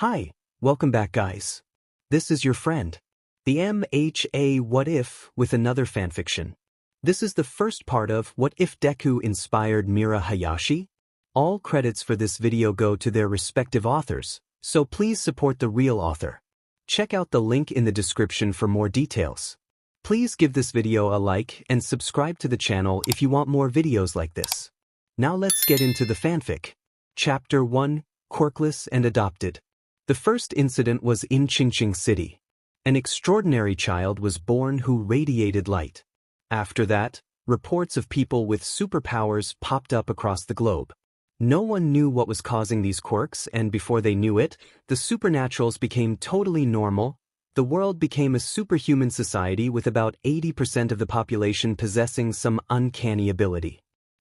Hi, welcome back guys. This is your friend, the MHA What If with another fanfiction. This is the first part of What If Deku inspired Mira Hayashi? All credits for this video go to their respective authors, so please support the real author. Check out the link in the description for more details. Please give this video a like and subscribe to the channel if you want more videos like this. Now let's get into the fanfic. Chapter 1, Quirkless and Adopted. The first incident was in Qingqing City. An extraordinary child was born who radiated light. After that, reports of people with superpowers popped up across the globe. No one knew what was causing these quirks, and before they knew it, the supernaturals became totally normal. The world became a superhuman society with about 80% of the population possessing some uncanny ability.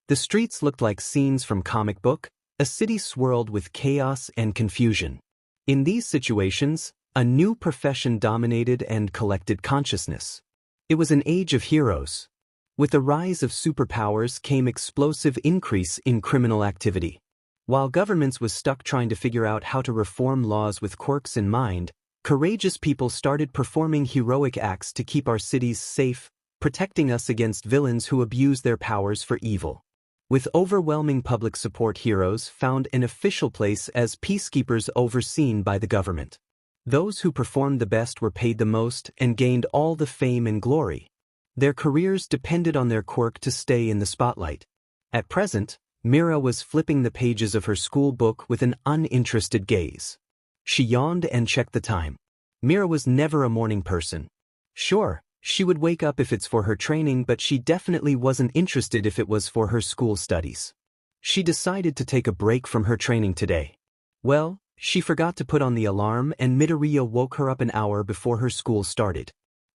The streets looked like scenes from comic book, a city swirled with chaos and confusion. In these situations, a new profession dominated and collected consciousness. It was an age of heroes. With the rise of superpowers came explosive increase in criminal activity. While governments was stuck trying to figure out how to reform laws with quirks in mind, courageous people started performing heroic acts to keep our cities safe, protecting us against villains who abuse their powers for evil. With overwhelming public support, heroes found an official place as peacekeepers overseen by the government. Those who performed the best were paid the most and gained all the fame and glory. Their careers depended on their quirk to stay in the spotlight. At present, Mira was flipping the pages of her school book with an uninterested gaze. She yawned and checked the time. Mira was never a morning person. Sure, she would wake up if it's for her training, but she definitely wasn't interested if it was for her school studies. She decided to take a break from her training today. Well, she forgot to put on the alarm and Midoriya woke her up an hour before her school started.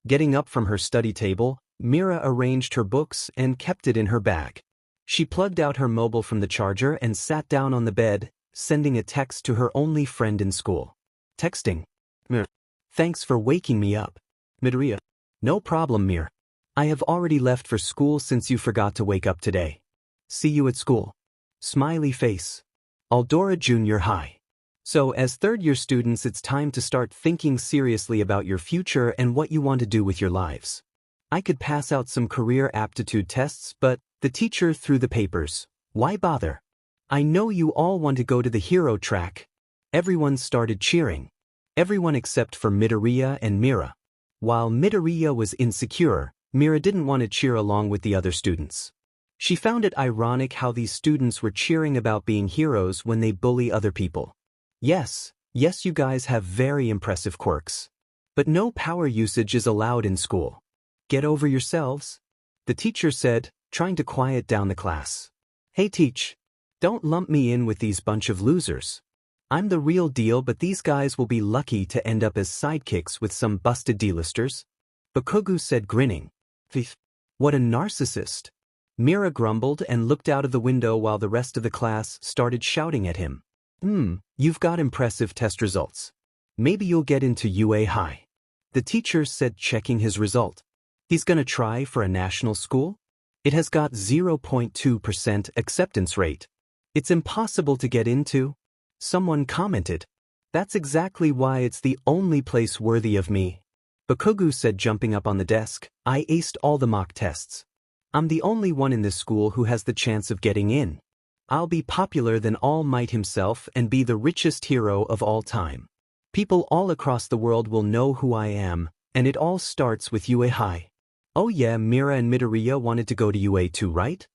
Getting up from her study table, Mira arranged her books and kept it in her bag. She plugged out her mobile from the charger and sat down on the bed, sending a text to her only friend in school. Texting. Mira. Thanks for waking me up. Midoriya. No problem, Mira. I have already left for school since you forgot to wake up today. See you at school. Smiley face. Aldora Junior High. So as third-year students, it's time to start thinking seriously about your future and what you want to do with your lives. I could pass out some career aptitude tests, but the teacher threw the papers. Why bother? I know you all want to go to the hero track. Everyone started cheering. Everyone except for Midoriya and Mira. While Midoriya was insecure, Mira didn't want to cheer along with the other students. She found it ironic how these students were cheering about being heroes when they bully other people. Yes, you guys have very impressive quirks. But no power usage is allowed in school. Get over yourselves, the teacher said, trying to quiet down the class. Hey teach, don't lump me in with these bunch of losers. I'm the real deal, but these guys will be lucky to end up as sidekicks with some busted D-listers. Bakugou said, grinning. What a narcissist. Mira grumbled and looked out of the window while the rest of the class started shouting at him. You've got impressive test results. Maybe you'll get into UA High. The teacher said, checking his result. He's gonna try for a national school? It has got 0.2% acceptance rate. It's impossible to get into. Someone commented. That's exactly why it's the only place worthy of me. Bakugou said, jumping up on the desk. I aced all the mock tests. I'm the only one in this school who has the chance of getting in. I'll be popular than All Might himself and be the richest hero of all time. People all across the world will know who I am, and it all starts with UA High. Oh yeah, Mira and Midoriya wanted to go to UA too, right?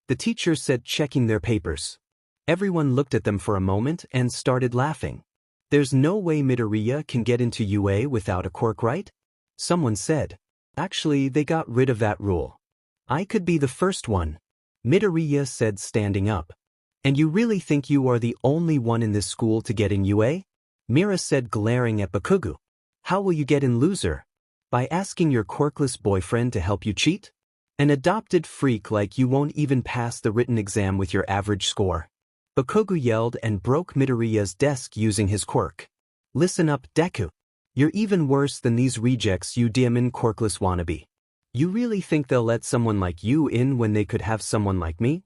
The teacher said, checking their papers. Everyone looked at them for a moment and started laughing. There's no way Midoriya can get into UA without a quirk, right? Someone said. Actually, they got rid of that rule. I could be the first one. Midoriya said, standing up. And you really think you are the only one in this school to get in UA? Mira said, glaring at Bakugou. How will you get in, loser? By asking your quirkless boyfriend to help you cheat? An adopted freak like you won't even pass the written exam with your average score. Bakugou yelled and broke Midoriya's desk using his quirk. Listen up, Deku. You're even worse than these rejects, you demon quirkless wannabe. You really think they'll let someone like you in when they could have someone like me?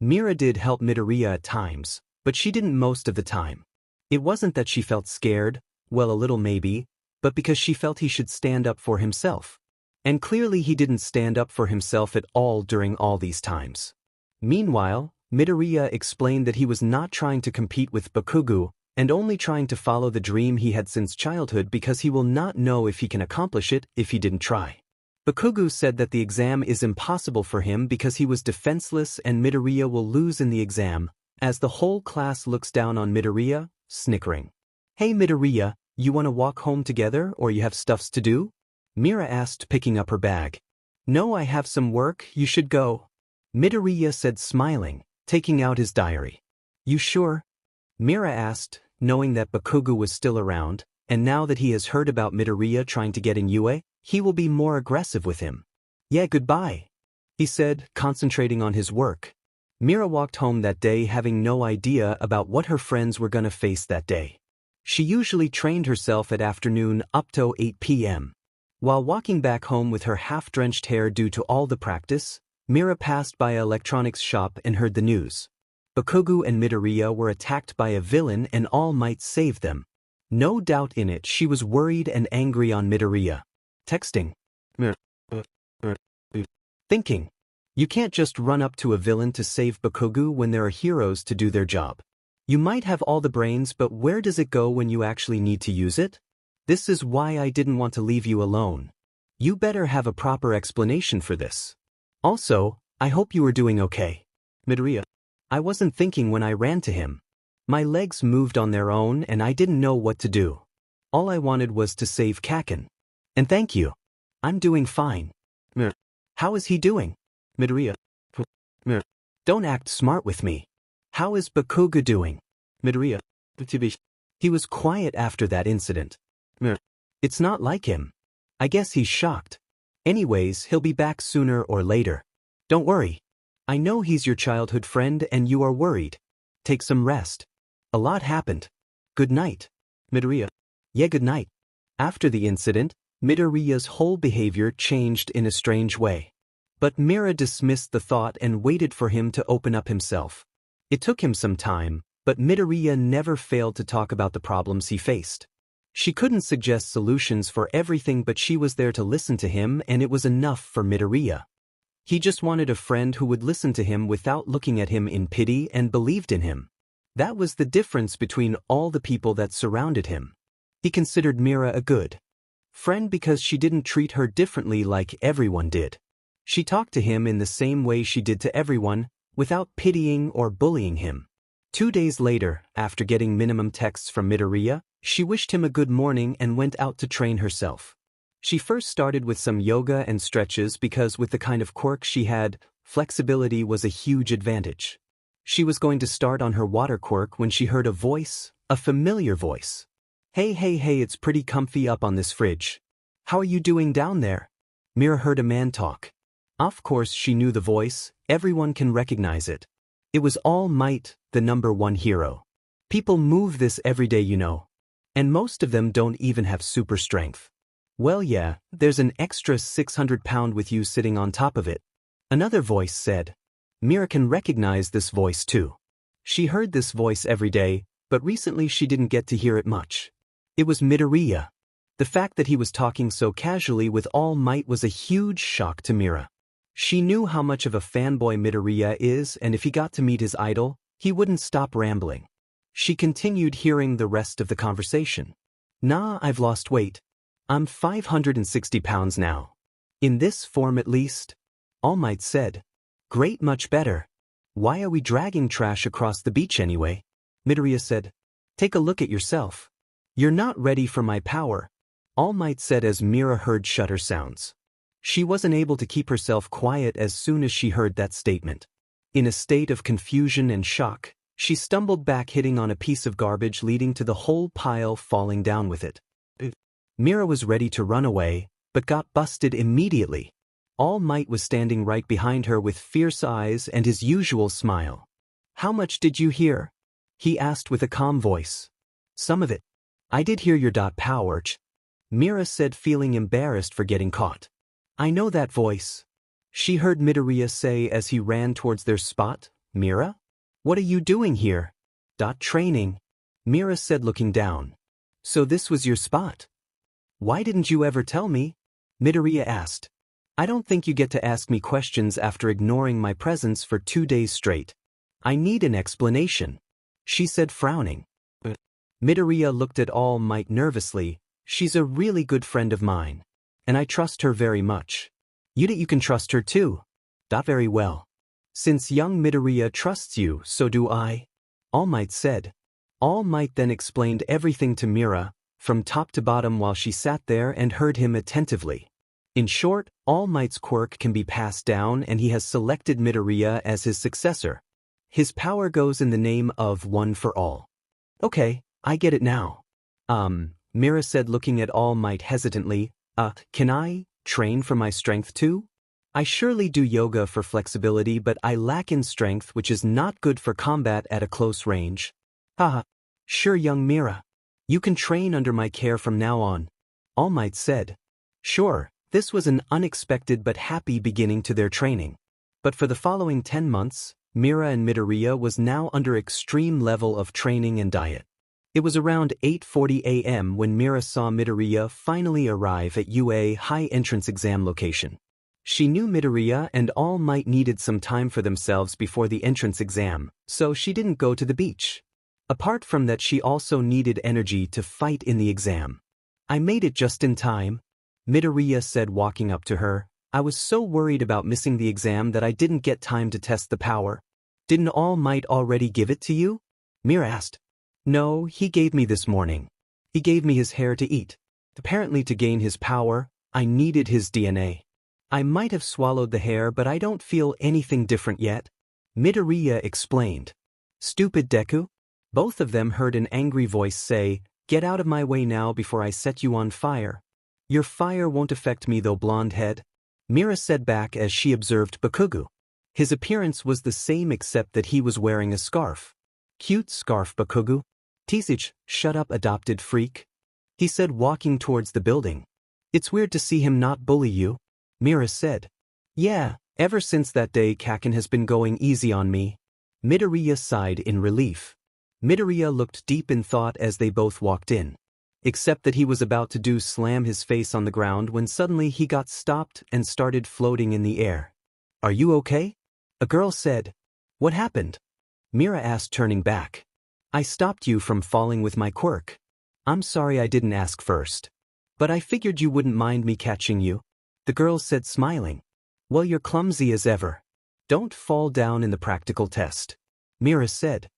Mira did help Midoriya at times, but she didn't most of the time. It wasn't that she felt scared, well, a little maybe, but because she felt he should stand up for himself. And clearly he didn't stand up for himself at all during all these times. Meanwhile, Midoriya explained that he was not trying to compete with Bakugou and only trying to follow the dream he had since childhood because he will not know if he can accomplish it if he didn't try. Bakugou said that the exam is impossible for him because he was defenseless and Midoriya will lose in the exam, as the whole class looks down on Midoriya, snickering. "Hey Midoriya, you wanna walk home together or you have stuffs to do?" Mira asked, picking up her bag. "No, I have some work, you should go," Midoriya said, smiling, taking out his diary. "You sure?" Mira asked, knowing that Bakugou was still around, and now that he has heard about Midoriya trying to get in Yue, he will be more aggressive with him. "Yeah, goodbye," he said, concentrating on his work. Mira walked home that day having no idea about what her friends were gonna face that day. She usually trained herself at afternoon up to 8 p.m. While walking back home with her half-drenched hair due to all the practice, Mira passed by an electronics shop and heard the news. Bakugou and Midoriya were attacked by a villain and All Might saved them. No doubt in it, she was worried and angry on Midoriya. Texting. Thinking. You can't just run up to a villain to save Bakugou when there are heroes to do their job. You might have all the brains, but where does it go when you actually need to use it? This is why I didn't want to leave you alone. You better have a proper explanation for this. Also, I hope you were doing okay. Midoriya. I wasn't thinking when I ran to him. My legs moved on their own and I didn't know what to do. All I wanted was to save Kaken. And thank you. I'm doing fine. Mira. How is he doing? Midoriya. Mira. Don't act smart with me. How is Bakugou doing? Midoriya. He was quiet after that incident. Mira. It's not like him. I guess he's shocked. Anyways, he'll be back sooner or later. Don't worry. I know he's your childhood friend and you are worried. Take some rest. A lot happened. Good night. Midoriya. Yeah, good night. After the incident, Midoriya's whole behavior changed in a strange way. But Mira dismissed the thought and waited for him to open up himself. It took him some time, but Midoriya never failed to talk about the problems he faced. She couldn't suggest solutions for everything, but she was there to listen to him, and it was enough for Midoriya. He just wanted a friend who would listen to him without looking at him in pity and believed in him. That was the difference between all the people that surrounded him. He considered Mira a good friend because she didn't treat her differently like everyone did. She talked to him in the same way she did to everyone, without pitying or bullying him. 2 days later, after getting minimum texts from Midoriya, she wished him a good morning and went out to train herself. She first started with some yoga and stretches because with the kind of quirk she had, flexibility was a huge advantage. She was going to start on her water quirk when she heard a voice, a familiar voice. Hey, it's pretty comfy up on this fridge. How are you doing down there? Mira heard a man talk. Of course she knew the voice, everyone can recognize it. It was All Might, the #1 hero. People move this every day, you know. And most of them don't even have super strength. Well yeah, there's an extra 600 pound with you sitting on top of it. Another voice said. Mira can recognize this voice too. She heard this voice every day, but recently she didn't get to hear it much. It was Midoriya. The fact that he was talking so casually with All Might was a huge shock to Mira. She knew how much of a fanboy Midoriya is, and if he got to meet his idol, he wouldn't stop rambling. She continued hearing the rest of the conversation. Nah, I've lost weight. I'm 560 pounds now. In this form at least. All Might said. Great, much better. Why are we dragging trash across the beach anyway? Midoriya said. Take a look at yourself. You're not ready for my power. All Might said as Mira heard shutter sounds. She wasn't able to keep herself quiet as soon as she heard that statement. In a state of confusion and shock, she stumbled back, hitting on a piece of garbage, leading to the whole pile falling down with it. Mira was ready to run away, but got busted immediately. All Might was standing right behind her with fierce eyes and his usual smile. How much did you hear? He asked with a calm voice. Some of it. I did hear your power. Mira said, feeling embarrassed for getting caught. I know that voice. She heard Midoriya say as he ran towards their spot. Mira? What are you doing here? Training. Mira said looking down. So this was your spot? Why didn't you ever tell me? Midoriya asked. I don't think you get to ask me questions after ignoring my presence for 2 days straight. I need an explanation, she said frowning. Midoriya looked at All Might nervously. She's a really good friend of mine, and I trust her very much. You can trust her too. Very well. Since young Midoriya trusts you, so do I, All Might said. All Might then explained everything to Mira, from top to bottom while she sat there and heard him attentively. In short, All Might's quirk can be passed down and he has selected Midoriya as his successor. His power goes in the name of One for All. Okay, I get it now. Mira said looking at All Might hesitantly, can I train for my strength too? I surely do yoga for flexibility but I lack in strength which is not good for combat at a close range. Haha. Sure young Mira. You can train under my care from now on, All Might said. Sure, this was an unexpected but happy beginning to their training. But for the following 10 months, Mira and Midoriya was now under extreme level of training and diet. It was around 8:40 a.m. when Mira saw Midoriya finally arrive at UA high entrance exam location. She knew Midoriya and All Might needed some time for themselves before the entrance exam, so she didn't go to the beach. Apart from that, she also needed energy to fight in the exam. I made it just in time, Midoriya said walking up to her. I was so worried about missing the exam that I didn't get time to test the power. Didn't All Might already give it to you? Mira asked. No, he gave me this morning. He gave me his hair to eat. Apparently to gain his power, I needed his DNA. I might have swallowed the hair but I don't feel anything different yet, Midoriya explained. Stupid Deku? Both of them heard an angry voice say, get out of my way now before I set you on fire. Your fire won't affect me though, blonde head, Mira said back as she observed Bakugou. His appearance was the same except that he was wearing a scarf. Cute scarf, Bakugou. Teasage, shut up, adopted freak, he said walking towards the building. It's weird to see him not bully you, Mira said. Yeah, ever since that day Kaken has been going easy on me. Midoriya sighed in relief. Midoriya looked deep in thought as they both walked in. Except that he was about to slam his face on the ground when suddenly he got stopped and started floating in the air. Are you okay? A girl said. What happened? Mira asked, turning back. I stopped you from falling with my quirk. I'm sorry I didn't ask first. But I figured you wouldn't mind me catching you, the girl said smiling. Well, you're clumsy as ever. Don't fall down in the practical test, Mira said.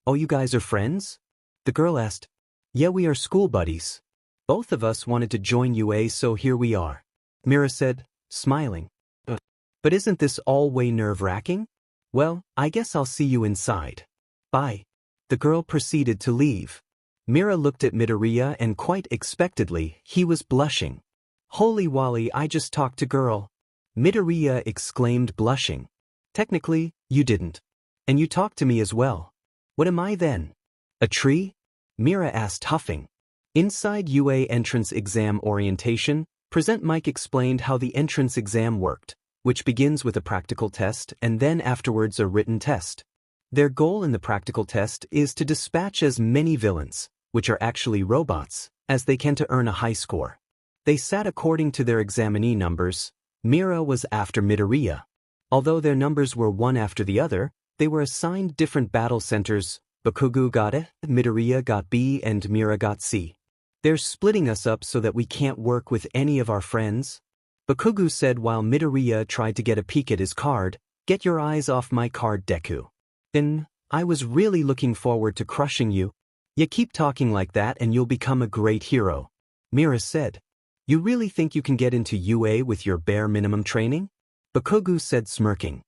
Oh, you guys are friends? The girl asked. Yeah, we are school buddies. Both of us wanted to join UA, so here we are, Mira said, smiling. But isn't this all way nerve-wracking? Well, I guess I'll see you inside. Bye. The girl proceeded to leave. Mira looked at Midoriya and quite expectedly, he was blushing. Holy Wally, I just talked to girl, Midoriya exclaimed, blushing. Technically, you didn't. And you talked to me as well. What am I then? A tree? Mira asked, huffing. Inside UA entrance exam orientation, Present Mike explained how the entrance exam worked, which begins with a practical test and then afterwards a written test. Their goal in the practical test is to dispatch as many villains, which are actually robots, as they can to earn a high score. They sat according to their examinee numbers. Mira was after Midoriya. Although their numbers were one after the other, they were assigned different battle centers. Bakugou got A, Midoriya got B, and Mira got C. They're splitting us up so that we can't work with any of our friends, Bakugou said while Midoriya tried to get a peek at his card. Get your eyes off my card, Deku. Then, I was really looking forward to crushing you. You keep talking like that and you'll become a great hero, Mira said. You really think you can get into UA with your bare minimum training? Bakugou said, smirking.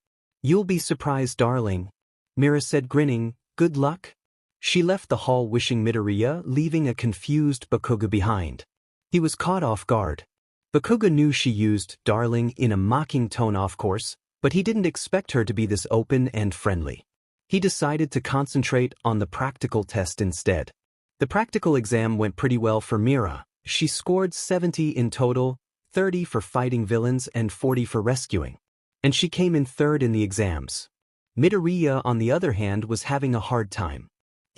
You'll be surprised, darling, Mira said, grinning. Good luck. She left the hall wishing Midoriya, leaving a confused Bakugou behind. He was caught off guard. Bakugou knew she used darling in a mocking tone, of course, but he didn't expect her to be this open and friendly. He decided to concentrate on the practical test instead. The practical exam went pretty well for Mira. She scored 70 in total, 30 for fighting villains and 40 for rescuing. And she came in third in the exams. Midoriya, on the other hand, was having a hard time.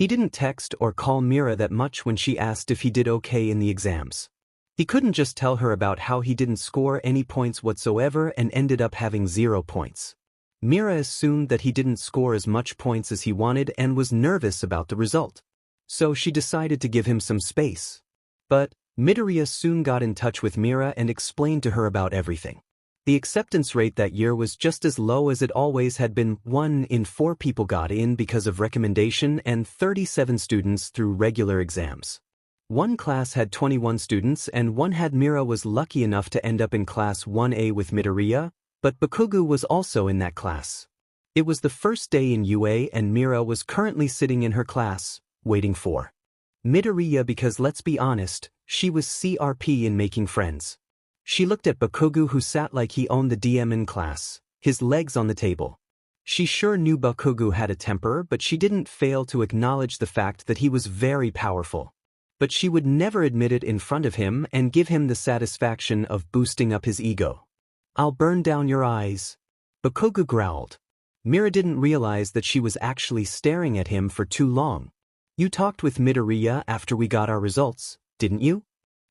He didn't text or call Mira that much when she asked if he did okay in the exams. He couldn't just tell her about how he didn't score any points whatsoever and ended up having 0 points. Mira assumed that he didn't score as much points as he wanted and was nervous about the result. So she decided to give him some space. But Midoriya soon got in touch with Mira and explained to her about everything. The acceptance rate that year was just as low as it always had been. 1 in 4 people got in because of recommendation and 37 students through regular exams. One class had 21 students and one had Mira was lucky enough to end up in class 1A with Midoriya, but Bakugou was also in that class. It was the first day in UA and Mira was currently sitting in her class, waiting for Midoriya because let's be honest, she was CRP in making friends. She looked at Bakugou who sat like he owned the DM in class, his legs on the table. She sure knew Bakugou had a temper, but she didn't fail to acknowledge the fact that he was very powerful. But she would never admit it in front of him and give him the satisfaction of boosting up his ego. "I'll burn down your eyes," Bakugou growled. Mira didn't realize that she was actually staring at him for too long. "You talked with Midoriya after we got our results, didn't you?"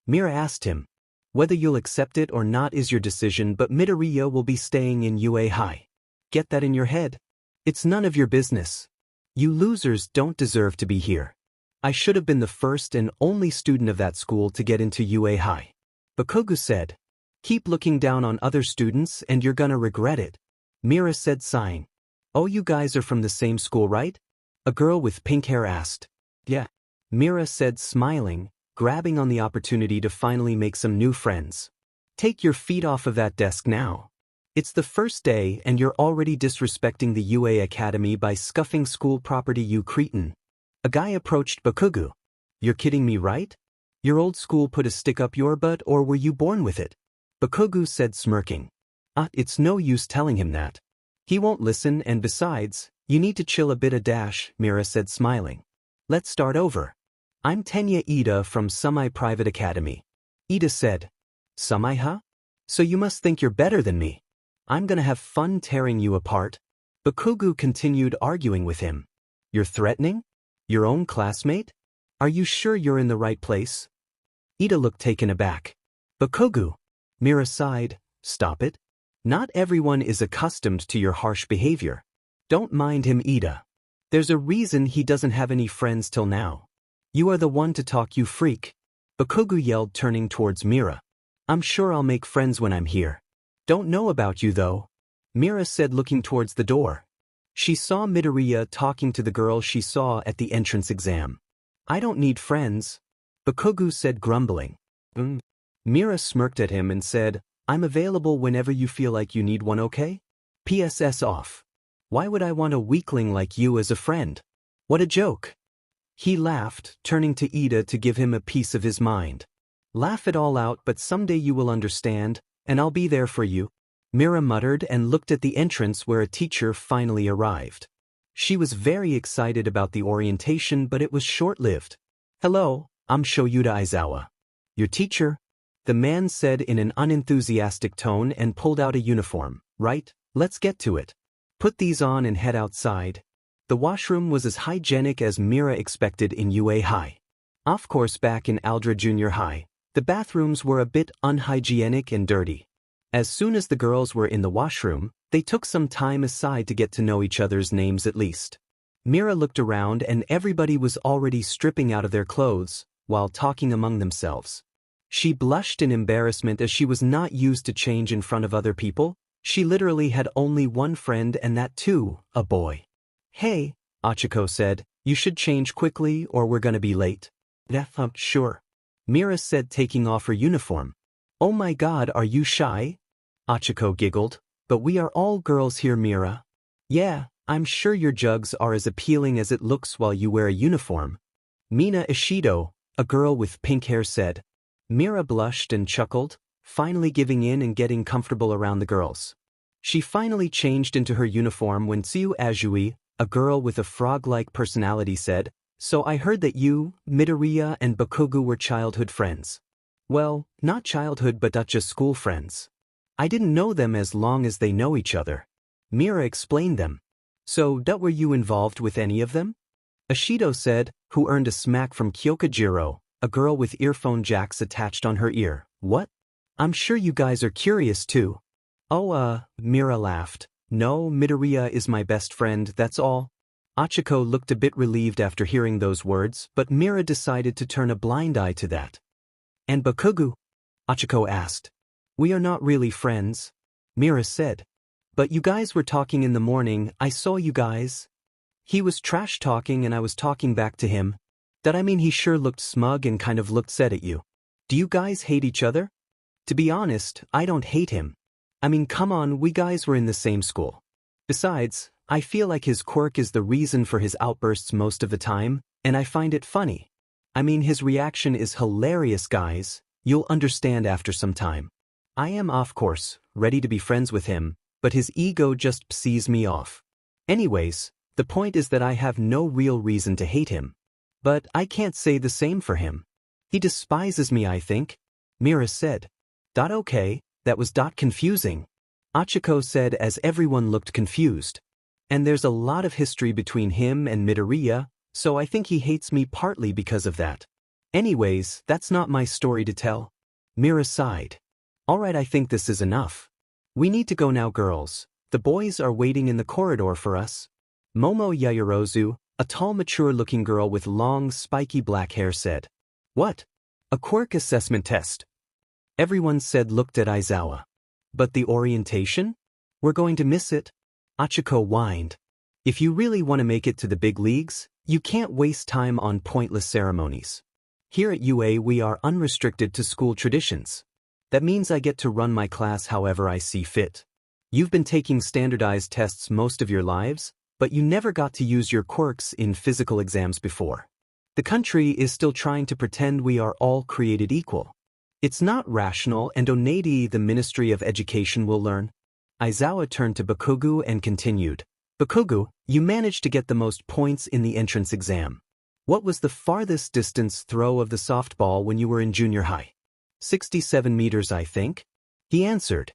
Mira asked him. "Whether you'll accept it or not is your decision, but Midoriya will be staying in UA High. Get that in your head. It's none of your business. You losers don't deserve to be here. I should have been the first and only student of that school to get into UA High," Bakugou said. "Keep looking down on other students and you're gonna regret it," Mira said, sighing. "Oh, you guys are from the same school, right?" a girl with pink hair asked. "Yeah," Mira said, smiling, grabbing on the opportunity to finally make some new friends. "Take your feet off of that desk now. It's the first day and you're already disrespecting the UA Academy by scuffing school property, you cretin." A guy approached Bakugou. "You're kidding me, right? Your old school put a stick up your butt, or were you born with it?" Bakugou said, smirking. It's no use telling him that. He won't listen, and besides, you need to chill a bit. Mira said, smiling. "Let's start over. I'm Tenya Ida from Semi-Private Academy." Ida said. "Semi, huh? So you must think you're better than me. I'm gonna have fun tearing you apart." Bakugou continued arguing with him. "You're threatening? Your own classmate? Are you sure you're in the right place?" Ida looked taken aback. "Bakugou," Mira sighed, "stop it. Not everyone is accustomed to your harsh behavior. Don't mind him, Ida. There's a reason he doesn't have any friends till now. You are the one to talk, you freak," Bakugou yelled, turning towards Mira. "I'm sure I'll make friends when I'm here. Don't know about you though," Mira said, looking towards the door. She saw Midoriya talking to the girl she saw at the entrance exam. "I don't need friends," Bakugou said, grumbling. Mira smirked at him and said, "I'm available whenever you feel like you need one, okay? PSS off. Why would I want a weakling like you as a friend? What a joke." He laughed, turning to Ida to give him a piece of his mind. "Laugh it all out, but someday you will understand, and I'll be there for you," Mira muttered and looked at the entrance where a teacher finally arrived. She was very excited about the orientation, but it was short-lived. "Hello, I'm Shoyuta Aizawa. Your teacher," the man said in an unenthusiastic tone and pulled out a uniform. "Right, let's get to it. Put these on and head outside." The washroom was as hygienic as Mira expected in UA High. Of course, back in Aldra Junior High, the bathrooms were a bit unhygienic and dirty. As soon as the girls were in the washroom, they took some time aside to get to know each other's names at least. Mira looked around and everybody was already stripping out of their clothes, while talking among themselves. She blushed in embarrassment as she was not used to change in front of other people. She literally had only one friend, and that too, a boy. "Hey," Achiko said, "you should change quickly or we're gonna be late." Sure," Mira said, taking off her uniform. "Oh my god, are you shy?" Achiko giggled. "But we are all girls here, Mira." "Yeah, I'm sure your jugs are as appealing as it looks while you wear a uniform," Mina Ishido, a girl with pink hair, said. Mira blushed and chuckled, finally giving in and getting comfortable around the girls. She finally changed into her uniform when Tsuyu Azui, a girl with a frog-like personality, said, "So I heard that you, Midoriya, and Bakugou were childhood friends." "Well, not childhood but just school friends. I didn't know them as long as they know each other." Mira explained them. "So, were you involved with any of them?" Ashido said, who earned a smack from Kyokujiro, a girl with earphone jacks attached on her ear. What? I'm sure you guys are curious too. Oh, Mira laughed. No, Midoriya is my best friend, that's all. Achiko looked a bit relieved after hearing those words, but Mira decided to turn a blind eye to that. And Bakugou? Achiko asked. We are not really friends, Mira said. But you guys were talking in the morning, I saw you guys. He was trash talking and I was talking back to him. That I mean he sure looked smug and kind of looked sad at you. Do you guys hate each other? To be honest, I don't hate him. I mean come on, we guys were in the same school. Besides, I feel like his quirk is the reason for his outbursts most of the time, and I find it funny. I mean his reaction is hilarious guys, you'll understand after some time. I am of course, ready to be friends with him, but his ego just pisses me off. Anyways, the point is that I have no real reason to hate him. But I can't say the same for him. He despises me I think, Mira said. Okay, that was confusing. Achiko said as everyone looked confused. And there's a lot of history between him and Midoriya, so I think he hates me partly because of that. Anyways, that's not my story to tell. Mira sighed. Alright, I think this is enough. We need to go now girls. The boys are waiting in the corridor for us. Momo Yaoyorozu, a tall mature-looking girl with long spiky black hair said. What? A quirk assessment test. Everyone said looked at Aizawa. But the orientation? We're going to miss it. Achiko whined. If you really want to make it to the big leagues, you can't waste time on pointless ceremonies. Here at UA we are unrestricted to school traditions. That means I get to run my class however I see fit. You've been taking standardized tests most of your lives, but you never got to use your quirks in physical exams before. The country is still trying to pretend we are all created equal. It's not rational and only the Ministry of Education will learn. Aizawa turned to Bakugou and continued. Bakugou, you managed to get the most points in the entrance exam. What was the farthest distance throw of the softball when you were in junior high? 67 meters I think. He answered.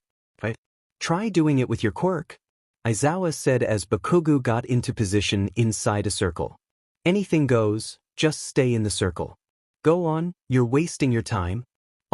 Try doing it with your quirk. Aizawa said as Bakugou got into position inside a circle. Anything goes, just stay in the circle. Go on, you're wasting your time.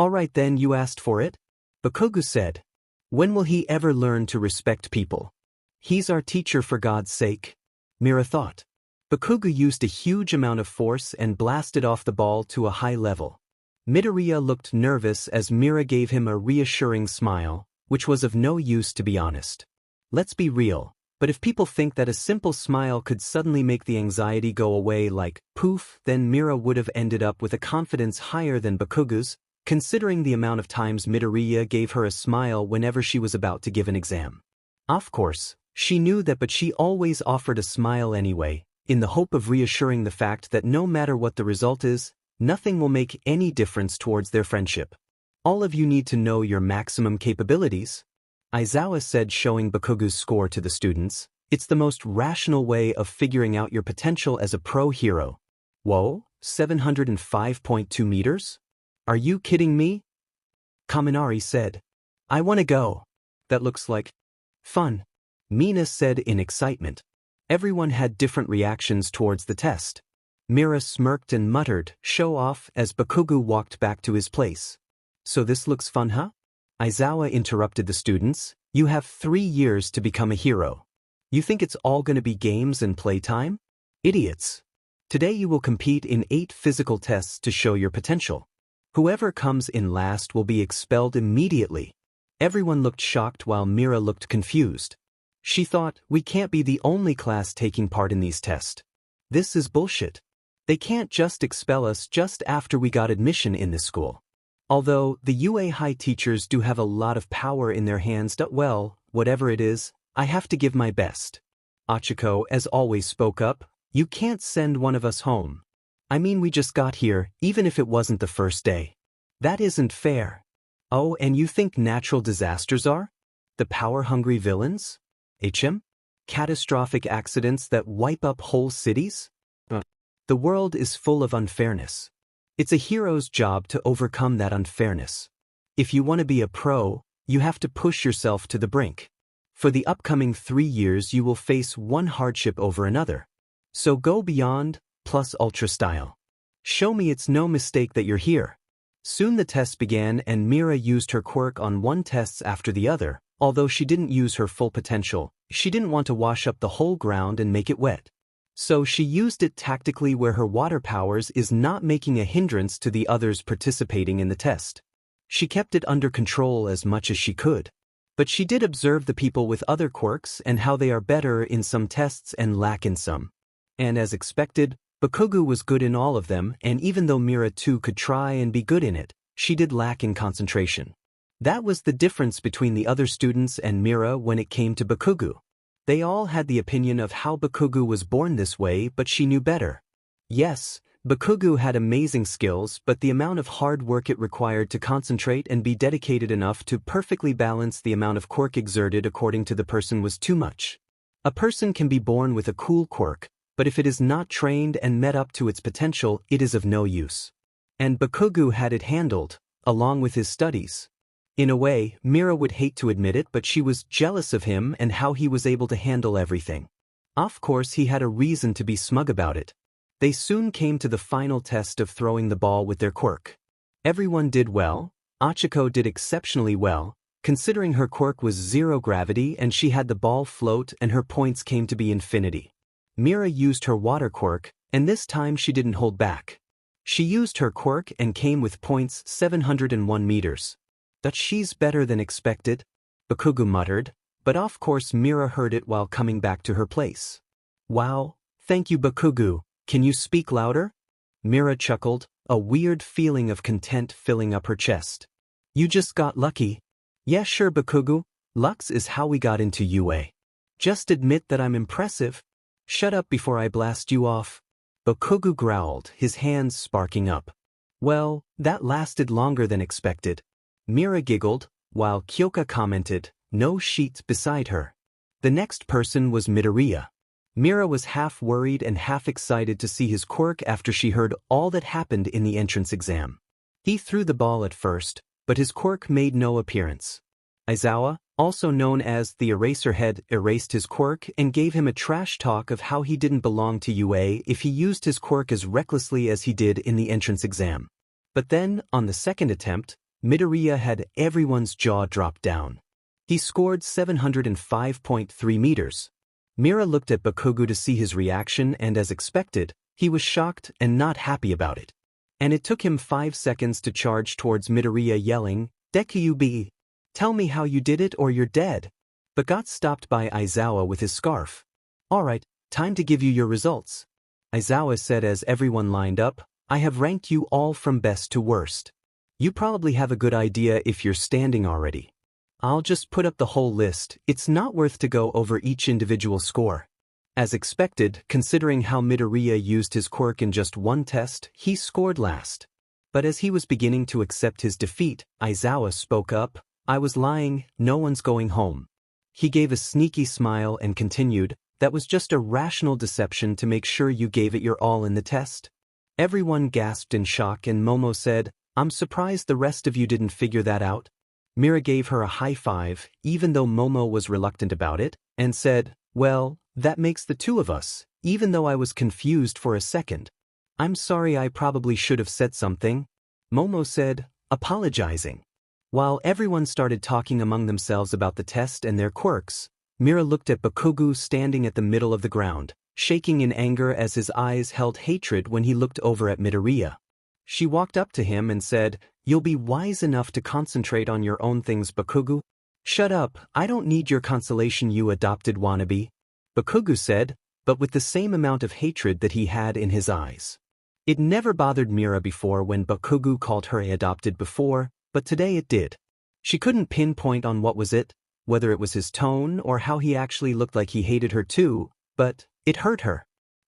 Alright then, you asked for it? Bakugou said. When will he ever learn to respect people? He's our teacher for God's sake. Mira thought. Bakugou used a huge amount of force and blasted off the ball to a high level. Midoriya looked nervous as Mira gave him a reassuring smile, which was of no use to be honest. Let's be real, but if people think that a simple smile could suddenly make the anxiety go away like, poof, then Mira would have ended up with a confidence higher than Bakugou's, considering the amount of times Midoriya gave her a smile whenever she was about to give an exam. Of course, she knew that but she always offered a smile anyway, in the hope of reassuring the fact that no matter what the result is, nothing will make any difference towards their friendship. All of you need to know your maximum capabilities. Aizawa said showing Bakugou's score to the students. It's the most rational way of figuring out your potential as a pro hero. Whoa, 705.2 meters? Are you kidding me? Kaminari said. I want to go. That looks like fun. Mina said in excitement. Everyone had different reactions towards the test. Mira smirked and muttered, show off, as Bakugou walked back to his place. So this looks fun, huh? Aizawa interrupted the students. You have 3 years to become a hero. You think it's all going to be games and playtime? Idiots. Today you will compete in 8 physical tests to show your potential. Whoever comes in last will be expelled immediately. Everyone looked shocked while Mira looked confused. She thought, we can't be the only class taking part in these tests. This is bullshit. They can't just expel us just after we got admission in this school. Although, the UA High teachers do have a lot of power in their hands, well, whatever it is, I have to give my best. Achiko, as always, spoke up. You can't send one of us home. I mean we just got here, even if it wasn't the first day. That isn't fair. Oh, and you think natural disasters are? The power-hungry villains? Catastrophic accidents that wipe up whole cities? The world is full of unfairness. It's a hero's job to overcome that unfairness. If you want to be a pro, you have to push yourself to the brink. For the upcoming 3 years you will face one hardship over another. So go beyond, plus ultra style. Show me it's no mistake that you're here. Soon the test began and Mira used her quirk on one test after the other. Although she didn't use her full potential, she didn't want to wash up the whole ground and make it wet. So she used it tactically where her water powers is not making a hindrance to the others participating in the test. She kept it under control as much as she could. But she did observe the people with other quirks and how they are better in some tests and lack in some. And as expected, Bakugou was good in all of them, and even though Mira too could try and be good in it, she did lack in concentration. That was the difference between the other students and Mira when it came to Bakugou. They all had the opinion of how Bakugou was born this way, but she knew better. Yes, Bakugou had amazing skills, but the amount of hard work it required to concentrate and be dedicated enough to perfectly balance the amount of quirk exerted according to the person was too much. A person can be born with a cool quirk, but if it is not trained and met up to its potential, it is of no use. And Bakugou had it handled, along with his studies. In a way, Mira would hate to admit it, but she was jealous of him and how he was able to handle everything. Of course, he had a reason to be smug about it. They soon came to the final test of throwing the ball with their quirk. Everyone did well. Achiko did exceptionally well, considering her quirk was zero gravity and she had the ball float and her points came to be infinity. Mira used her water quirk, and this time she didn't hold back. She used her quirk and came with points 701 meters. That she's better than expected, Bakugou muttered, but of course Mira heard it while coming back to her place. Wow, thank you Bakugou, can you speak louder? Mira chuckled, a weird feeling of content filling up her chest. You just got lucky. Yeah sure Bakugou, Lux is how we got into UA. Just admit that I'm impressive. Shut up before I blast you off. Bakugou growled, his hands sparking up. Well, that lasted longer than expected. Mira giggled, while Kyoka commented, no sheets beside her. The next person was Midoriya. Mira was half worried and half excited to see his quirk after she heard all that happened in the entrance exam. He threw the ball at first, but his quirk made no appearance. Aizawa, also known as the Eraserhead, erased his quirk and gave him a trash talk of how he didn't belong to UA if he used his quirk as recklessly as he did in the entrance exam. But then, on the second attempt, Midoriya had everyone's jaw drop down. He scored 705.3 meters. Mira looked at Bakugou to see his reaction and as expected, he was shocked and not happy about it. And it took him 5 seconds to charge towards Midoriya yelling, Deku, tell me how you did it or you're dead. But got stopped by Aizawa with his scarf. Alright, time to give you your results. Aizawa said as everyone lined up, I have ranked you all from best to worst. You probably have a good idea if you're standing already. I'll just put up the whole list, it's not worth to go over each individual score. As expected, considering how Midoriya used his quirk in just one test, he scored last. But as he was beginning to accept his defeat, Aizawa spoke up, I was lying, no one's going home. He gave a sneaky smile and continued, that was just a rational deception to make sure you gave it your all in the test. Everyone gasped in shock and Momo said, I'm surprised the rest of you didn't figure that out. Mira gave her a high five, even though Momo was reluctant about it, and said, well, that makes the two of us, even though I was confused for a second. I'm sorry I probably should have said something. Momo said, apologizing. While everyone started talking among themselves about the test and their quirks, Mira looked at Bakugou standing at the middle of the ground, shaking in anger as his eyes held hatred when he looked over at Midoriya. She walked up to him and said, you'll be wise enough to concentrate on your own things Bakugou. Shut up, I don't need your consolation you adopted wannabe. Bakugou said, but with the same amount of hatred that he had in his eyes. It never bothered Mira before when Bakugou called her adopted before, but today it did. She couldn't pinpoint on what was it, whether it was his tone or how he actually looked like he hated her too, but it hurt her.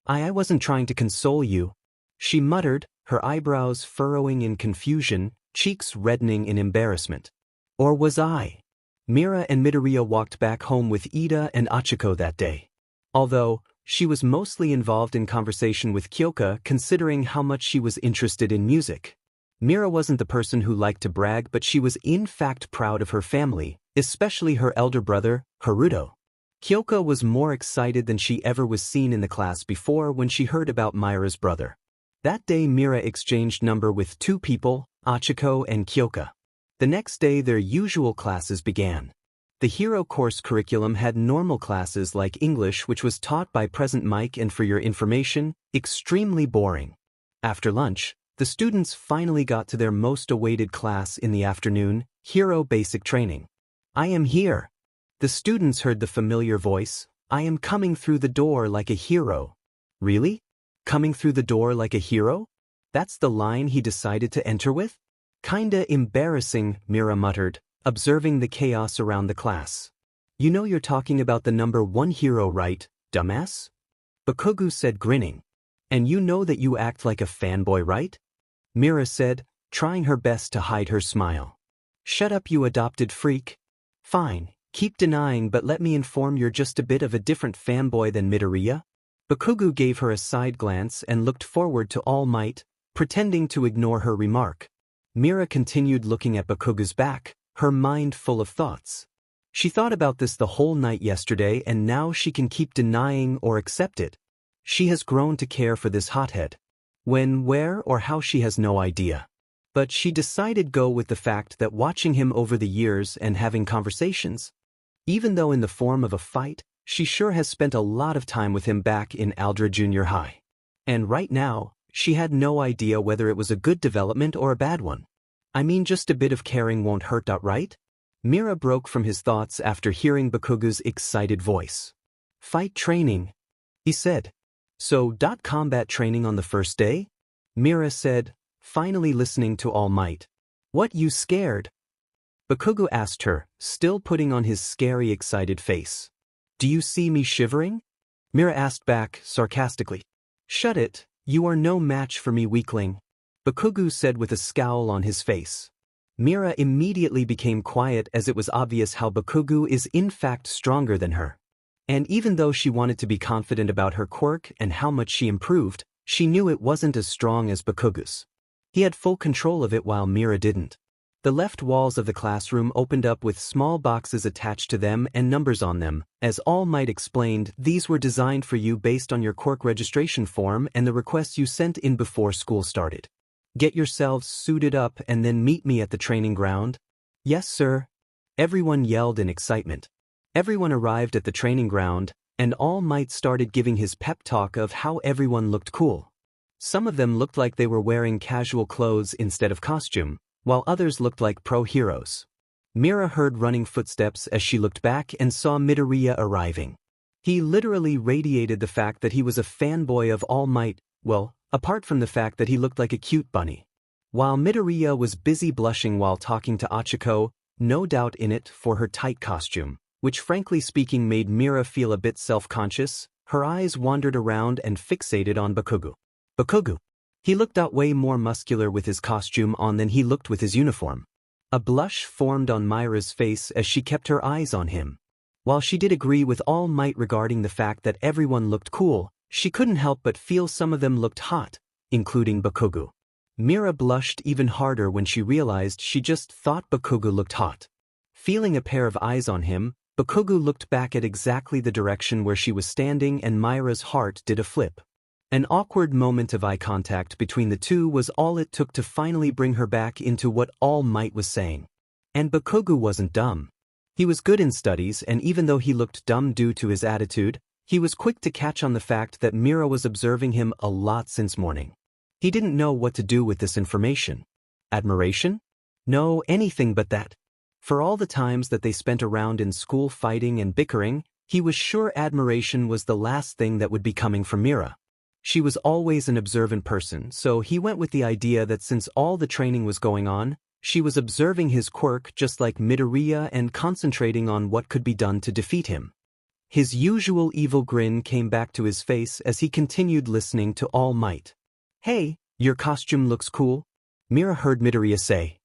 I wasn't trying to console you. She muttered, her eyebrows furrowing in confusion, cheeks reddening in embarrassment. Or was I? Mira and Midoriya walked back home with Ida and Achiko that day. Although, she was mostly involved in conversation with Kyoka considering how much she was interested in music. Mira wasn't the person who liked to brag, but she was in fact proud of her family, especially her elder brother, Haruto. Kyoko was more excited than she ever was seen in the class before when she heard about Mira's brother. That day Mira exchanged number with two people, Achiko and Kyoko. The next day their usual classes began. The hero course curriculum had normal classes like English, which was taught by Present Mike, and for your information, extremely boring. After lunch, the students finally got to their most awaited class in the afternoon, Hero Basic Training. I am here. The students heard the familiar voice. I am coming through the door like a hero. Really? Coming through the door like a hero? That's the line he decided to enter with? Kinda embarrassing, Mira muttered, observing the chaos around the class. You know you're talking about the number 1 hero, right, dumbass? Bakugou said, grinning. And you know that you act like a fanboy, right? Mira said, trying her best to hide her smile. Shut up, you adopted freak. Fine, keep denying, but let me inform you're just a bit of a different fanboy than Midoriya. Bakugou gave her a side glance and looked forward to All Might, pretending to ignore her remark. Mira continued looking at Bakugou's back, her mind full of thoughts. She thought about this the whole night yesterday, and now she can keep denying or accept it. She has grown to care for this hothead. When, where, or how she has no idea. But she decided go with the fact that watching him over the years and having conversations, even though in the form of a fight, she sure has spent a lot of time with him back in Aldra Junior High. And right now, she had no idea whether it was a good development or a bad one. I mean, just a bit of caring won't hurt, right? Mira broke from his thoughts after hearing Bakugou's excited voice. Fight training, he said. So, combat training on the first day? Mira said, finally listening to All Might. What, you scared? Bakugou asked her, still putting on his scary, excited face. Do you see me shivering? Mira asked back, sarcastically. Shut it, you are no match for me, weakling. Bakugou said with a scowl on his face. Mira immediately became quiet, as it was obvious how Bakugou is in fact stronger than her. And even though she wanted to be confident about her quirk and how much she improved, she knew it wasn't as strong as Bakugou's. He had full control of it while Mira didn't. The left walls of the classroom opened up with small boxes attached to them and numbers on them. As All Might explained, these were designed for you based on your quirk registration form and the requests you sent in before school started. Get yourselves suited up and then meet me at the training ground. Yes, sir. Everyone yelled in excitement. Everyone arrived at the training ground, and All Might started giving his pep talk of how everyone looked cool. Some of them looked like they were wearing casual clothes instead of costume, while others looked like pro heroes. Mira heard running footsteps as she looked back and saw Midoriya arriving. He literally radiated the fact that he was a fanboy of All Might, well, apart from the fact that he looked like a cute bunny. While Midoriya was busy blushing while talking to Achiko, no doubt in it for her tight costume, which frankly speaking made Mira feel a bit self-conscious, her eyes wandered around and fixated on Bakugou. Bakugou. He looked out way more muscular with his costume on than he looked with his uniform. A blush formed on Mira's face as she kept her eyes on him. While she did agree with All Might regarding the fact that everyone looked cool, she couldn't help but feel some of them looked hot, including Bakugou. Mira blushed even harder when she realized she just thought Bakugou looked hot. Feeling a pair of eyes on him, Bakugou looked back at exactly the direction where she was standing, and Mira's heart did a flip. An awkward moment of eye contact between the two was all it took to finally bring her back into what All Might was saying. And Bakugou wasn't dumb. He was good in studies, and even though he looked dumb due to his attitude, he was quick to catch on the fact that Mira was observing him a lot since morning. He didn't know what to do with this information. Admiration? No, anything but that. For all the times that they spent around in school fighting and bickering, he was sure admiration was the last thing that would be coming from Mira. She was always an observant person, so he went with the idea that since all the training was going on, she was observing his quirk just like Midoriya and concentrating on what could be done to defeat him. His usual evil grin came back to his face as he continued listening to All Might. Hey, your costume looks cool, Mira heard Midoriya say.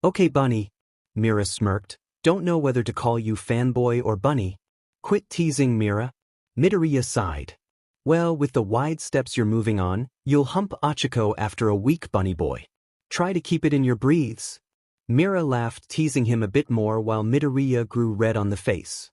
Okay, bunny. Mira smirked. Don't know whether to call you fanboy or bunny. Quit teasing, Mira. Midoriya sighed. Well, with the wide steps you're moving on, you'll hump Achiko after a week, bunny boy. Try to keep it in your breathes. Mira laughed, teasing him a bit more while Midoriya grew red on the face.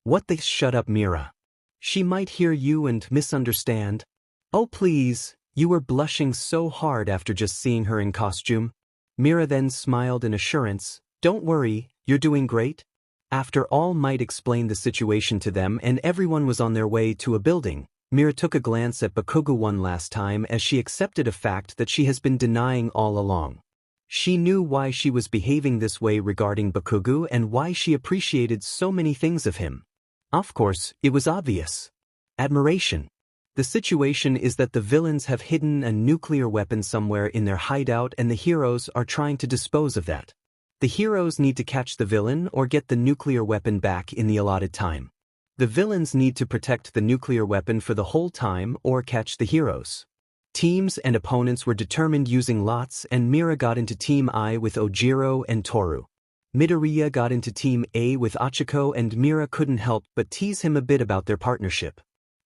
What the shut up, Mira. She might hear you and misunderstand. Oh please, you were blushing so hard after just seeing her in costume. Mira then smiled in assurance. Don't worry, you're doing great. After All Might explained the situation to them and everyone was on their way to a building, Mira took a glance at Bakugou one last time as she accepted a fact that she has been denying all along. She knew why she was behaving this way regarding Bakugou and why she appreciated so many things of him. Of course, it was obvious. Admiration. The situation is that the villains have hidden a nuclear weapon somewhere in their hideout and the heroes are trying to dispose of that. The heroes need to catch the villain or get the nuclear weapon back in the allotted time. The villains need to protect the nuclear weapon for the whole time or catch the heroes. Teams and opponents were determined using lots and Mira got into Team I with Ojiro and Toru. Midoriya got into Team A with Achiko and Mira couldn't help but tease him a bit about their partnership.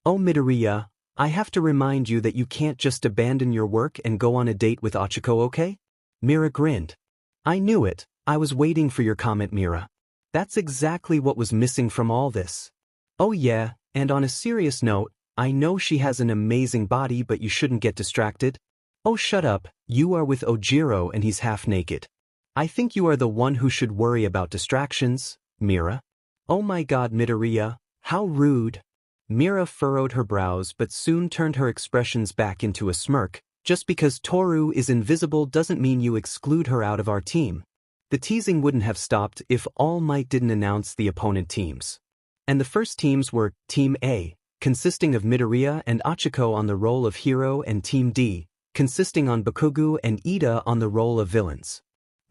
Oh Midoriya, I have to remind you that you can't just abandon your work and go on a date with Achiko, okay? Mira grinned. I knew it, I was waiting for your comment, Mira. That's exactly what was missing from all this. Oh yeah, and on a serious note, I know she has an amazing body but you shouldn't get distracted. Oh shut up, you are with Ojiro and he's half naked. I think you are the one who should worry about distractions, Mira. Oh my god Midoriya, how rude. Mira furrowed her brows but soon turned her expressions back into a smirk. Just because Toru is invisible doesn't mean you exclude her out of our team. The teasing wouldn't have stopped if All Might didn't announce the opponent teams. And the first teams were Team A, consisting of Midoriya and Achiko on the role of hero and Team D, consisting on Bakugou and Ida on the role of villains.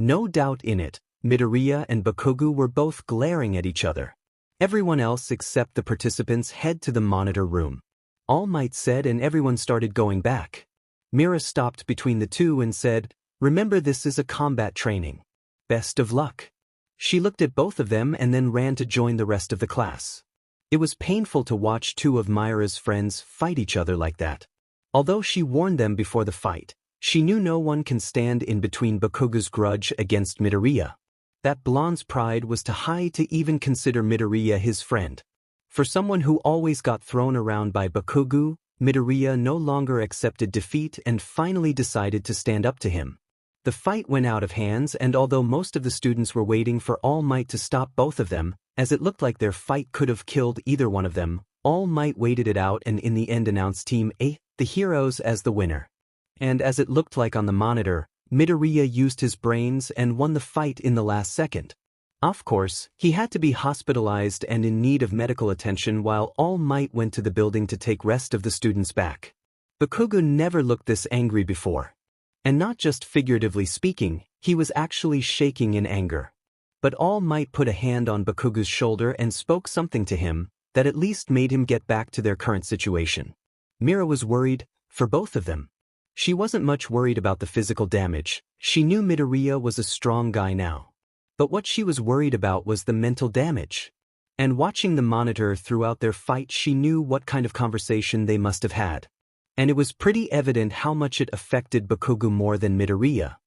No doubt in it, Midoriya and Bakugou were both glaring at each other. Everyone else except the participants head to the monitor room. All Might said and everyone started going back. Mira stopped between the two and said, remember this is a combat training. Best of luck. She looked at both of them and then ran to join the rest of the class. It was painful to watch two of Mira's friends fight each other like that. Although she warned them before the fight, she knew no one can stand in between Bakugou's grudge against Midoriya. That blonde's pride was too high to even consider Midoriya his friend. For someone who always got thrown around by Bakugou, Midoriya no longer accepted defeat and finally decided to stand up to him. The fight went out of hands and although most of the students were waiting for All Might to stop both of them, as it looked like their fight could have killed either one of them, All Might waited it out and in the end announced Team A, the heroes, as the winner. And as it looked like on the monitor, Midoriya used his brains and won the fight in the last second. Of course, he had to be hospitalized and in need of medical attention while All Might went to the building to take rest of the students back. Bakugou never looked this angry before. And not just figuratively speaking, he was actually shaking in anger. But All Might put a hand on Bakugou's shoulder and spoke something to him that at least made him get back to their current situation. Mira was worried, for both of them. She wasn't much worried about the physical damage, she knew Midoriya was a strong guy now. But what she was worried about was the mental damage. And watching the monitor throughout their fight she knew what kind of conversation they must have had. And it was pretty evident how much it affected Bakugou more than Midoriya.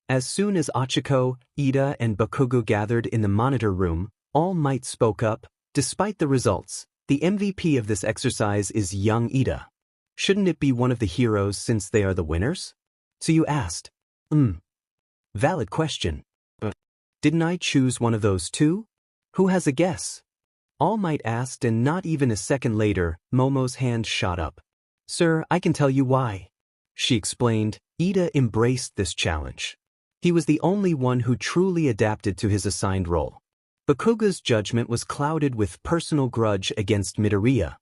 As soon as Achiko, Ida and Bakugou gathered in the monitor room, All Might spoke up. Despite the results, the MVP of this exercise is young Ida. Shouldn't it be one of the heroes since they are the winners? So you asked. Valid question. But didn't I choose one of those two? Who has a guess? All Might asked and not even a second later, Momo's hand shot up. Sir, I can tell you why. She explained. Ida embraced this challenge. He was the only one who truly adapted to his assigned role. Bakugou's judgment was clouded with personal grudge against Midoriya.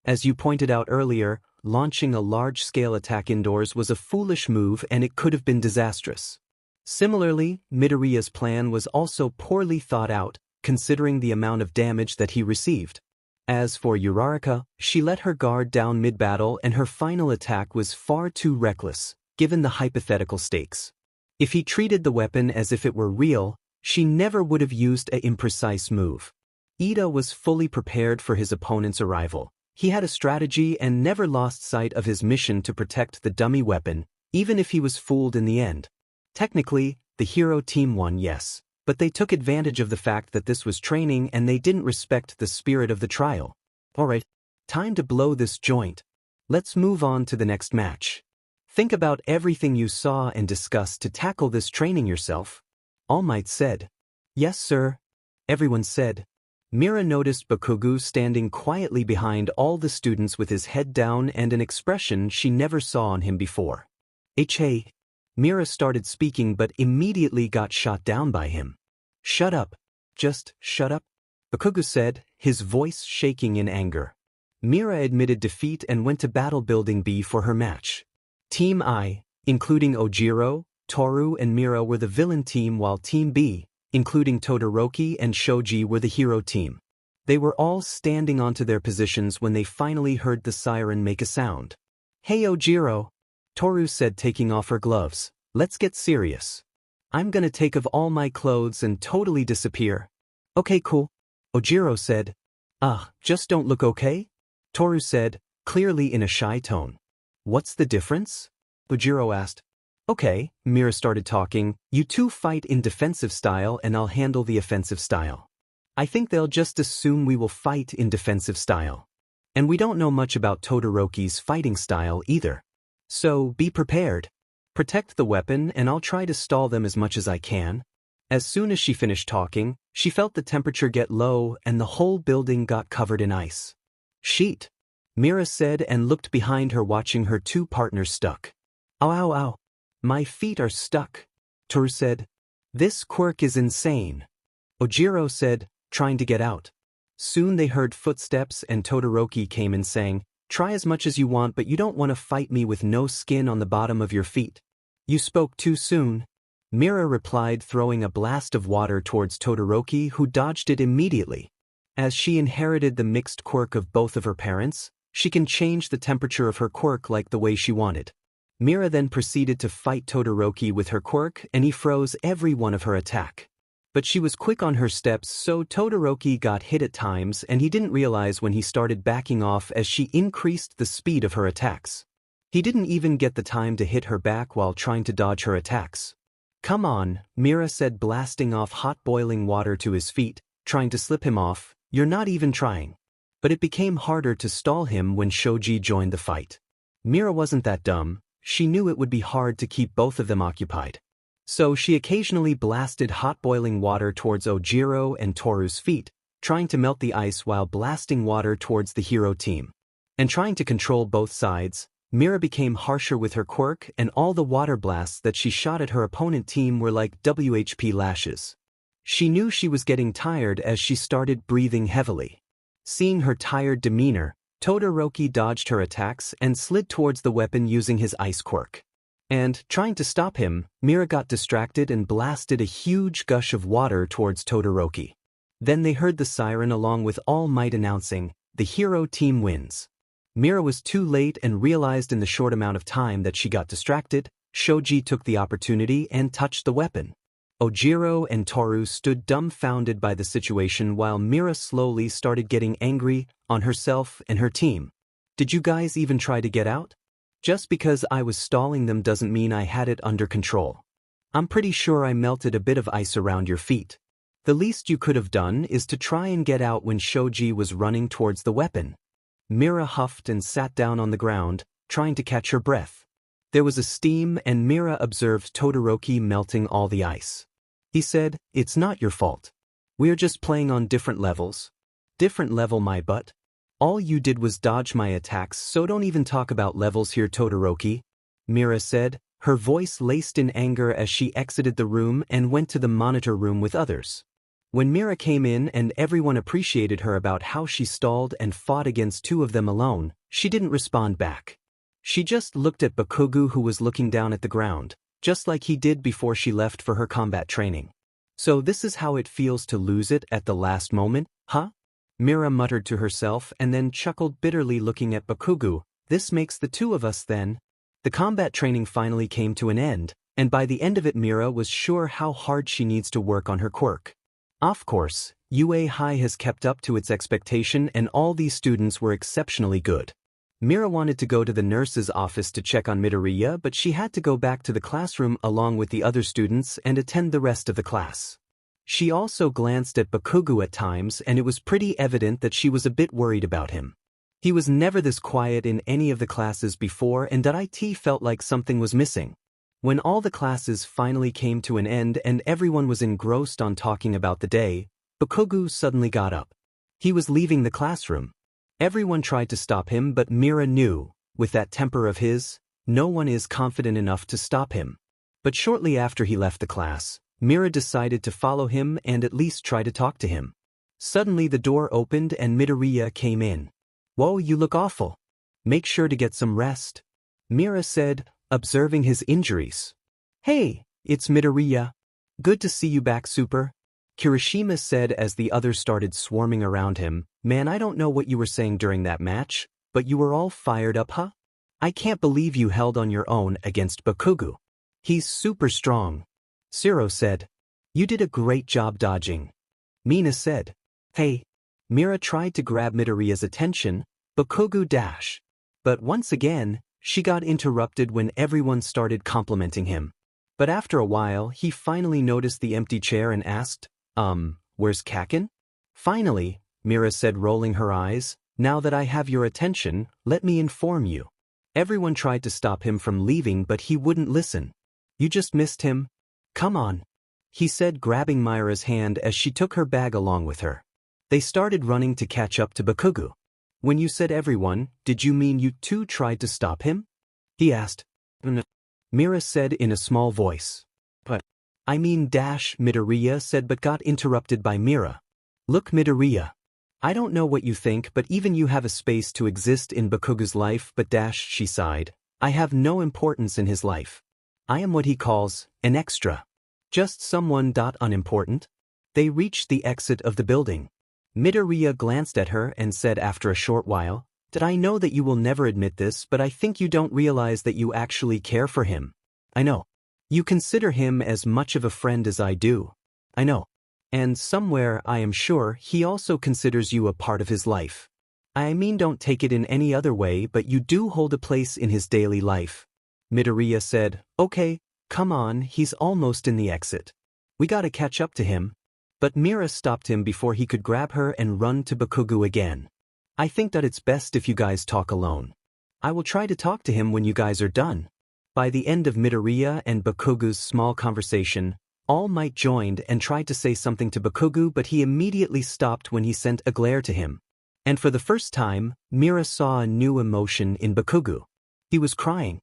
As you pointed out earlier, launching a large-scale attack indoors was a foolish move and it could have been disastrous. Similarly, Midoriya's plan was also poorly thought out, considering the amount of damage that he received. As for Uraraka, she let her guard down mid-battle and her final attack was far too reckless, given the hypothetical stakes. If he treated the weapon as if it were real, she never would have used an imprecise move. Ida was fully prepared for his opponent's arrival. He had a strategy and never lost sight of his mission to protect the dummy weapon, even if he was fooled in the end. Technically, the hero team won, yes. But they took advantage of the fact that this was training and they didn't respect the spirit of the trial. Alright, time to blow this joint. Let's move on to the next match. Think about everything you saw and discussed to tackle this training yourself. All Might said. Yes, sir. Everyone said. Mira noticed Bakugou standing quietly behind all the students with his head down and an expression she never saw on him before. Hey. Mira started speaking but immediately got shot down by him. Shut up. Just shut up. Bakugou said, his voice shaking in anger. Mira admitted defeat and went to Battle Building B for her match. Team I, including Ojiro, Toru and Mira were the villain team while Team B, including Todoroki and Shoji were the hero team. They were all standing onto their positions when they finally heard the siren make a sound. Hey Ojiro, Toru said taking off her gloves, let's get serious. I'm gonna take off all my clothes and totally disappear. Okay cool. Ojiro said. Just don't look okay? Toru said, clearly in a shy tone. What's the difference? Ojiro asked. Okay, Mira started talking, you two fight in defensive style and I'll handle the offensive style. I think they'll just assume we will fight in defensive style. And we don't know much about Todoroki's fighting style either. So be prepared. Protect the weapon and I'll try to stall them as much as I can. As soon as she finished talking, she felt the temperature get low and the whole building got covered in ice. Sheet. Mira said and looked behind her watching her two partners stuck. Ow. My feet are stuck. Toru said. This quirk is insane. Ojiro said, trying to get out. Soon they heard footsteps and Todoroki came in saying, try as much as you want but you don't want to fight me with no skin on the bottom of your feet. You spoke too soon. Mira replied throwing a blast of water towards Todoroki who dodged it immediately. As she inherited the mixed quirk of both of her parents, she can change the temperature of her quirk like the way she wanted. Mira then proceeded to fight Todoroki with her quirk and he froze every one of her attack. But she was quick on her steps so Todoroki got hit at times and he didn't realize when he started backing off as she increased the speed of her attacks. He didn't even get the time to hit her back while trying to dodge her attacks. Come on, Mira said blasting off hot boiling water to his feet, trying to slip him off, you're not even trying. But it became harder to stall him when Shoji joined the fight. Mira wasn't that dumb, she knew it would be hard to keep both of them occupied. So she occasionally blasted hot boiling water towards Ojiro and Toru's feet, trying to melt the ice while blasting water towards the hero team. And trying to control both sides, Mira became harsher with her quirk and all the water blasts that she shot at her opponent team were like WHP lashes. She knew she was getting tired as she started breathing heavily. Seeing her tired demeanor, Todoroki dodged her attacks and slid towards the weapon using his ice quirk. And, trying to stop him, Mira got distracted and blasted a huge gush of water towards Todoroki. Then they heard the siren along with All Might announcing, the hero team wins. Mira was too late and realized in the short amount of time that she got distracted. Shoji took the opportunity and touched the weapon. Ojiro and Toru stood dumbfounded by the situation while Mira slowly started getting angry on herself and her team. Did you guys even try to get out? Just because I was stalling them doesn't mean I had it under control. I'm pretty sure I melted a bit of ice around your feet. The least you could have done is to try and get out when Shoji was running towards the weapon. Mira huffed and sat down on the ground, trying to catch her breath. There was a steam and Mira observed Todoroki melting all the ice. He said, it's not your fault. We're just playing on different levels. Different level my butt. All you did was dodge my attacks so don't even talk about levels here Todoroki, Mira said, her voice laced in anger as she exited the room and went to the monitor room with others. When Mira came in and everyone appreciated her about how she stalled and fought against two of them alone, she didn't respond back. She just looked at Bakugou who was looking down at the ground, just like he did before she left for her combat training. So this is how it feels to lose it at the last moment, huh? Mira muttered to herself and then chuckled bitterly looking at Bakugou, this makes the two of us then. The combat training finally came to an end, and by the end of it Mira was sure how hard she needs to work on her quirk. Of course, UA High has kept up to its expectation and all these students were exceptionally good. Mira wanted to go to the nurse's office to check on Midoriya but she had to go back to the classroom along with the other students and attend the rest of the class. She also glanced at Bakugou at times, and it was pretty evident that she was a bit worried about him. He was never this quiet in any of the classes before, and it felt like something was missing. When all the classes finally came to an end and everyone was engrossed on talking about the day, Bakugou suddenly got up. He was leaving the classroom. Everyone tried to stop him, but Mira knew, with that temper of his, no one is confident enough to stop him. But shortly after he left the class, Mira decided to follow him and at least try to talk to him. Suddenly the door opened and Midoriya came in. "Whoa, you look awful. Make sure to get some rest," Mira said, observing his injuries. "Hey, it's Midoriya. Good to see you back, Super," Kirishima said as the others started swarming around him. "Man, I don't know what you were saying during that match, but you were all fired up, huh? I can't believe you held on your own against Bakugou. He's super strong," Zero said. "You did a great job dodging," Mina said. "Hey." Mira tried to grab Midoriya's attention, Bakugou dash. But once again, she got interrupted when everyone started complimenting him. But after a while, he finally noticed the empty chair and asked, "Where's Kaken?" "Finally," Mira said, rolling her eyes, "now that I have your attention, let me inform you." Everyone tried to stop him from leaving, but he wouldn't listen. "You just missed him. Come on," he said, grabbing Mira's hand as she took her bag along with her. They started running to catch up to Bakugou. "When you said everyone, did you mean you too tried to stop him?" he asked. Mira said in a small voice. "But I mean Midoriya said, but got interrupted by Mira. "Look, Midoriya. I don't know what you think, but even you have a space to exist in Bakugou's life, but she sighed. I have no importance in his life. I am what he calls an extra. Just someone unimportant." They reached the exit of the building. Midoriya glanced at her and said after a short while, "Did I know that you will never admit this, but I think you don't realize that you actually care for him. I know. You consider him as much of a friend as I do. I know. And somewhere, I am sure, he also considers you a part of his life. I mean, don't take it in any other way, but you do hold a place in his daily life." Midoriya said, "Okay, come on, he's almost in the exit. We gotta catch up to him." But Mira stopped him before he could grab her and run to Bakugou again. "I think that it's best if you guys talk alone. I will try to talk to him when you guys are done." By the end of Midoriya and Bakugou's small conversation, All Might joined and tried to say something to Bakugou, but he immediately stopped when he sent a glare to him. And for the first time, Mira saw a new emotion in Bakugou. He was crying.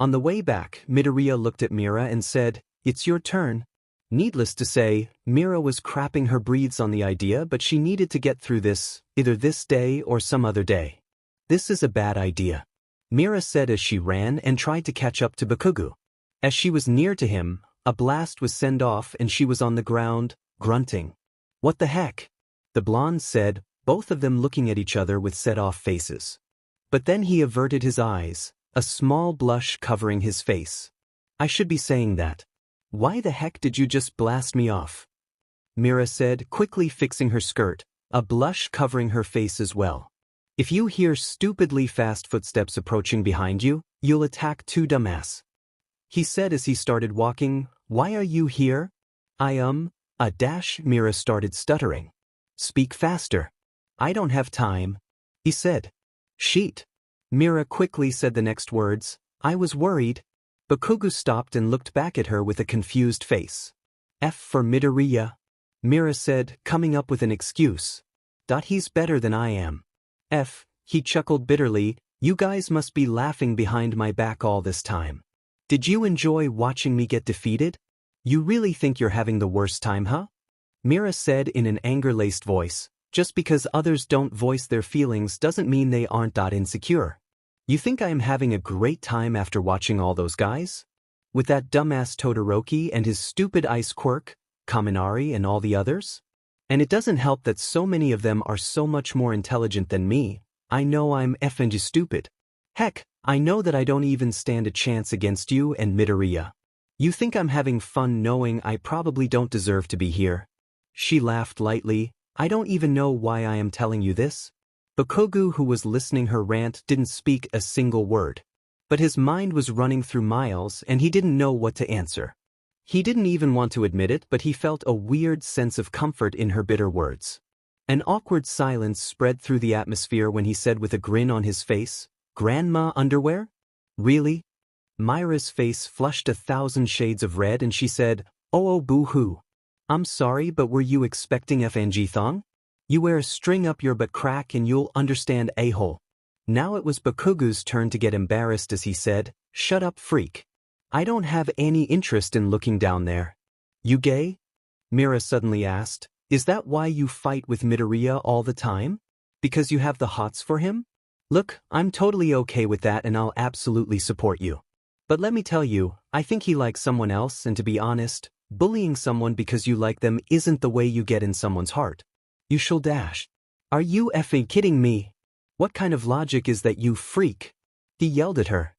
On the way back, Midoriya looked at Mira and said, "It's your turn." Needless to say, Mira was crapping her breaths on the idea, but she needed to get through this, either this day or some other day. "This is a bad idea," Mira said as she ran and tried to catch up to Bakugou. As she was near to him, a blast was sent off and she was on the ground, grunting. "What the heck?" the blonde said, both of them looking at each other with set-off faces. But then he averted his eyes, a small blush covering his face. "I should be saying that. Why the heck did you just blast me off?" Mira said, quickly fixing her skirt, a blush covering her face as well. "If you hear stupidly fast footsteps approaching behind you, you'll attack too, dumbass," he said as he started walking. "Why are you here?" Mira started stuttering. "Speak faster." "I don't have time," he said. "Sheet." Mira quickly said the next words, "I was worried." Bakugou stopped and looked back at her with a confused face. "F for Midoriya," Mira said, coming up with an excuse. "He's better than I am." "F," he chuckled bitterly, "you guys must be laughing behind my back all this time. Did you enjoy watching me get defeated? You really think you're having the worst time, huh?" Mira said in an anger-laced voice, "Just because others don't voice their feelings doesn't mean they aren't insecure. You think I am having a great time after watching all those guys? With that dumbass Todoroki and his stupid ice Quirk, Kaminari and all the others? And it doesn't help that so many of them are so much more intelligent than me. I know I'm effing stupid. Heck, I know that I don't even stand a chance against you and Midoriya. You think I'm having fun knowing I probably don't deserve to be here?" She laughed lightly. "I don't even know why I am telling you this." Bakugou, who was listening her rant, didn't speak a single word. But his mind was running through miles and he didn't know what to answer. He didn't even want to admit it, but he felt a weird sense of comfort in her bitter words. An awkward silence spread through the atmosphere when he said with a grin on his face, "Grandma underwear? Really?" Mira's face flushed 1,000 shades of red and she said, "Oh boo-hoo. I'm sorry, but were you expecting FNG thong? You wear a string up your butt crack and you'll understand a-hole." Now it was Bakugou's turn to get embarrassed as he said, "Shut up, freak. I don't have any interest in looking down there." "You gay?" Mira suddenly asked. "Is that why you fight with Midoriya all the time? Because you have the hots for him? Look, I'm totally okay with that and I'll absolutely support you. But let me tell you, I think he likes someone else, and to be honest, bullying someone because you like them isn't the way you get in someone's heart. You shall dash." "Are you effing kidding me? What kind of logic is that, you freak?" He yelled at her.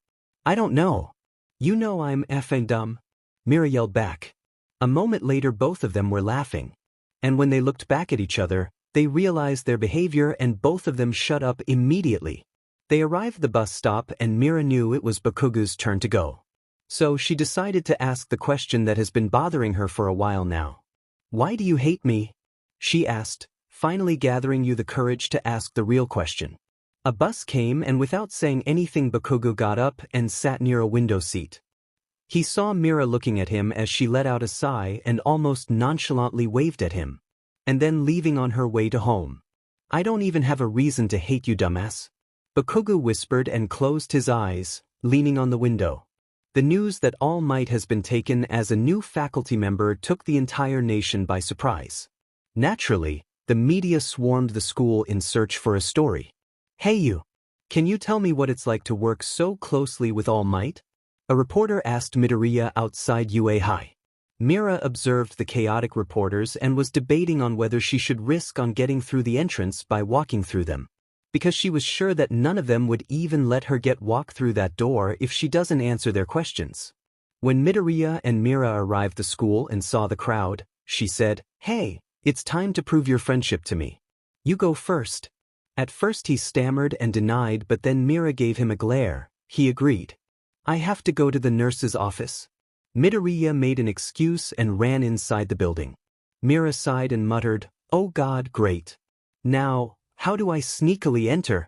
"I don't know. You know I'm effing dumb," Mira yelled back. A moment later both of them were laughing. And when they looked back at each other, they realized their behavior and both of them shut up immediately. They arrived at the bus stop and Mira knew it was Bakugou's turn to go. So she decided to ask the question that has been bothering her for a while now. "Why do you hate me?" she asked, finally gathering the courage to ask the real question. A bus came and without saying anything Bakugou got up and sat near a window seat. He saw Mira looking at him as she let out a sigh and almost nonchalantly waved at him. And then leaving on her way to home. "I don't even have a reason to hate you, dumbass," Bakugou whispered and closed his eyes, leaning on the window. The news that All Might has been taken as a new faculty member took the entire nation by surprise. Naturally, the media swarmed the school in search for a story. "Hey you! Can you tell me what it's like to work so closely with All Might?" a reporter asked Midoriya outside UA High. Mira observed the chaotic reporters and was debating on whether she should risk on getting through the entrance by walking through them. Because she was sure that none of them would even let her walk through that door if she doesn't answer their questions. When Midoriya and Mira arrived at the school and saw the crowd, she said, "Hey, it's time to prove your friendship to me. You go first." At first he stammered and denied, but then Mira gave him a glare. He agreed. "I have to go to the nurse's office." Midoriya made an excuse and ran inside the building. Mira sighed and muttered, "Oh God, great. Now, how do I sneakily enter?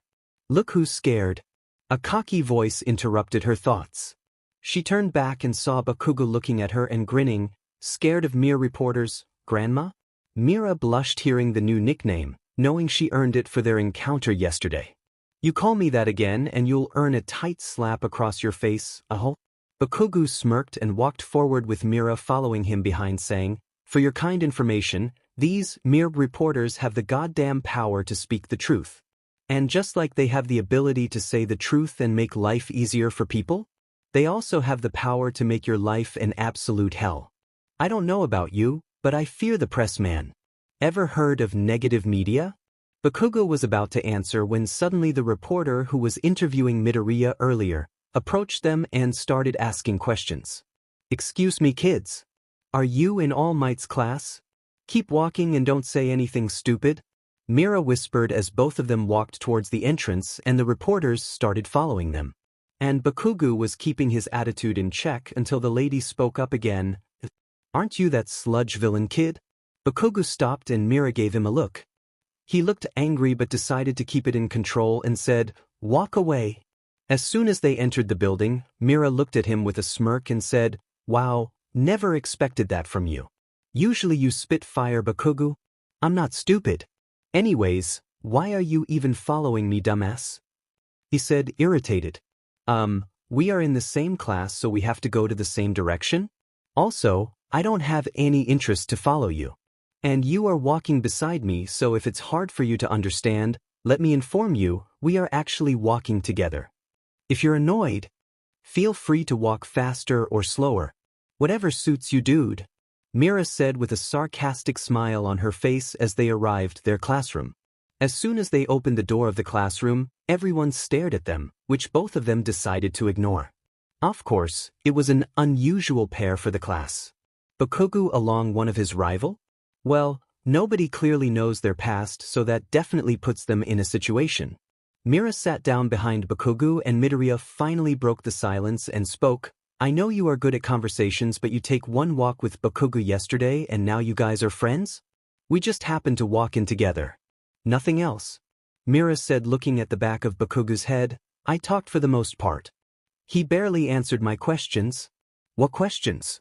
Look who's scared." A cocky voice interrupted her thoughts. She turned back and saw Bakugou looking at her and grinning, "Scared of mere reporters, Grandma?" Mira blushed hearing the new nickname, knowing she earned it for their encounter yesterday. "You call me that again and you'll earn a tight slap across your face, a-hole." Bakugou smirked and walked forward with Mira following him behind saying, "For your kind information, these mere reporters have the goddamn power to speak the truth. And just like they have the ability to say the truth and make life easier for people, they also have the power to make your life an absolute hell. I don't know about you, but I fear the press, man. Ever heard of negative media?" Bakugou was about to answer when suddenly the reporter who was interviewing Midoriya earlier approached them and started asking questions. "Excuse me, kids. Are you in All Might's class? Keep walking and don't say anything stupid," Mira whispered as both of them walked towards the entrance and the reporters started following them. And Bakugou was keeping his attitude in check until the lady spoke up again. "Aren't you that sludge villain kid?" Bakugou stopped and Mira gave him a look. He looked angry but decided to keep it in control and said, "Walk away." As soon as they entered the building, Mira looked at him with a smirk and said, "Wow, never expected that from you. Usually you spit fire, Bakugou. I'm not stupid. Anyways, why are you even following me, dumbass?" he said, irritated. We are in the same class, so we have to go to the same direction? Also, I don't have any interest to follow you. And you are walking beside me, so if it's hard for you to understand, let me inform you, we are actually walking together. If you're annoyed, feel free to walk faster or slower. Whatever suits you, dude," Mira said with a sarcastic smile on her face as they arrived their classroom. As soon as they opened the door of the classroom, everyone stared at them, which both of them decided to ignore. Of course, it was an unusual pair for the class. Bakugou along one of his rival? Well, nobody clearly knows their past, so that definitely puts them in a situation. Mira sat down behind Bakugou and Midoriya finally broke the silence and spoke, I know you are good at conversations, but you take one walk with Bakugou yesterday and now you guys are friends? We just happened to walk in together. Nothing else. Mira said, looking at the back of Bakugou's head. I talked for the most part. He barely answered my questions. What questions?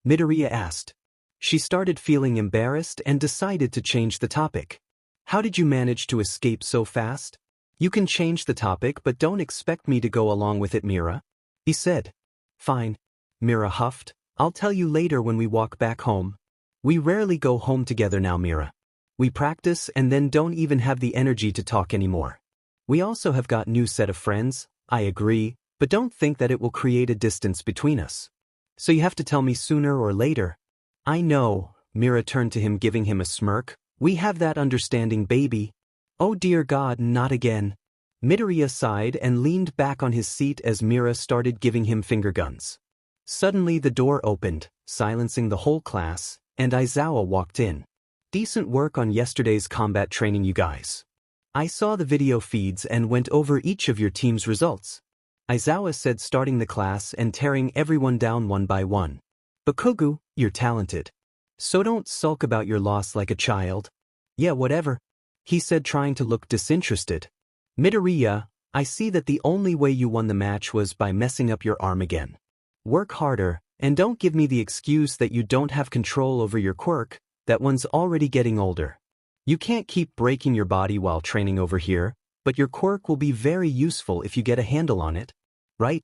Midoriya asked. She started feeling embarrassed and decided to change the topic. How did you manage to escape so fast? You can change the topic, but don't expect me to go along with it, Mira. He said. Fine. Mira huffed. I'll tell you later when we walk back home. We rarely go home together now, Mira. We practice and then don't even have the energy to talk anymore. We also have got new set of friends, I agree, but don't think that it will create a distance between us. So you have to tell me sooner or later. I know, Mira turned to him, giving him a smirk. We have that understanding, baby. Oh dear God, not again. Midoriya sighed and leaned back on his seat as Mira started giving him finger guns. Suddenly the door opened, silencing the whole class, and Aizawa walked in. Decent work on yesterday's combat training, you guys. I saw the video feeds and went over each of your team's results. Aizawa said, starting the class and tearing everyone down one by one. Bakugou, you're talented. So don't sulk about your loss like a child. Yeah, whatever. He said, trying to look disinterested. Midoriya, I see that the only way you won the match was by messing up your arm again. Work harder, and don't give me the excuse that you don't have control over your quirk, that one's already getting older. You can't keep breaking your body while training over here, but your quirk will be very useful if you get a handle on it. Right?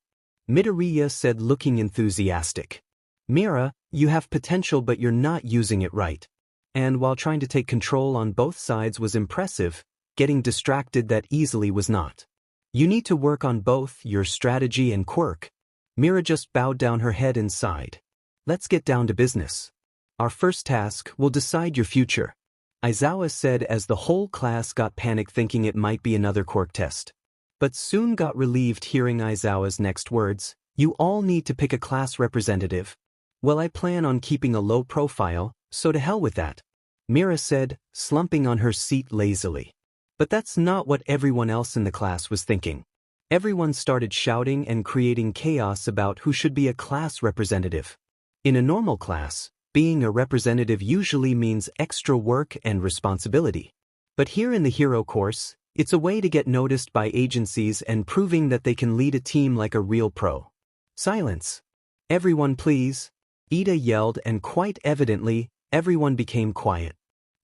Midoriya said, looking enthusiastic. Mira, you have potential, but you're not using it right. And while trying to take control on both sides was impressive, getting distracted that easily was not. You need to work on both your strategy and quirk. Mira just bowed down her head and sighed. Let's get down to business. Our first task will decide your future. Aizawa said as the whole class got panicked, thinking it might be another quirk test. But soon got relieved hearing Aizawa's next words. You all need to pick a class representative. Well, I plan on keeping a low profile, so to hell with that. Mira said, slumping on her seat lazily. But that's not what everyone else in the class was thinking. Everyone started shouting and creating chaos about who should be a class representative. In a normal class, being a representative usually means extra work and responsibility. But here in the hero course, it's a way to get noticed by agencies and proving that they can lead a team like a real pro. Silence. Everyone please. Ida yelled, and quite evidently, everyone became quiet.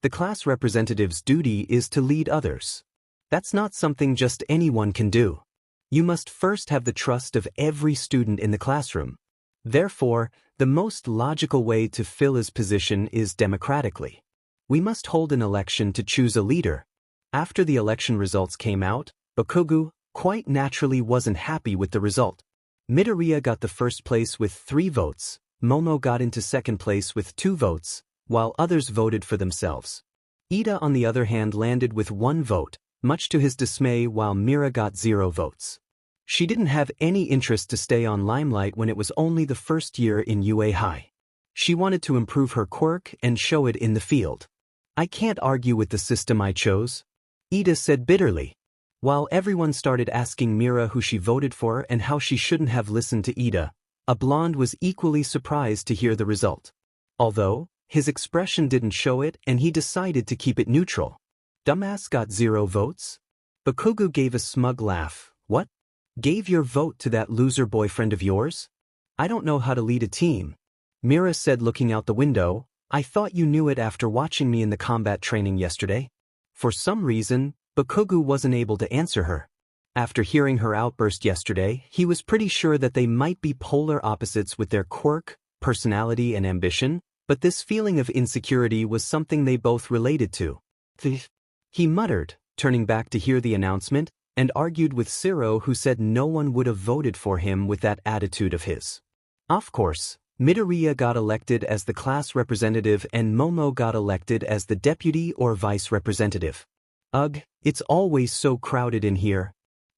The class representative's duty is to lead others. That's not something just anyone can do. You must first have the trust of every student in the classroom. Therefore, the most logical way to fill his position is democratically. We must hold an election to choose a leader. After the election results came out, Bakugou, quite naturally, wasn't happy with the result. Midoriya got the first place with 3 votes, Momo got into second place with 2 votes, while others voted for themselves. Ida, on the other hand, landed with 1 vote, much to his dismay, while Mira got 0 votes. She didn't have any interest to stay on limelight when it was only the first year in UA High. She wanted to improve her quirk and show it in the field. I can't argue with the system I chose, Ida said bitterly. While everyone started asking Mira who she voted for and how she shouldn't have listened to Ida, a blonde was equally surprised to hear the result. Although, his expression didn't show it and he decided to keep it neutral. Dumbass got 0 votes? Bakugou gave a smug laugh. What? Gave your vote to that loser boyfriend of yours? I don't know how to lead a team. Mira said, looking out the window. I thought you knew it after watching me in the combat training yesterday. For some reason, Bakugou wasn't able to answer her. After hearing her outburst yesterday, he was pretty sure that they might be polar opposites with their quirk, personality and ambition, but this feeling of insecurity was something they both related to. He muttered, turning back to hear the announcement, and argued with Siro, who said no one would have voted for him with that attitude of his. Of course, Midoriya got elected as the class representative and Momo got elected as the deputy or vice representative. Ugh, it's always so crowded in here.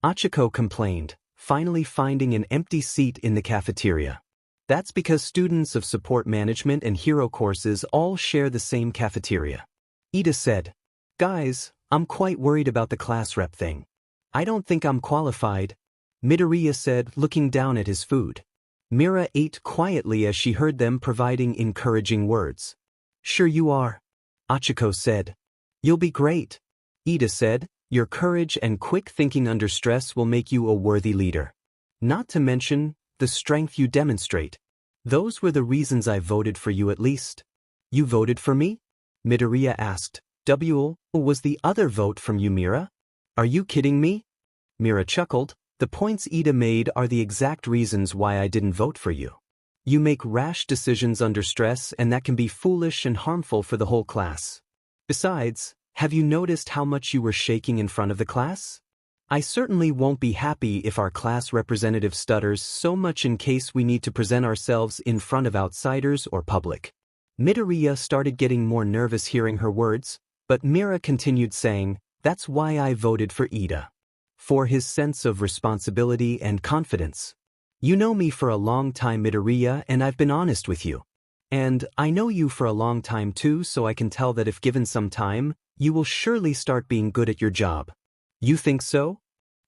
Achiko complained, finally finding an empty seat in the cafeteria. That's because students of support management and hero courses all share the same cafeteria. Ida said, Guys, I'm quite worried about the class rep thing. I don't think I'm qualified, Midoriya said, looking down at his food. Mira ate quietly as she heard them providing encouraging words. Sure you are, Achiko said. You'll be great, Ida said. Your courage and quick thinking under stress will make you a worthy leader. Not to mention the strength you demonstrate. Those were the reasons I voted for you at least. You voted for me? Midoriya asked. Was the other vote from you, Mira? Are you kidding me? Mira chuckled. The points Ida made are the exact reasons why I didn't vote for you. You make rash decisions under stress, and that can be foolish and harmful for the whole class. Besides, have you noticed how much you were shaking in front of the class? I certainly won't be happy if our class representative stutters so much in case we need to present ourselves in front of outsiders or public. Midoriya started getting more nervous hearing her words, but Mira continued saying, that's why I voted for Ida. For his sense of responsibility and confidence. You know me for a long time, Midoriya, and I've been honest with you. And I know you for a long time too, so I can tell that if given some time, you will surely start being good at your job. You think so?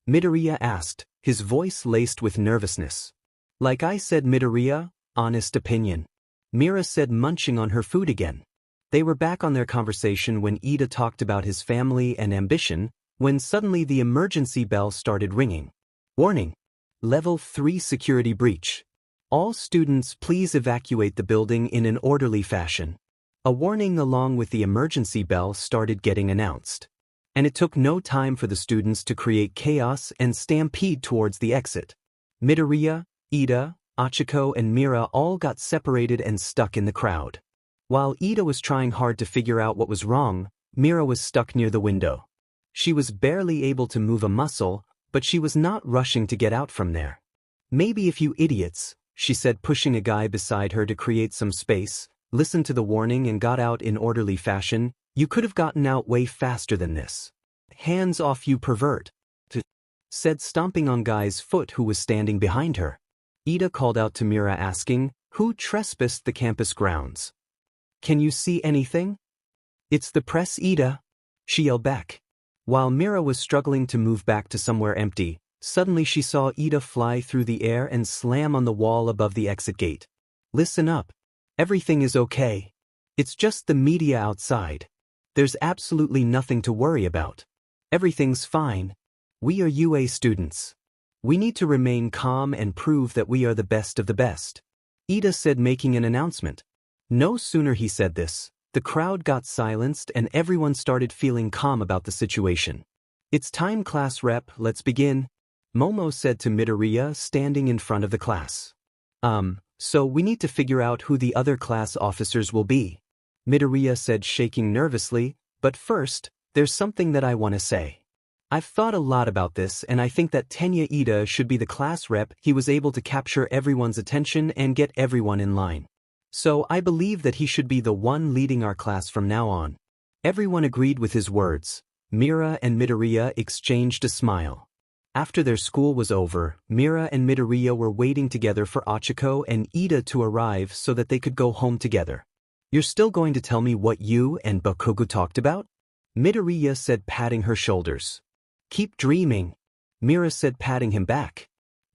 Midoriya asked, his voice laced with nervousness. Like I said, Midoriya, honest opinion. Mira said, munching on her food again. They were back on their conversation when Ida talked about his family and ambition, when suddenly the emergency bell started ringing. Warning! Level 3 security breach. All students please evacuate the building in an orderly fashion. A warning along with the emergency bell started getting announced. And it took no time for the students to create chaos and stampede towards the exit. Midoriya, Ida, Achiko and Mira all got separated and stuck in the crowd. While Ida was trying hard to figure out what was wrong, Mira was stuck near the window. She was barely able to move a muscle, but she was not rushing to get out from there. Maybe if you idiots, she said, pushing a guy beside her to create some space, listened to the warning and got out in orderly fashion, you could have gotten out way faster than this. Hands off, you pervert, said, stomping on Guy's foot who was standing behind her. Ida called out to Mira asking, who trespassed the campus grounds? Can you see anything? It's the press, Ida, she yelled back. While Mira was struggling to move back to somewhere empty, suddenly she saw Ida fly through the air and slam on the wall above the exit gate. Listen up. Everything is okay. It's just the media outside. There's absolutely nothing to worry about. Everything's fine. We are UA students. We need to remain calm and prove that we are the best of the best, Ida said, making an announcement. No sooner he said this, the crowd got silenced and everyone started feeling calm about the situation. It's time, class rep, let's begin, Momo said to Midoriya, standing in front of the class. So we need to figure out who the other class officers will be, Midoriya said, shaking nervously, but first, there's something that I want to say. I've thought a lot about this and I think that Tenya Ida should be the class rep. He was able to capture everyone's attention and get everyone in line. So I believe that he should be the one leading our class from now on. Everyone agreed with his words. Mira and Midoriya exchanged a smile. After their school was over, Mira and Midoriya were waiting together for Achiko and Ida to arrive so that they could go home together. You're still going to tell me what you and Bakugou talked about? Midoriya said, patting her shoulders. Keep dreaming, Mira said, patting him back.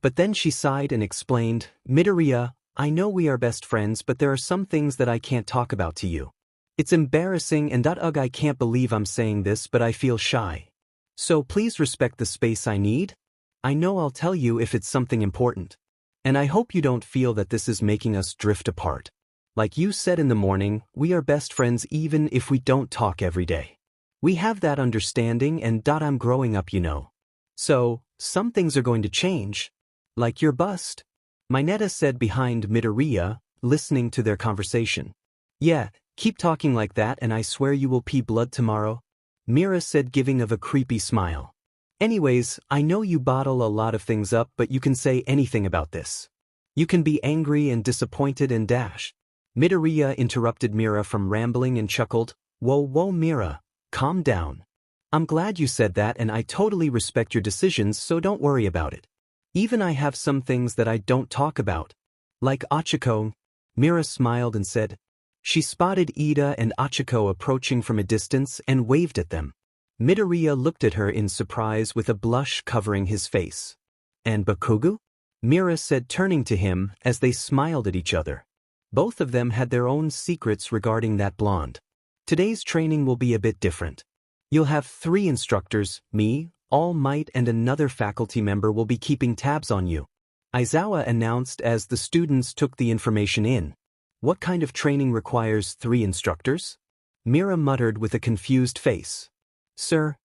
But then she sighed and explained, Midoriya, I know we are best friends, but there are some things that I can't talk about to you. It's embarrassing and I can't believe I'm saying this, but I feel shy. So please respect the space I need. I know I'll tell you if it's something important. And I hope you don't feel that this is making us drift apart. Like you said in the morning, we are best friends even if we don't talk every day. We have that understanding and I'm growing up, you know. So, some things are going to change. Like your bust, Mineta said behind Midoriya, listening to their conversation. Yeah, keep talking like that and I swear you will pee blood tomorrow, Mira said, giving of a creepy smile. Anyways, I know you bottle a lot of things up, but you can say anything about this. You can be angry and disappointed and dash. Midoriya interrupted Mira from rambling and chuckled, Whoa Mira, calm down. I'm glad you said that and I totally respect your decisions, so don't worry about it. Even I have some things that I don't talk about. Like Achiko, Mira smiled and said. She spotted Ida and Achiko approaching from a distance and waved at them. Midoriya looked at her in surprise with a blush covering his face. And Bakugou? Mira said, turning to him as they smiled at each other. Both of them had their own secrets regarding that blonde. Today's training will be a bit different. You'll have 3 instructors, me, All Might, and another faculty member will be keeping tabs on you, Aizawa announced as the students took the information in. What kind of training requires 3 instructors? Mira muttered with a confused face. Sir,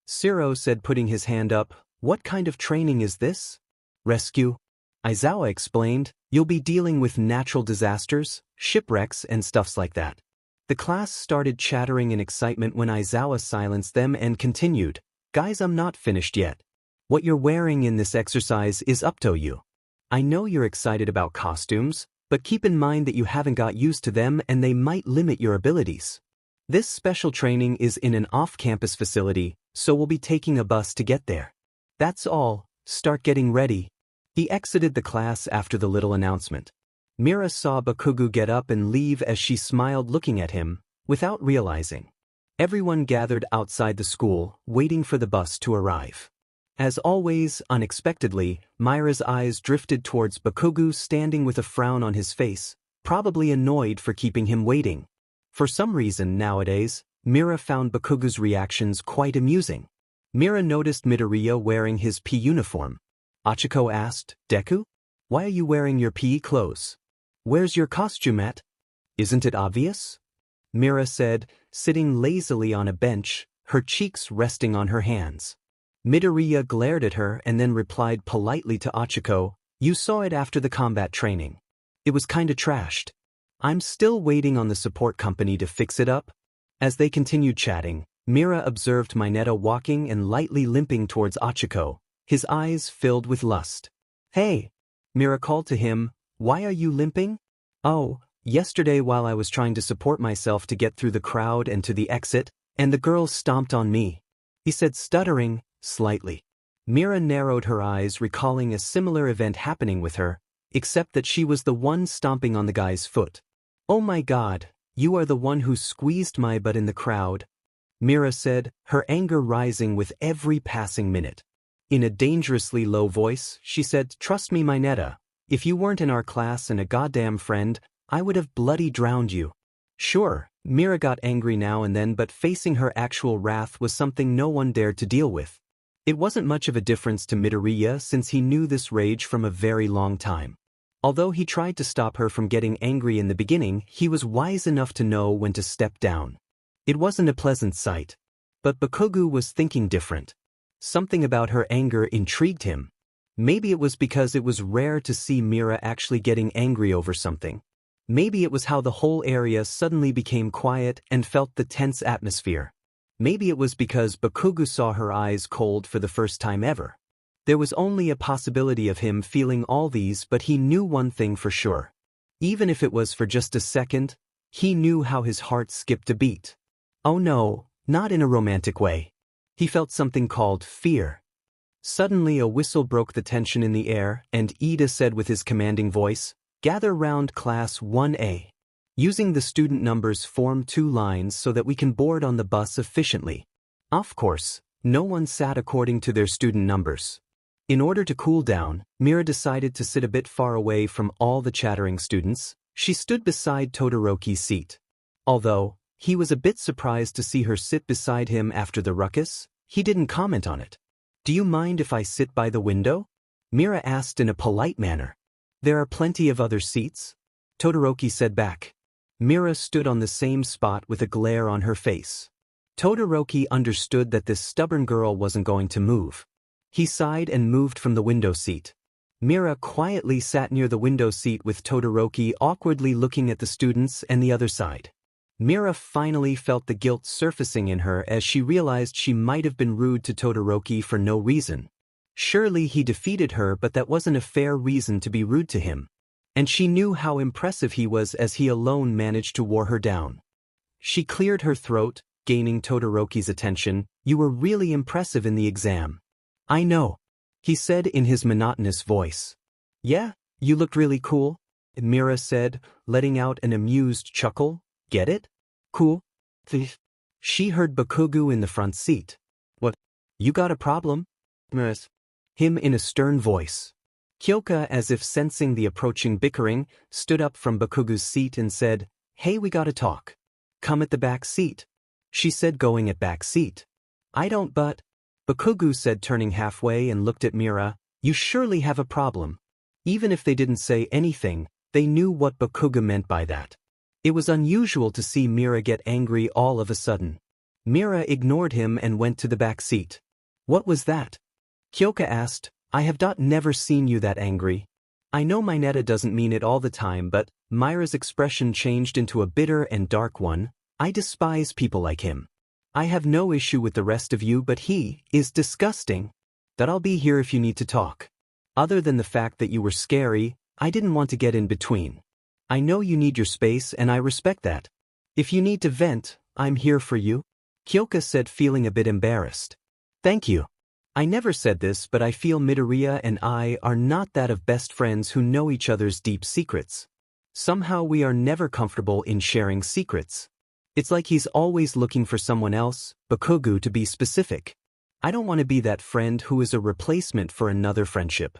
Shiro said, putting his hand up, what kind of training is this? Rescue. Aizawa explained, you'll be dealing with natural disasters, shipwrecks and stuffs like that. The class started chattering in excitement when Aizawa silenced them and continued, guys, I'm not finished yet. What you're wearing in this exercise is up to you. I know you're excited about costumes, but keep in mind that you haven't got used to them and they might limit your abilities. This special training is in an off-campus facility, so we'll be taking a bus to get there. That's all, start getting ready. He exited the class after the little announcement. Mira saw Bakugou get up and leave as she smiled, looking at him, without realizing. Everyone gathered outside the school, waiting for the bus to arrive. As always, unexpectedly, Mira's eyes drifted towards Bakugou standing with a frown on his face, probably annoyed for keeping him waiting. For some reason nowadays, Mira found Bakugou's reactions quite amusing. Mira noticed Midoriya wearing his PE uniform. Achiko asked, Deku? Why are you wearing your PE clothes? Where's your costume at? Isn't it obvious? Mira said, sitting lazily on a bench, her cheeks resting on her hands. Midoriya glared at her and then replied politely to Achiko, you saw it after the combat training. It was kinda trashed. I'm still waiting on the support company to fix it up. As they continued chatting, Mira observed Mineta walking and lightly limping towards Achiko, his eyes filled with lust. Hey! Mira called to him, why are you limping? Oh, yesterday while I was trying to support myself to get through the crowd and to the exit, and the girl stomped on me, he said, stuttering slightly. Mira narrowed her eyes, recalling a similar event happening with her, except that she was the one stomping on the guy's foot. Oh my god, you are the one who squeezed my butt in the crowd, Mira said, her anger rising with every passing minute. In a dangerously low voice, she said, trust me, Mineta, if you weren't in our class and a goddamn friend, I would have bloody drowned you. Sure, Mira got angry now and then, but facing her actual wrath was something no one dared to deal with. It wasn't much of a difference to Midoriya since he knew this rage from a very long time. Although he tried to stop her from getting angry in the beginning, he was wise enough to know when to step down. It wasn't a pleasant sight. But Bakugou was thinking different. Something about her anger intrigued him. Maybe it was because it was rare to see Mira actually getting angry over something. Maybe it was how the whole area suddenly became quiet and felt the tense atmosphere. Maybe it was because Bakugou saw her eyes cold for the first time ever. There was only a possibility of him feeling all these, but he knew one thing for sure. Even if it was for just a second, he knew how his heart skipped a beat. Oh no, not in a romantic way. He felt something called fear. Suddenly a whistle broke the tension in the air, and Ida said with his commanding voice, gather round class 1A. Using the student numbers, form 2 lines so that we can board on the bus efficiently. Of course, no one sat according to their student numbers. In order to cool down, Mira decided to sit a bit far away from all the chattering students. She stood beside Todoroki's seat. Although he was a bit surprised to see her sit beside him after the ruckus, he didn't comment on it. Do you mind if I sit by the window? Mira asked in a polite manner. There are plenty of other seats, Todoroki said back. Mira stood on the same spot with a glare on her face. Todoroki understood that this stubborn girl wasn't going to move. He sighed and moved from the window seat. Mira quietly sat near the window seat with Todoroki awkwardly looking at the students and the other side. Mira finally felt the guilt surfacing in her as she realized she might have been rude to Todoroki for no reason. Surely he defeated her, but that wasn't a fair reason to be rude to him. And she knew how impressive he was as he alone managed to wear her down. She cleared her throat, gaining Todoroki's attention. You were really impressive in the exam. I know, he said in his monotonous voice. Yeah, you looked really cool, Mira said, letting out an amused chuckle. Get it? Cool? She heard Bakugou in the front seat. What? You got a problem? Him in a stern voice. Kyoka, as if sensing the approaching bickering, stood up from Bakugou's seat and said, "Hey, we gotta talk. Come at the back seat," she said, going at back seat. "I don't but," Bakugou said, turning halfway and looked at Mira. "You surely have a problem." Even if they didn't say anything, they knew what Bakugou meant by that. It was unusual to see Mira get angry all of a sudden. Mira ignored him and went to the back seat. "What was that?" Kyoka asked. "I have never seen you that angry." "I know Mineta doesn't mean it all the time, but," Mira's expression changed into a bitter and dark one, "I despise people like him. I have no issue with the rest of you, but he is disgusting. That I'll be here if you need to talk. Other than the fact that you were scary, I didn't want to get in between. I know you need your space and I respect that. If you need to vent, I'm here for you," Kyoka said, feeling a bit embarrassed. "Thank you. I never said this, but I feel Midoriya and I are not that of best friends who know each other's deep secrets. Somehow we are never comfortable in sharing secrets. It's like he's always looking for someone else, Bakugou to be specific. I don't want to be that friend who is a replacement for another friendship.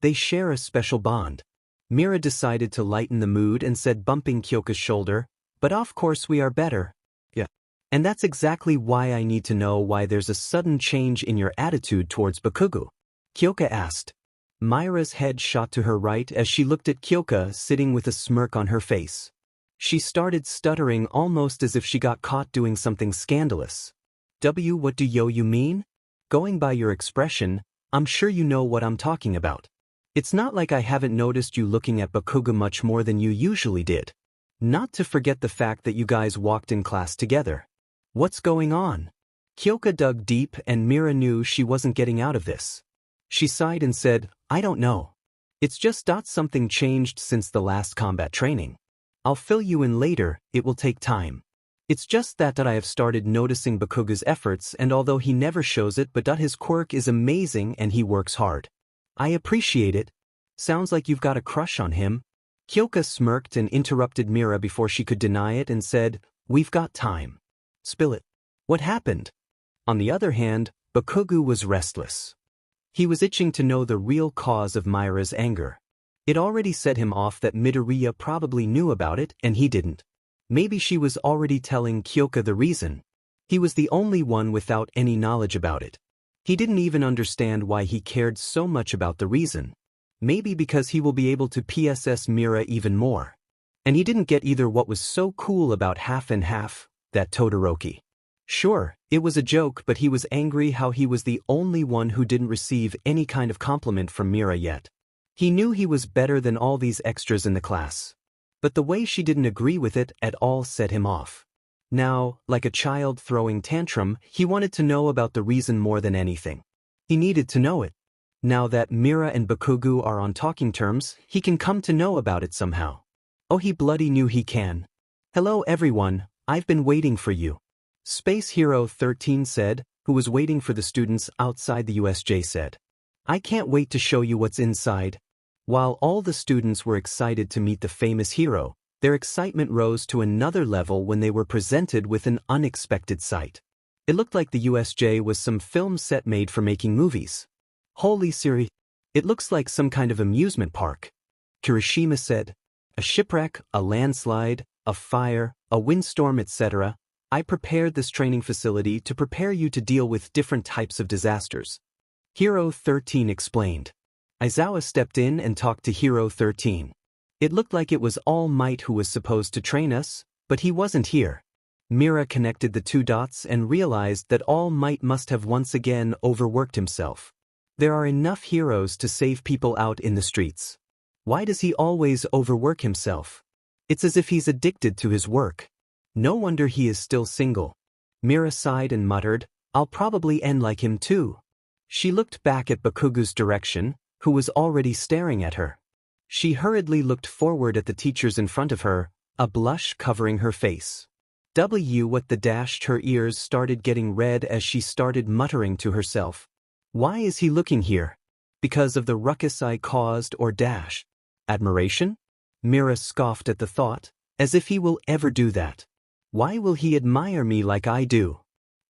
They share a special bond." Mira decided to lighten the mood and said, bumping Kyoka's shoulder, "But of course we are better. Yeah. And that's exactly why I need to know why there's a sudden change in your attitude towards Bakugou," Kyoka asked. Mira's head shot to her right as she looked at Kyoka sitting with a smirk on her face. She started stuttering almost as if she got caught doing something scandalous. What do you mean? Going by your expression, I'm sure you know what I'm talking about. It's not like I haven't noticed you looking at Bakugou much more than you usually did. Not to forget the fact that you guys walked in class together. What's going on?" Kyoka dug deep and Mira knew she wasn't getting out of this. She sighed and said, "I don't know. It's just something changed since the last combat training. I'll fill you in later, it will take time. It's just that I have started noticing Bakugou's efforts, and although he never shows it, but his quirk is amazing and he works hard. I appreciate it. Sounds like you've got a crush on him." Kyoka smirked and interrupted Mira before she could deny it and said, "We've got time. Spill it. What happened?" On the other hand, Bakugou was restless. He was itching to know the real cause of Mira's anger. It already set him off that Midoriya probably knew about it and he didn't. Maybe she was already telling Kyoka the reason. He was the only one without any knowledge about it. He didn't even understand why he cared so much about the reason. Maybe because he will be able to PSS Mira even more. And he didn't get either what was so cool about half and half, that Todoroki. Sure, it was a joke, but he was angry how he was the only one who didn't receive any kind of compliment from Mira yet. He knew he was better than all these extras in the class. But the way she didn't agree with it at all set him off. Now, like a child throwing tantrum, he wanted to know about the reason more than anything. He needed to know it. Now that Mira and Bakugou are on talking terms, he can come to know about it somehow. Oh, he bloody knew he can. "Hello everyone, I've been waiting for you," Space Hero 13 said, who was waiting for the students outside the USJ said. "I can't wait to show you what's inside." While all the students were excited to meet the famous hero, their excitement rose to another level when they were presented with an unexpected sight. It looked like the USJ was some film set made for making movies. "Holy Siri! It looks like some kind of amusement park," Kirishima said. "A shipwreck, a landslide, a fire, a windstorm, etc. I prepared this training facility to prepare you to deal with different types of disasters," Hero 13 explained. Aizawa stepped in and talked to Hero 13. "It looked like it was All Might who was supposed to train us, but he wasn't here." Mira connected the two dots and realized that All Might must have once again overworked himself. There are enough heroes to save people out in the streets. Why does he always overwork himself? It's as if he's addicted to his work. No wonder he is still single. Mira sighed and muttered, "I'll probably end like him too." She looked back at Bakugou's direction, who was already staring at her. She hurriedly looked forward at the teachers in front of her, a blush covering her face. What the dashed her ears started getting red as she started muttering to herself. Why is he looking here? Because of the ruckus I caused or dash? Admiration? Mira scoffed at the thought, as if he will ever do that. Why will he admire me like I do?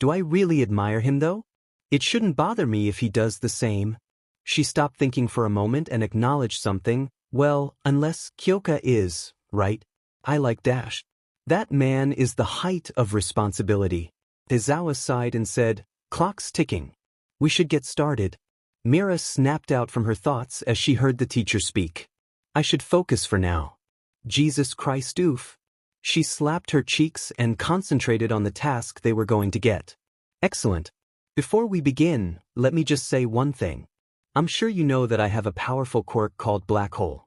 Do I really admire him though? It shouldn't bother me if he does the same. She stopped thinking for a moment and acknowledged something. Well, unless Kyoka is, right? I like Dash. That man is the height of responsibility. Aizawa sighed and said, clock's ticking. We should get started. Mira snapped out from her thoughts as she heard the teacher speak. I should focus for now. Jesus Christ, oof. She slapped her cheeks and concentrated on the task they were going to get. Excellent. Before we begin, let me just say one thing. I'm sure you know that I have a powerful quirk called Black Hole.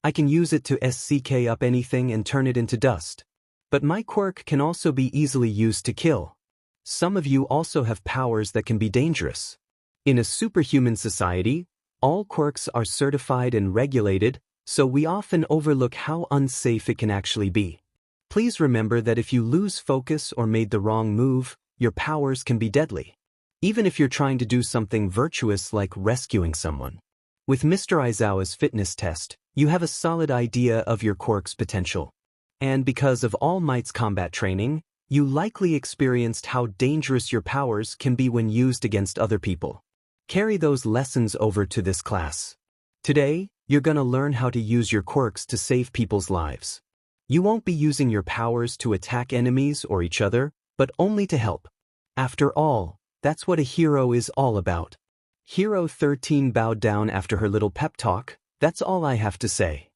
I can use it to SCK up anything and turn it into dust. But my quirk can also be easily used to kill. Some of you also have powers that can be dangerous. In a superhuman society, all quirks are certified and regulated, so we often overlook how unsafe it can actually be. Please remember that if you lose focus or made the wrong move, your powers can be deadly. Even if you're trying to do something virtuous like rescuing someone. With Mr. Aizawa's fitness test, you have a solid idea of your quirk's potential. And because of All Might's combat training, you likely experienced how dangerous your powers can be when used against other people. Carry those lessons over to this class. Today, you're gonna learn how to use your quirks to save people's lives. You won't be using your powers to attack enemies or each other, but only to help. After all, that's what a hero is all about. Hero 13 bowed down after her little pep talk. That's all I have to say.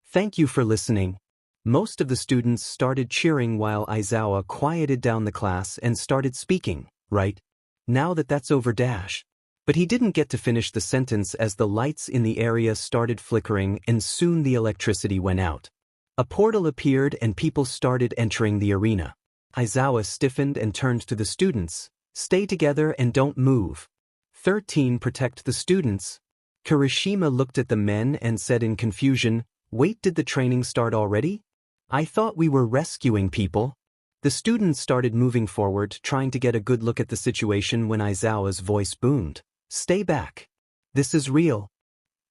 Thank you for listening. Most of the students started cheering while Aizawa quieted down the class and started speaking, right? Now that's over dash. But he didn't get to finish the sentence as the lights in the area started flickering and soon the electricity went out. A portal appeared and people started entering the arena. Aizawa stiffened and turned to the students. Stay together and don't move. 13 protect the students. Kirishima looked at the men and said in confusion, wait, did the training start already? I thought we were rescuing people. The students started moving forward, trying to get a good look at the situation when Aizawa's voice boomed. Stay back. This is real.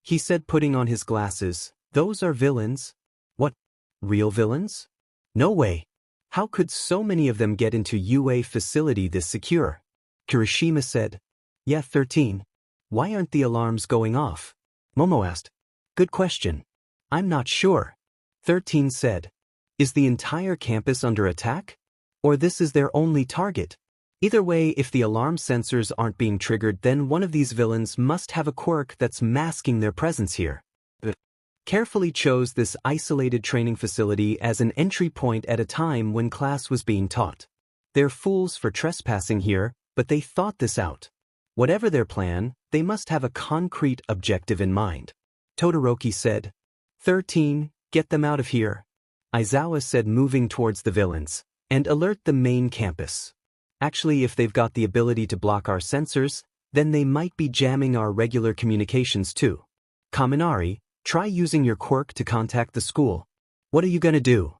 He said, putting on his glasses. Those are villains. What? Real villains? No way. How could so many of them get into UA facility this secure? Kirishima said. Yeah, 13. Why aren't the alarms going off? Momo asked. Good question. I'm not sure. 13 said. Is the entire campus under attack? Or this is their only target? Either way, if the alarm sensors aren't being triggered, then one of these villains must have a quirk that's masking their presence here. Carefully chose this isolated training facility as an entry point at a time when class was being taught. They're fools for trespassing here, but they thought this out. Whatever their plan, they must have a concrete objective in mind. Todoroki said. 13, get them out of here. Aizawa said, moving towards the villains. And alert the main campus. Actually, if they've got the ability to block our sensors, then they might be jamming our regular communications too. Kaminari, try using your quirk to contact the school. What are you gonna do?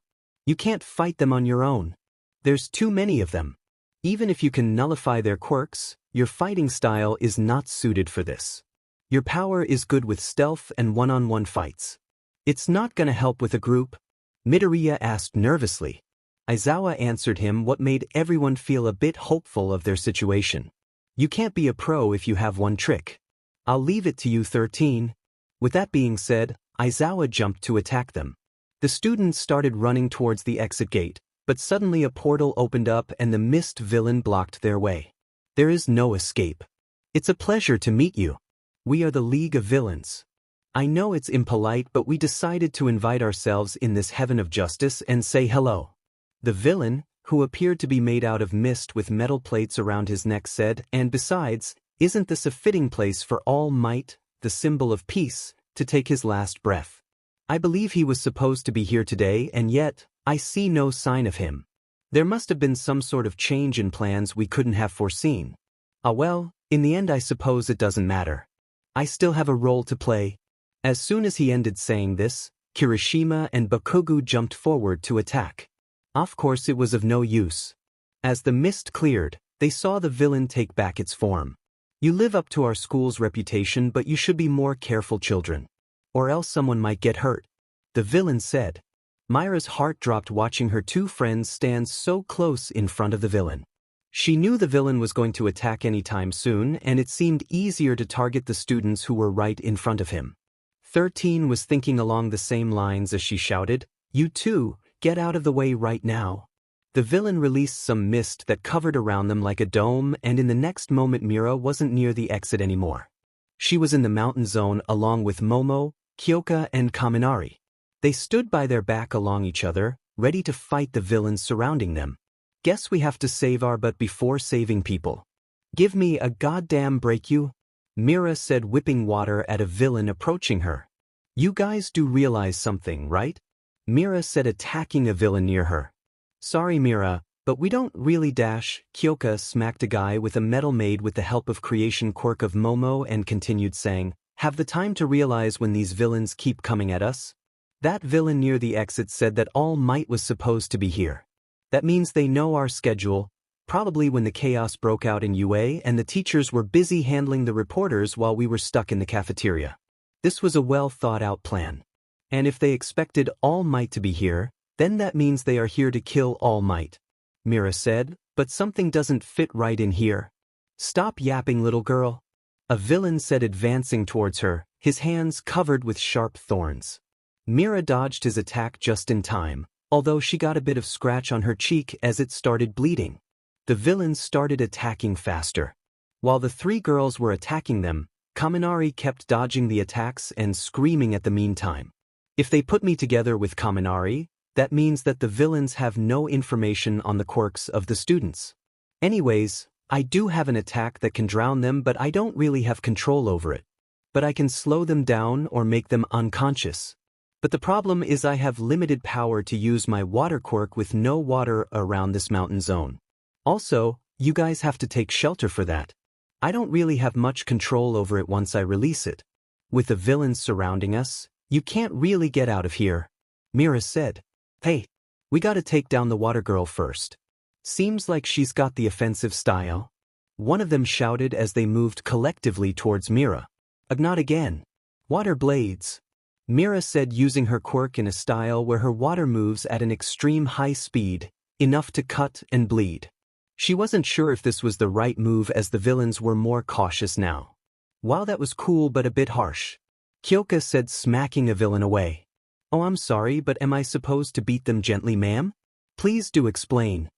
You can't fight them on your own. There's too many of them. Even if you can nullify their quirks, your fighting style is not suited for this. Your power is good with stealth and one-on-one fights. It's not gonna help with a group. Midoriya asked nervously. Aizawa answered him, what made everyone feel a bit hopeful of their situation. You can't be a pro if you have one trick. I'll leave it to you, 13. With that being said, Aizawa jumped to attack them. The students started running towards the exit gate, but suddenly a portal opened up and the mist villain blocked their way. There is no escape. It's a pleasure to meet you. We are the League of Villains. I know it's impolite, but we decided to invite ourselves in this heaven of justice and say hello. The villain, who appeared to be made out of mist with metal plates around his neck, said, and besides, isn't this a fitting place for All Might, the symbol of peace, to take his last breath? I believe he was supposed to be here today, and yet, I see no sign of him. There must have been some sort of change in plans we couldn't have foreseen. Ah well, in the end I suppose it doesn't matter. I still have a role to play. As soon as he ended saying this, Kirishima and Bakugou jumped forward to attack. Of course it was of no use. As the mist cleared, they saw the villain take back its form. You live up to our school's reputation, but you should be more careful, children. Or else someone might get hurt. The villain said. Mira's heart dropped watching her two friends stand so close in front of the villain. She knew the villain was going to attack anytime soon, and it seemed easier to target the students who were right in front of him. 13 was thinking along the same lines as she shouted, "You two, get out of the way right now." The villain released some mist that covered around them like a dome, and in the next moment Mira wasn't near the exit anymore. She was in the mountain zone along with Momo, Kyoka, and Kaminari. They stood by their back along each other, ready to fight the villains surrounding them. "Guess we have to save our butt before saving people. Give me a goddamn break, you," Mira said, whipping water at a villain approaching her. "You guys do realize something, right?" Mira said, attacking a villain near her. "Sorry, Mira, but we don't really dash." Kyoka smacked a guy with a medal made with the help of creation quirk of Momo and continued saying, "Have the time to realize when these villains keep coming at us?" That villain near the exit said that All Might was supposed to be here. "That means they know our schedule, probably when the chaos broke out in UA and the teachers were busy handling the reporters while we were stuck in the cafeteria. This was a well-thought-out plan. And if they expected All Might to be here, then that means they are here to kill All Might," Mira said, "but something doesn't fit right in here." "Stop yapping, little girl," a villain said, advancing towards her, his hands covered with sharp thorns. Mira dodged his attack just in time, although she got a bit of scratch on her cheek as it started bleeding. The villains started attacking faster. While the three girls were attacking them, Kaminari kept dodging the attacks and screaming at the meantime. "If they put me together with Kaminari, that means that the villains have no information on the quirks of the students. Anyways, I do have an attack that can drown them, but I don't really have control over it. But I can slow them down or make them unconscious. But the problem is I have limited power to use my water quirk with no water around this mountain zone. Also, you guys have to take shelter for that. I don't really have much control over it once I release it. With the villains surrounding us, you can't really get out of here," Mira said. "Hey, we gotta take down the water girl first. Seems like she's got the offensive style," one of them shouted as they moved collectively towards Mira. "Not again. Water blades," Mira said, using her quirk in a style where her water moves at an extreme high speed, enough to cut and bleed. She wasn't sure if this was the right move as the villains were more cautious now. "Wow, that was cool but a bit harsh," Kyoka said, smacking a villain away. "Oh, I'm sorry, but am I supposed to beat them gently, ma'am? Please do explain,"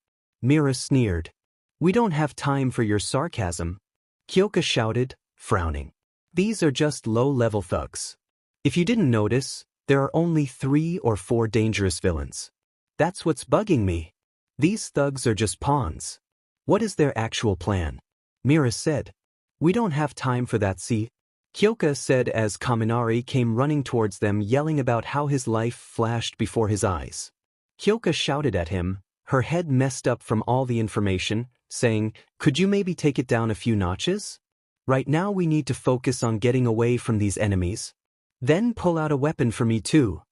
Mira sneered. "We don't have time for your sarcasm," Kyoka shouted, frowning. "These are just low-level thugs. If you didn't notice, there are only 3 or 4 dangerous villains. That's what's bugging me. These thugs are just pawns. What is their actual plan?" Mira said. "We don't have time for that, see?" Kyoka said as Kaminari came running towards them, yelling about how his life flashed before his eyes. Kyoka shouted at him, her head messed up from all the information, saying, "Could you maybe take it down a few notches? Right now we need to focus on getting away from these enemies. Then pull out a weapon for me too,"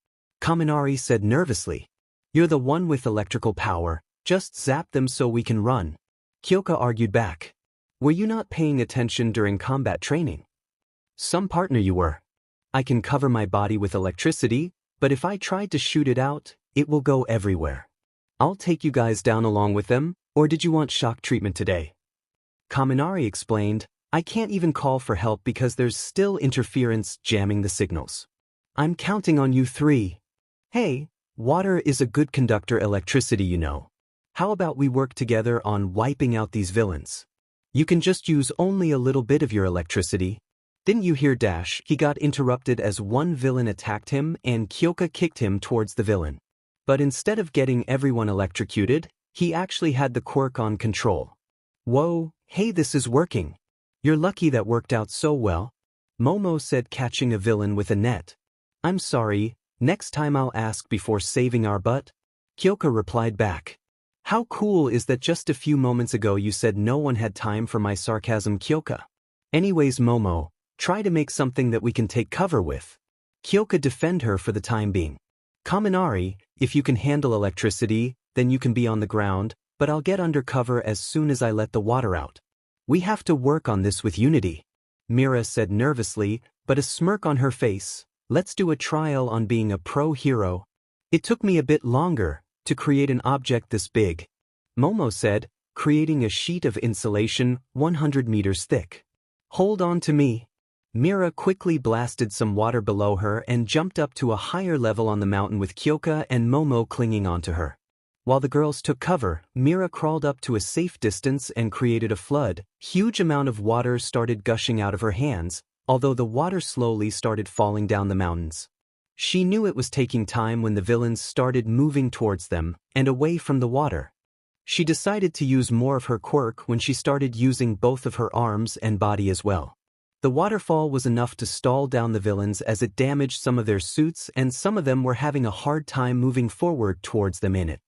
Kaminari said nervously. "You're the one with electrical power, just zap them so we can run," Kyoka argued back. "Were you not paying attention during combat training? Some partner you were. I can cover my body with electricity, but if I tried to shoot it out, it will go everywhere. I'll take you guys down along with them, or did you want shock treatment today?" Kaminari explained, "I can't even call for help because there's still interference jamming the signals. I'm counting on you 3. Hey, water is a good conductor electricity, you know. How about we work together on wiping out these villains? You can just use only a little bit of your electricity." "Didn't you hear Dash?" He got interrupted as one villain attacked him and Kyoka kicked him towards the villain. But instead of getting everyone electrocuted, he actually had the quirk on control. "Whoa, hey, this is working. You're lucky that worked out so well," Momo said, catching a villain with a net. "I'm sorry, next time I'll ask before saving our butt," Kyoka replied back. "How cool is that just a few moments ago you said no one had time for my sarcasm, Kyoka? Anyways, Momo, try to make something that we can take cover with." Kyoka defend her for the time being. "Kaminari, if you can handle electricity, then you can be on the ground, but I'll get under cover as soon as I let the water out. We have to work on this with unity," Mira said nervously, but a smirk on her face. "Let's do a trial on being a pro hero." "It took me a bit longer to create an object this big," Momo said, creating a sheet of insulation 100 meters thick. Hold on to me. Mira quickly blasted some water below her and jumped up to a higher level on the mountain with Kyoka and Momo clinging onto her. While the girls took cover, Mira crawled up to a safe distance and created a flood. Huge amount of water started gushing out of her hands, although the water slowly started falling down the mountains. She knew it was taking time when the villains started moving towards them and away from the water. She decided to use more of her quirk when she started using both of her arms and body as well. The waterfall was enough to stall down the villains as it damaged some of their suits, and some of them were having a hard time moving forward towards them in it.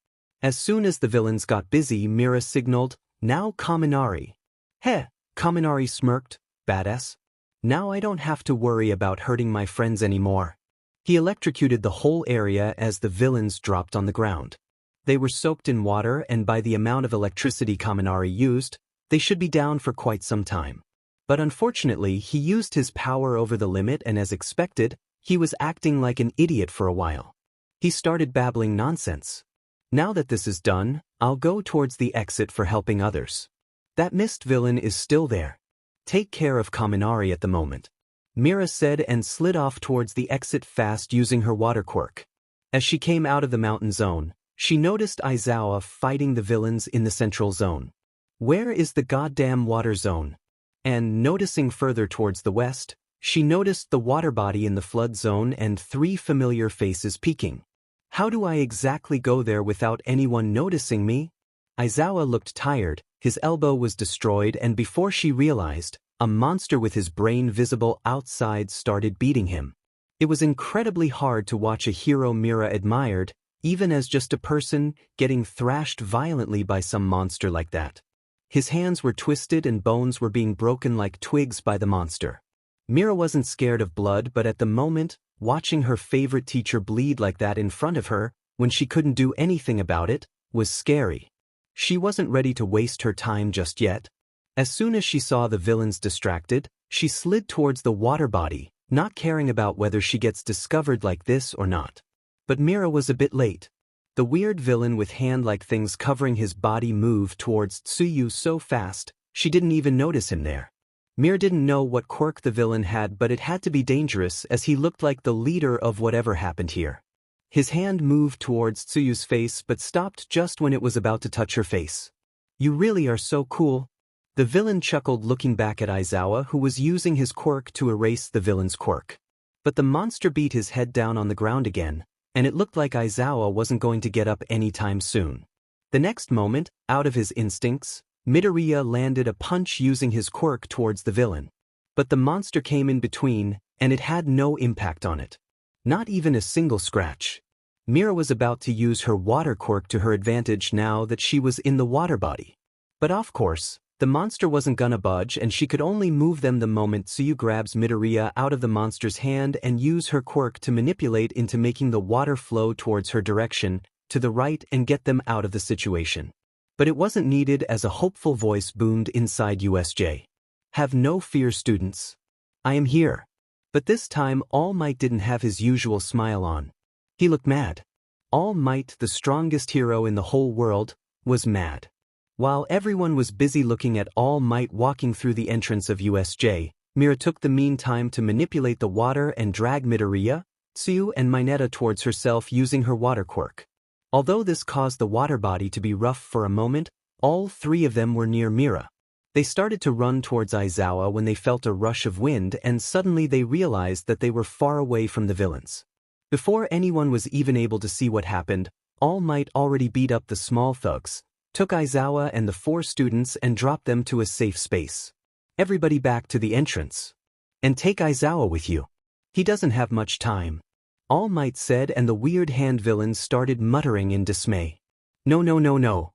As soon as the villains got busy, Mira signaled, "Now Kaminari." "Heh," Kaminari smirked, "Badass. Now I don't have to worry about hurting my friends anymore." He electrocuted the whole area as the villains dropped on the ground. They were soaked in water, and by the amount of electricity Kaminari used, they should be down for quite some time. But unfortunately, he used his power over the limit, and as expected, he was acting like an idiot for a while. He started babbling nonsense. "Now that this is done, I'll go towards the exit for helping others. That mist villain is still there. Take care of Kaminari at the moment," Mira said and slid off towards the exit fast using her water quirk. As she came out of the mountain zone, she noticed Aizawa fighting the villains in the central zone. Where is the goddamn water zone? And noticing further towards the west, she noticed the water body in the flood zone and 3 familiar faces peeking. How do I exactly go there without anyone noticing me? Aizawa looked tired, his elbow was destroyed, and before she realized, a monster with his brain visible outside started beating him. It was incredibly hard to watch a hero Mira admired, even as just a person, getting thrashed violently by some monster like that. His hands were twisted and bones were being broken like twigs by the monster. Mira wasn't scared of blood, but at the moment, watching her favorite teacher bleed like that in front of her, when she couldn't do anything about it, was scary. She wasn't ready to waste her time just yet. As soon as she saw the villains distracted, she slid towards the water body, not caring about whether she gets discovered like this or not. But Mira was a bit late. The weird villain with hand-like things covering his body moved towards Tsuyu so fast, she didn't even notice him there. Mira didn't know what quirk the villain had, but it had to be dangerous as he looked like the leader of whatever happened here. His hand moved towards Tsuyu's face but stopped just when it was about to touch her face. "You really are so cool." The villain chuckled, looking back at Aizawa, who was using his quirk to erase the villain's quirk. But the monster beat his head down on the ground again, and it looked like Aizawa wasn't going to get up anytime soon. The next moment, out of his instincts, Midoriya landed a punch using his quirk towards the villain. But the monster came in between, and it had no impact on it. Not even a single scratch. Mira was about to use her water quirk to her advantage now that she was in the water body. But of course, the monster wasn't gonna budge, and she could only move them the moment Tsuyu grabs Midoriya out of the monster's hand and use her quirk to manipulate into making the water flow towards her direction, to the right, and get them out of the situation. But it wasn't needed as a hopeful voice boomed inside USJ. "Have no fear, students. I am here." But this time All Might didn't have his usual smile on. He looked mad. All Might, the strongest hero in the whole world, was mad. While everyone was busy looking at All Might walking through the entrance of USJ, Mira took the meantime to manipulate the water and drag Midoriya, Tsuyu, and Mineta towards herself using her water quirk. Although this caused the water body to be rough for a moment, all 3 of them were near Mira. They started to run towards Aizawa when they felt a rush of wind, and suddenly they realized that they were far away from the villains. Before anyone was even able to see what happened, All Might already beat up the small thugs, took Aizawa and the 4 students and dropped them to a safe space. "Everybody back to the entrance. And take Aizawa with you. He doesn't have much time," All Might said, and the weird hand villains started muttering in dismay. "No, no, no, no.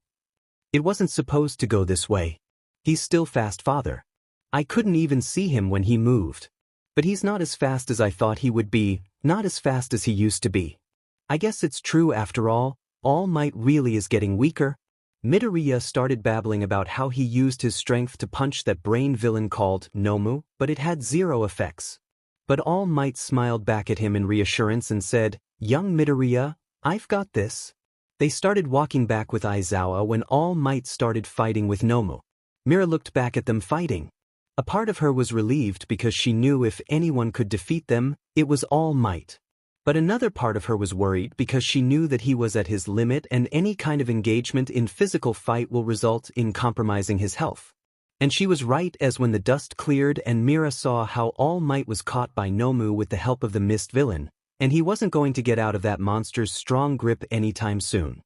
It wasn't supposed to go this way. He's still fast, father. I couldn't even see him when he moved. But he's not as fast as I thought he would be, not as fast as he used to be. I guess it's true after all Might really is getting weaker." Midoriya started babbling about how he used his strength to punch that brain villain called Nomu, but it had 0 effects. But All Might smiled back at him in reassurance and said, "Young Midoriya, I've got this." They started walking back with Aizawa when All Might started fighting with Nomu. Mira looked back at them fighting. A part of her was relieved because she knew if anyone could defeat them, it was All Might. But another part of her was worried because she knew that he was at his limit and any kind of engagement in physical fight will result in compromising his health. And she was right, as when the dust cleared and Mira saw how All Might was caught by Nomu with the help of the mist villain, and he wasn't going to get out of that monster's strong grip anytime soon.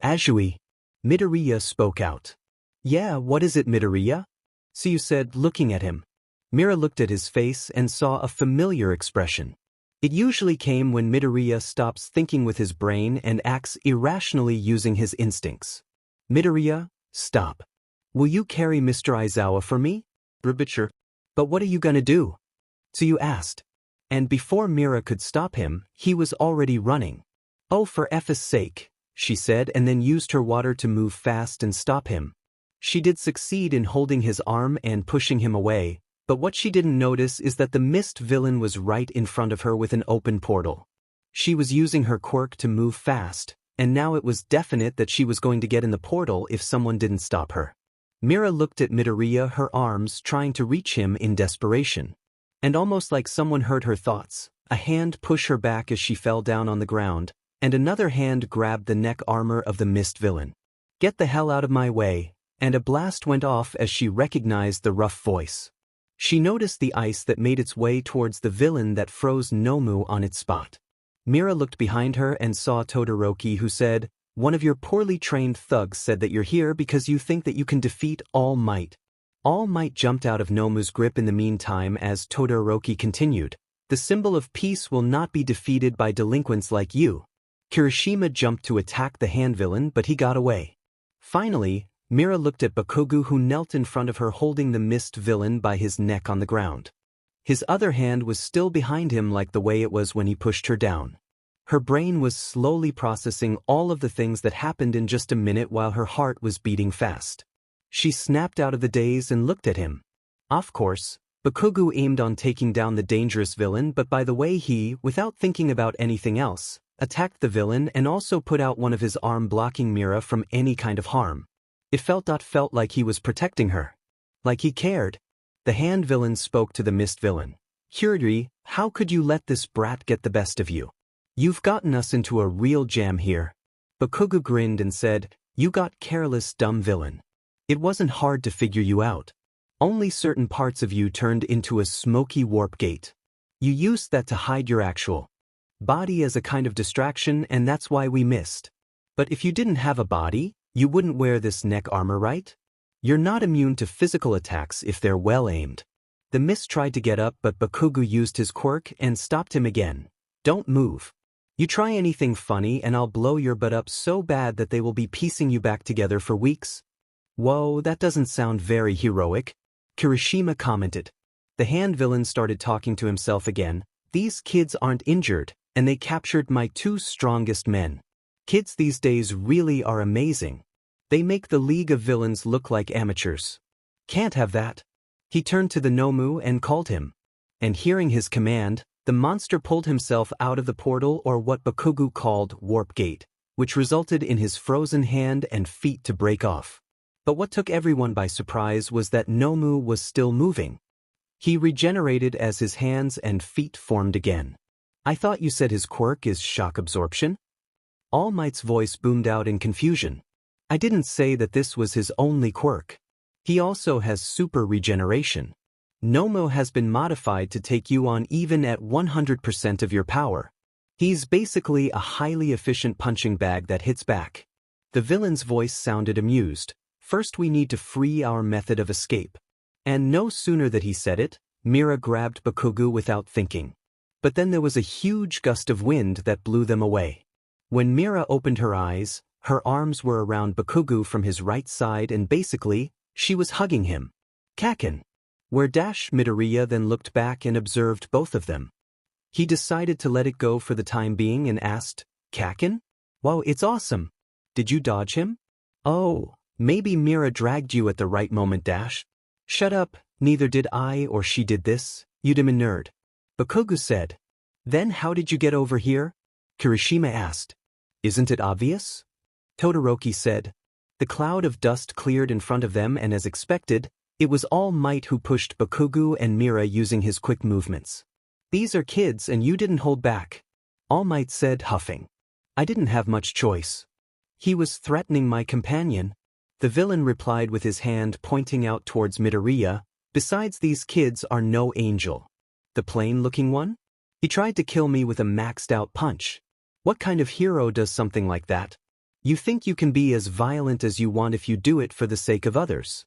Azui. Midoriya spoke out. Yeah, what is it, Midoriya? Tsuyu said, looking at him. Mira looked at his face and saw a familiar expression. It usually came when Midoriya stops thinking with his brain and acts irrationally using his instincts. Midoriya, stop. Will you carry Mr. Aizawa for me? Sure. But what are you gonna do? Tsuyu asked. And before Mira could stop him, he was already running. Oh, for F's sake, she said, and then used her water to move fast and stop him. She did succeed in holding his arm and pushing him away, but what she didn't notice is that the mist villain was right in front of her with an open portal. She was using her quirk to move fast, and now it was definite that she was going to get in the portal if someone didn't stop her. Mira looked at Midoriya, her arms trying to reach him in desperation. And almost like someone heard her thoughts, a hand pushed her back as she fell down on the ground, and another hand grabbed the neck armor of the mist villain. Get the hell out of my way, and a blast went off as she recognized the rough voice. She noticed the ice that made its way towards the villain that froze Nomu on its spot. Mira looked behind her and saw Todoroki, who said, "One of your poorly trained thugs said that you're here because you think that you can defeat All Might." All Might jumped out of Nomu's grip in the meantime as Todoroki continued, "The symbol of peace will not be defeated by delinquents like you." Kirishima jumped to attack the hand villain, but he got away. Finally, Mira looked at Bakugou, who knelt in front of her holding the mist villain by his neck on the ground. His other hand was still behind him like the way it was when he pushed her down. Her brain was slowly processing all of the things that happened in just a minute while her heart was beating fast. She snapped out of the daze and looked at him. Of course, Bakugou aimed on taking down the dangerous villain, but by the way he, without thinking about anything else, attacked the villain and also put out one of his arm blocking Mira from any kind of harm. It felt like he was protecting her. Like he cared. The hand villain spoke to the mist villain. "Kyuri, how could you let this brat get the best of you? You've gotten us into a real jam here." Bakugou grinned and said, "You got careless, dumb villain. It wasn't hard to figure you out. Only certain parts of you turned into a smoky warp gate. You used that to hide your actual body as a kind of distraction, and that's why we missed. But if you didn't have a body, you wouldn't wear this neck armor, right? You're not immune to physical attacks if they're well aimed." The mist tried to get up, but Bakugou used his quirk and stopped him again. "Don't move. You try anything funny and I'll blow your butt up so bad that they will be piecing you back together for weeks." "Whoa, that doesn't sound very heroic," Kirishima commented. The hand villain started talking to himself again. "These kids aren't injured, and they captured my two strongest men. Kids these days really are amazing. They make the League of Villains look like amateurs. Can't have that." He turned to the Nomu and called him. And hearing his command, the monster pulled himself out of the portal, or what Bakugou called warp gate, which resulted in his frozen hand and feet to break off. But what took everyone by surprise was that Nomu was still moving. He regenerated as his hands and feet formed again. "I thought you said his quirk is shock absorption?" All Might's voice boomed out in confusion. "I didn't say that this was his only quirk. He also has super regeneration. Nomu has been modified to take you on even at 100% of your power. He's basically a highly efficient punching bag that hits back." The villain's voice sounded amused. "First we need to free our method of escape." And no sooner that he said it, Mira grabbed Bakugou without thinking. But then there was a huge gust of wind that blew them away. When Mira opened her eyes, her arms were around Bakugou from his right side and basically, she was hugging him. "Kaken." Where Midoriya then looked back and observed both of them. He decided to let it go for the time being and asked, "Kaken? Wow, it's awesome. Did you dodge him?" "Oh, maybe Mira dragged you at the right moment, Shut up, neither did I or she did this, you demon nerd," Bakugou said. "Then how did you get over here?" Kirishima asked. "Isn't it obvious?" Todoroki said. The cloud of dust cleared in front of them and as expected, it was All Might who pushed Bakugou and Mira using his quick movements. These are kids and you didn't hold back. All Might said, huffing. I didn't have much choice. He was threatening my companion. The villain replied with his hand pointing out towards Midoriya. Besides, these kids are no angel. The plain-looking one? He tried to kill me with a maxed-out punch. What kind of hero does something like that? You think you can be as violent as you want if you do it for the sake of others.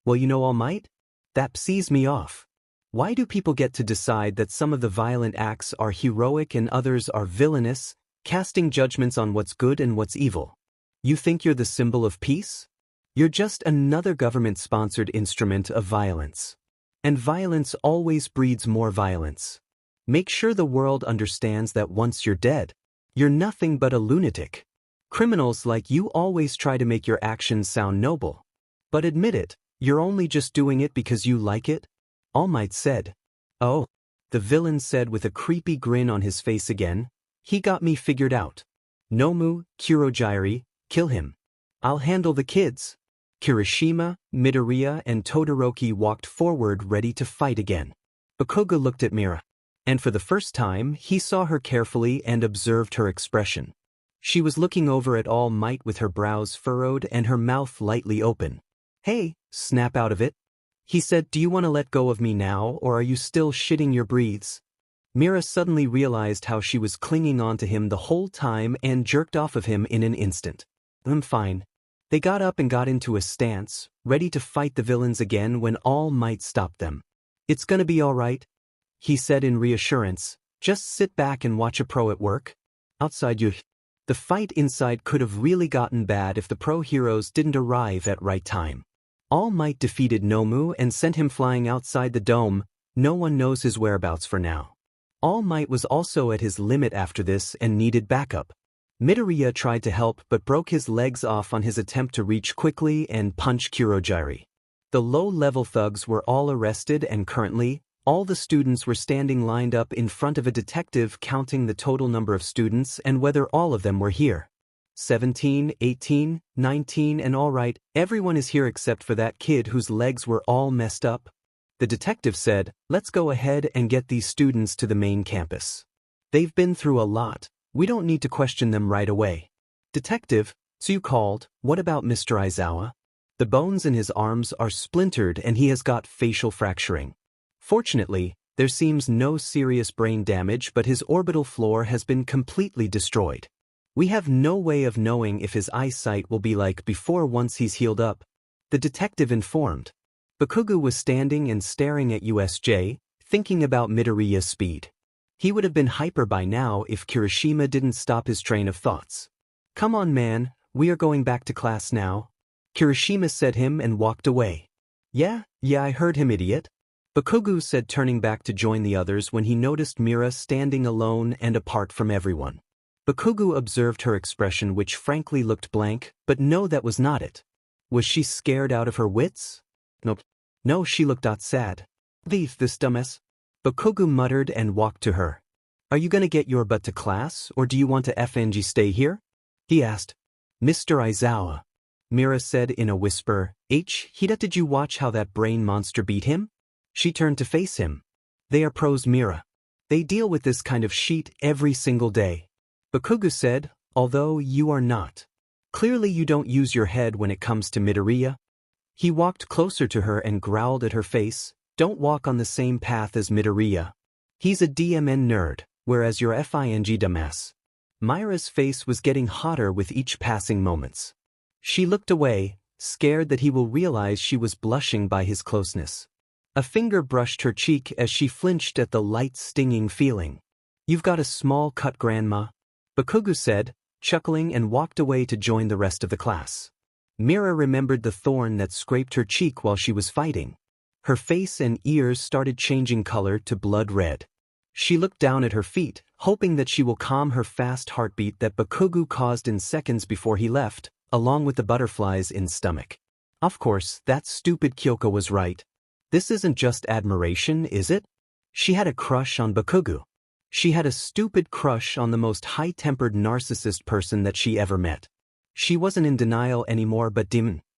Well, you know, All Might? That pisses me off. Why do people get to decide that some of the violent acts are heroic and others are villainous, casting judgments on what's good and what's evil? You think you're the symbol of peace? You're just another government-sponsored instrument of violence. And violence always breeds more violence. Make sure the world understands that once you're dead, you're nothing but a lunatic. Criminals like you always try to make your actions sound noble. But admit it, you're only just doing it because you like it? All Might said. Oh, the villain said with a creepy grin on his face again. He got me figured out. Nomu, Kurogiri, kill him. I'll handle the kids. Kirishima, Midoriya and Todoroki walked forward ready to fight again. Bakugou looked at Mira. And for the first time, he saw her carefully and observed her expression. She was looking over at All Might with her brows furrowed and her mouth lightly open. Hey, snap out of it. He said, do you want to let go of me now or are you still shitting your breathes? Mira suddenly realized how she was clinging on to him the whole time and jerked off of him in an instant. Fine. They got up and got into a stance, ready to fight the villains again when All Might stopped them. It's gonna be alright, he said in reassurance. Just sit back and watch a pro at work. Outside you. The fight inside could have really gotten bad if the pro heroes didn't arrive at right time. All Might defeated Nomu and sent him flying outside the dome. No one knows his whereabouts for now. All Might was also at his limit after this and needed backup. Midoriya tried to help but broke his legs off on his attempt to reach quickly and punch Kurogiri. The low-level thugs were all arrested and currently, all the students were standing lined up in front of a detective counting the total number of students and whether all of them were here. 17, 18, 19 and all right, everyone is here except for that kid whose legs were all messed up. The detective said, let's go ahead and get these students to the main campus. They've been through a lot, we don't need to question them right away. Detective, so you called, what about Mr. Aizawa? The bones in his arms are splintered and he has got facial fracturing. Fortunately, there seems no serious brain damage but his orbital floor has been completely destroyed. We have no way of knowing if his eyesight will be like before once he's healed up. The detective informed. Bakugou was standing and staring at USJ, thinking about Midoriya's speed. He would have been hyper by now if Kirishima didn't stop his train of thoughts. Come on man, we are going back to class now. Kirishima said him and walked away. Yeah, I heard him, idiot. Bakugou said, turning back to join the others when he noticed Mira standing alone and apart from everyone. Bakugou observed her expression which frankly looked blank, but no, that was not it. Was she scared out of her wits? Nope. No, she looked sad. This dumbass. Bakugou muttered and walked to her. Are you gonna get your butt to class or do you want to FNG stay here? He asked. Mr. Aizawa. Mira said in a whisper, Hida, did you watch how that brain monster beat him? She turned to face him. They are pros, Mira. They deal with this kind of shit every single day. Bakugou said, although you are not. Clearly you don't use your head when it comes to Midoriya. He walked closer to her and growled at her face, don't walk on the same path as Midoriya. He's a DMN nerd, whereas you're FING dumbass. Mira's face was getting hotter with each passing moments. She looked away, scared that he will realize she was blushing by his closeness. A finger brushed her cheek as she flinched at the light stinging feeling. You've got a small cut, Grandma. Bakugou said, chuckling and walked away to join the rest of the class. Mira remembered the thorn that scraped her cheek while she was fighting. Her face and ears started changing color to blood red. She looked down at her feet, hoping that she will calm her fast heartbeat that Bakugou caused in seconds before he left, along with the butterflies in stomach. Of course, that stupid Kyoko was right. This isn't just admiration, is it? She had a crush on Bakugou. She had a stupid crush on the most high-tempered narcissist person that she ever met. She wasn't in denial anymore but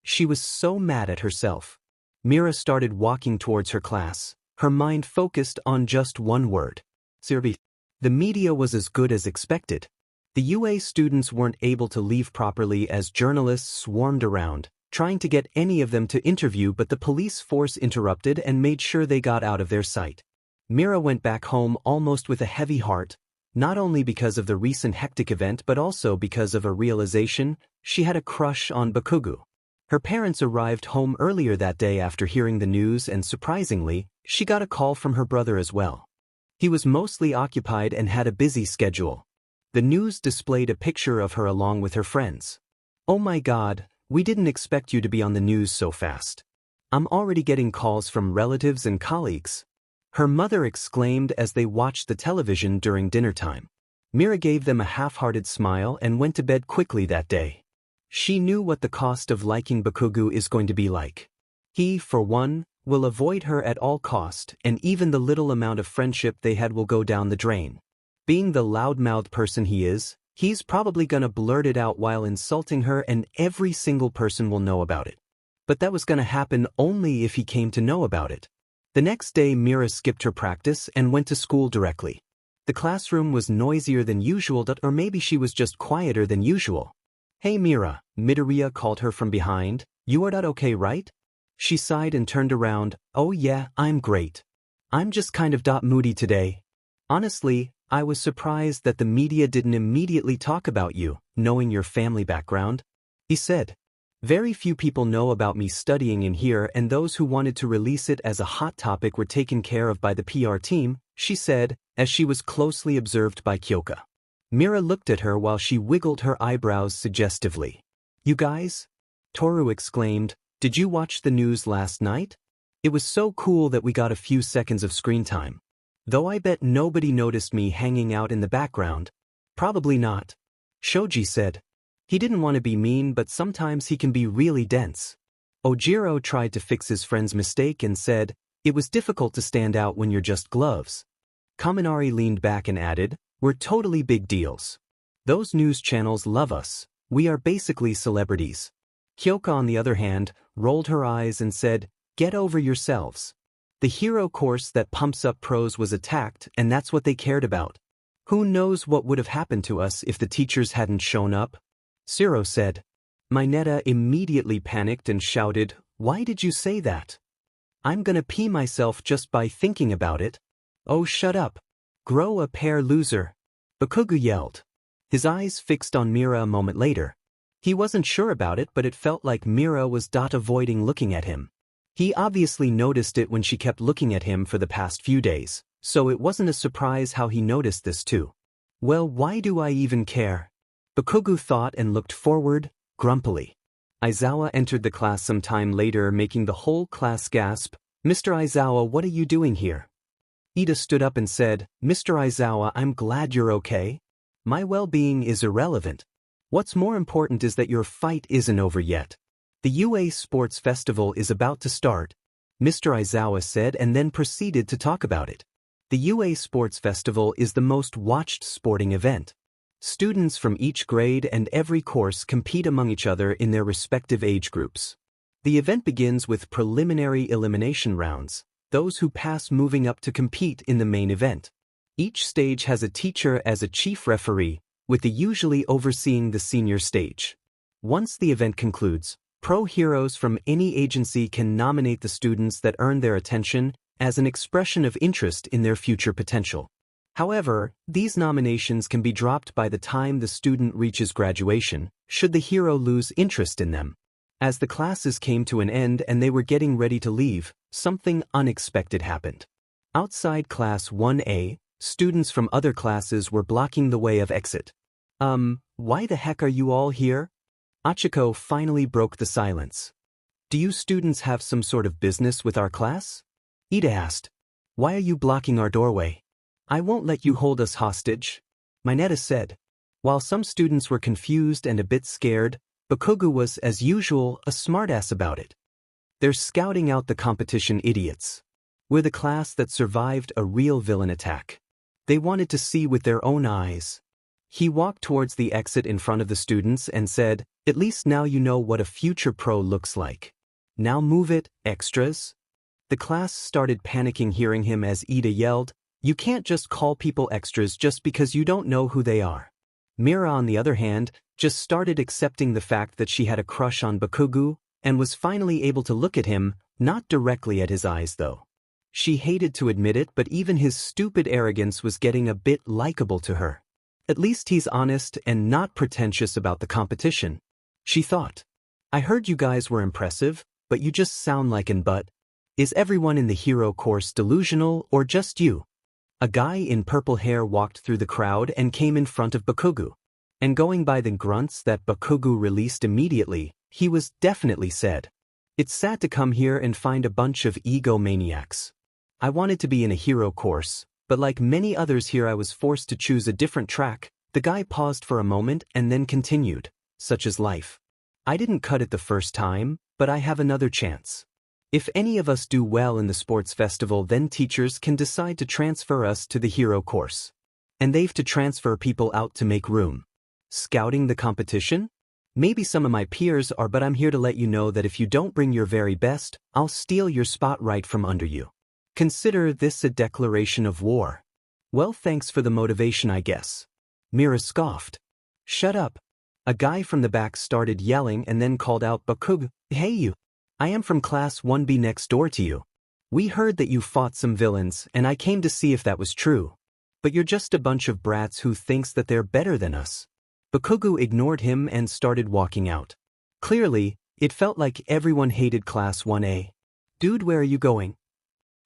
she was so mad at herself. Mira started walking towards her class, her mind focused on just one word. Sirbi. The media was as good as expected. The UA students weren't able to leave properly as journalists swarmed around, trying to get any of them to interview, but the police force interrupted and made sure they got out of their sight. Mira went back home almost with a heavy heart, not only because of the recent hectic event but also because of a realization: she had a crush on Bakugou. Her parents arrived home earlier that day after hearing the news, and surprisingly, she got a call from her brother as well. He was mostly occupied and had a busy schedule. The news displayed a picture of her along with her friends. "Oh my God, we didn't expect you to be on the news so fast. I'm already getting calls from relatives and colleagues," her mother exclaimed as they watched the television during dinner time. Mira gave them a half-hearted smile and went to bed quickly that day. She knew what the cost of liking Bakugou is going to be like. He, for one, will avoid her at all cost, and even the little amount of friendship they had will go down the drain. Being the loudmouthed person he is, he's probably gonna blurt it out while insulting her, and every single person will know about it. But that was gonna happen only if he came to know about it. The next day Mira skipped her practice and went to school directly. The classroom was noisier than usual, or maybe she was just quieter than usual. "Hey Mira," Midoriya called her from behind. "You are not okay, right?" She sighed and turned around. "Oh yeah, I'm great. I'm just kind of moody today. Honestly, I was surprised that the media didn't immediately talk about you, knowing your family background," he said. "Very few people know about me studying in here, and those who wanted to release it as a hot topic were taken care of by the PR team," she said, as she was closely observed by Kyoka. Mira looked at her while she wiggled her eyebrows suggestively. "You guys?" Toru exclaimed. "Did you watch the news last night? It was so cool that we got a few seconds of screen time. Though I bet nobody noticed me hanging out in the background." "Probably not," Shoji said. He didn't want to be mean, but sometimes he can be really dense. Ojiro tried to fix his friend's mistake and said, "It was difficult to stand out when you're just gloves." Kaminari leaned back and added, "We're totally big deals. Those news channels love us. We are basically celebrities." Kyoka, on the other hand, rolled her eyes and said, "Get over yourselves. The hero course that pumps up pros was attacked, and that's what they cared about. Who knows what would have happened to us if the teachers hadn't shown up?" Zero said. Mineta immediately panicked and shouted, "Why did you say that? I'm gonna pee myself just by thinking about it." "Oh, shut up. Grow a pair, loser," Bakugou yelled. His eyes fixed on Mira a moment later. He wasn't sure about it, but it felt like Mira was avoiding looking at him. He obviously noticed it when she kept looking at him for the past few days, so it wasn't a surprise how he noticed this too. "Well, why do I even care?" Bakugou thought and looked forward, grumpily. Aizawa entered the class some time later, making the whole class gasp. "Mr. Aizawa, what are you doing here?" Ida stood up and said, "Mr. Aizawa, I'm glad you're okay. My well-being is irrelevant. What's more important is that your fight isn't over yet. The UA Sports Festival is about to start," Mr. Aizawa said, and then proceeded to talk about it. The UA Sports Festival is the most watched sporting event. Students from each grade and every course compete among each other in their respective age groups. The event begins with preliminary elimination rounds, those who pass moving up to compete in the main event. Each stage has a teacher as a chief referee, with the usually overseeing the senior stage. Once the event concludes, pro heroes from any agency can nominate the students that earn their attention as an expression of interest in their future potential. However, these nominations can be dropped by the time the student reaches graduation, should the hero lose interest in them. As the classes came to an end and they were getting ready to leave, something unexpected happened. Outside Class 1A, students from other classes were blocking the way of exit. Why the heck are you all here?" Achiko finally broke the silence. "Do you students have some sort of business with our class?" Ida asked. "Why are you blocking our doorway?" "I won't let you hold us hostage," Mineta said. While some students were confused and a bit scared, Bakugou was, as usual, a smartass about it. "They're scouting out the competition idiots. We're the class that survived a real villain attack. They wanted to see with their own eyes." He walked towards the exit in front of the students and said, "At least now you know what a future pro looks like. Now move it, extras." The class started panicking hearing him as Ida yelled, "You can't just call people extras just because you don't know who they are." Mira, on the other hand, just started accepting the fact that she had a crush on Bakugou and was finally able to look at him, not directly at his eyes though. She hated to admit it, but even his stupid arrogance was getting a bit likable to her. At least he's honest and not pretentious about the competition, she thought. "I heard you guys were impressive, but you just sound like an but. Is everyone in the hero course delusional or just you?" A guy in purple hair walked through the crowd and came in front of Bakugou. And going by the grunts that Bakugou released immediately, he was definitely said, "It's sad to come here and find a bunch of egomaniacs. I wanted to be in a hero course, but like many others here I was forced to choose a different track." The guy paused for a moment and then continued, "Such is life. I didn't cut it the first time, but I have another chance. If any of us do well in the sports festival, then teachers can decide to transfer us to the hero course. And they've to transfer people out to make room. Scouting the competition? Maybe some of my peers are, but I'm here to let you know that if you don't bring your very best, I'll steal your spot right from under you. Consider this a declaration of war." "Well, thanks for the motivation, I guess." Mira scoffed. "Shut up." A guy from the back started yelling and then called out, "Bakugou, hey you. I am from class 1B next door to you. We heard that you fought some villains and I came to see if that was true. But you're just a bunch of brats who thinks that they're better than us." Bakugou ignored him and started walking out. Clearly, it felt like everyone hated class 1A. "Dude, where are you going?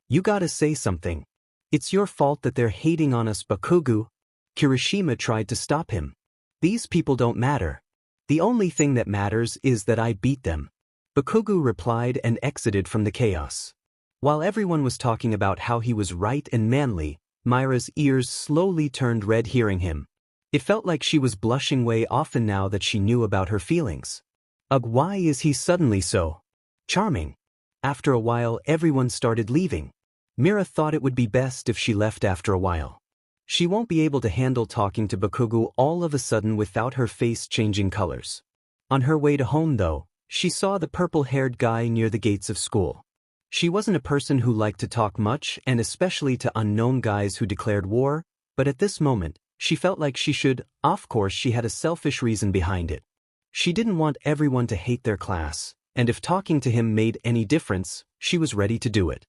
You gotta say something. It's your fault that they're hating on us, Bakugou." Kirishima tried to stop him. "These people don't matter. The only thing that matters is that I beat them." Bakugou replied and exited from the chaos. While everyone was talking about how he was right and manly, Mira's ears slowly turned red hearing him. It felt like she was blushing way often now that she knew about her feelings. Ugh, why is he suddenly so charming? After a while, everyone started leaving. Mira thought it would be best if she left after a while. She won't be able to handle talking to Bakugou all of a sudden without her face changing colors. On her way to home though, she saw the purple-haired guy near the gates of school. She wasn't a person who liked to talk much, and especially to unknown guys who declared war, but at this moment, she felt like she should. Of course, she had a selfish reason behind it. She didn't want everyone to hate their class, and if talking to him made any difference, she was ready to do it.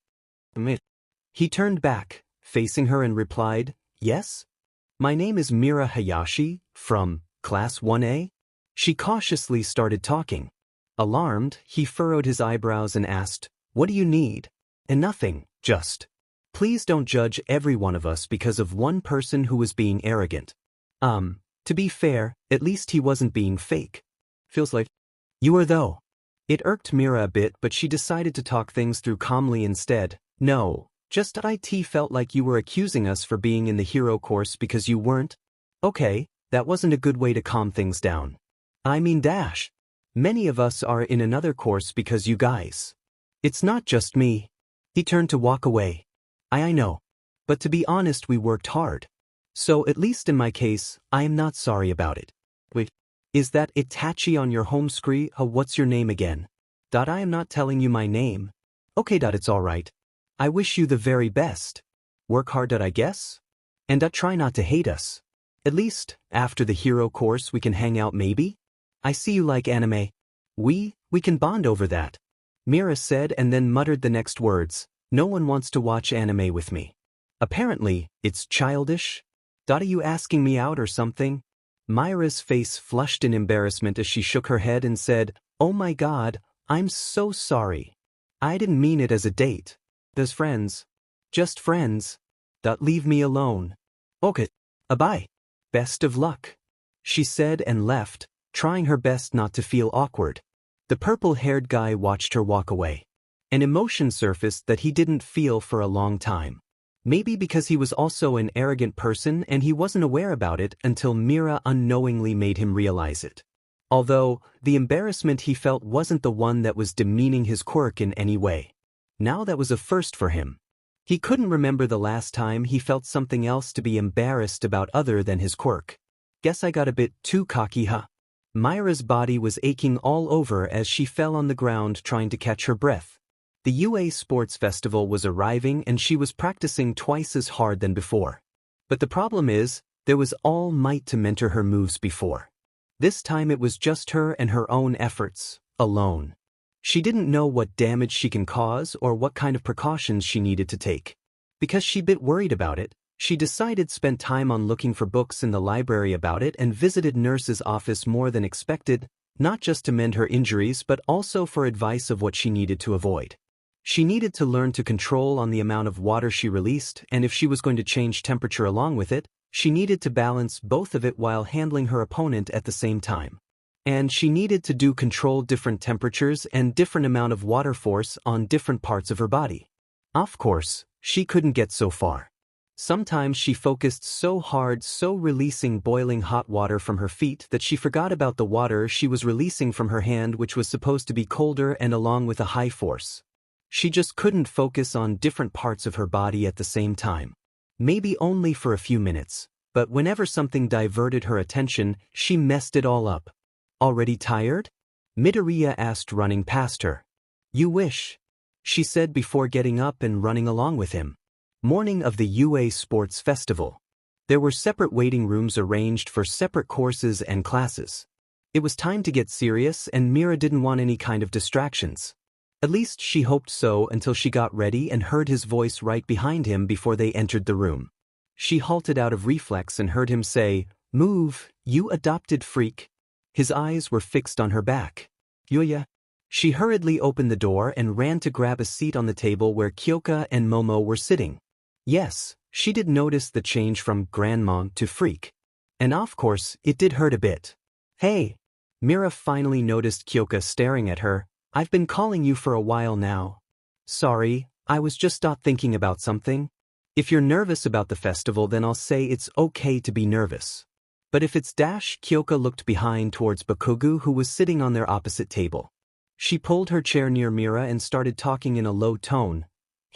He turned back, facing her, and replied, "Yes? My name is Mira Hayashi, from class 1A? She cautiously started talking. Alarmed, he furrowed his eyebrows and asked, "What do you need?" "And nothing, just. Please don't judge every one of us because of one person who was being arrogant." To be fair, at least he wasn't being fake. "Feels like you are though." It irked Mira a bit, but she decided to talk things through calmly instead. "No, just IT felt like you were accusing us for being in the hero course because you weren't." "Okay, that wasn't a good way to calm things down. I mean dash. Many of us are in another course because you guys. It's not just me." He turned to walk away. I know. But to be honest, we worked hard. So at least in my case, I am not sorry about it." "Wait, is that Itachi on your home screen? What's your name again?" "I am not telling you my name." "Okay, it's alright. I wish you the very best. Work hard, I guess? And try not to hate us. At least, after the hero course we can hang out maybe? I see you like anime. We can bond over that." Mira said and then muttered the next words, "No one wants to watch anime with me. Apparently, it's childish. Are you asking me out or something?" Mira's face flushed in embarrassment as she shook her head and said, "Oh my god, I'm so sorry. I didn't mean it as a date. As friends. Just friends. Leave me alone." "Okay. Bye. Best of luck," she said and left, trying her best not to feel awkward. The purple-haired guy watched her walk away. An emotion surfaced that he didn't feel for a long time. Maybe because he was also an arrogant person and he wasn't aware about it until Mira unknowingly made him realize it. Although, the embarrassment he felt wasn't the one that was demeaning his quirk in any way. Now that was a first for him. He couldn't remember the last time he felt something else to be embarrassed about other than his quirk. Guess I got a bit too cocky, huh? Mira's body was aching all over as she fell on the ground trying to catch her breath. The UA Sports Festival was arriving and she was practicing twice as hard than before. But the problem is, there was all might to mentor her moves before. This time it was just her and her own efforts, alone. She didn't know what damage she can cause or what kind of precautions she needed to take. Because she bit worried about it, she decided spent time on looking for books in the library about it and visited nurse's office more than expected, not just to mend her injuries but also for advice of what she needed to avoid. She needed to learn to control on the amount of water she released, and if she was going to change temperature along with it, she needed to balance both of it while handling her opponent at the same time. And she needed to do control different temperatures and different amount of water force on different parts of her body. Of course, she couldn't get so far. Sometimes she focused so hard releasing boiling hot water from her feet that she forgot about the water she was releasing from her hand, which was supposed to be colder and along with a high force. She just couldn't focus on different parts of her body at the same time. Maybe only for a few minutes, but whenever something diverted her attention, she messed it all up. Already tired? Midoriya asked, running past her. You wish, she said before getting up and running along with him. Morning of the UA Sports Festival. There were separate waiting rooms arranged for separate courses and classes. It was time to get serious and Mira didn't want any kind of distractions. At least she hoped so until she got ready and heard his voice right behind him before they entered the room. She halted out of reflex and heard him say, "Move, you adopted freak." His eyes were fixed on her back. Yuya. She hurriedly opened the door and ran to grab a seat on the table where Kyoka and Momo were sitting. Yes, she did notice the change from grandma to freak. And of course, it did hurt a bit. Hey! Mira finally noticed Kyoka staring at her. I've been calling you for a while now. Sorry, I was just not thinking about something. If you're nervous about the festival, then I'll say it's okay to be nervous. But if it's Kyoka looked behind towards Bakugou, who was sitting on their opposite table. She pulled her chair near Mira and started talking in a low tone.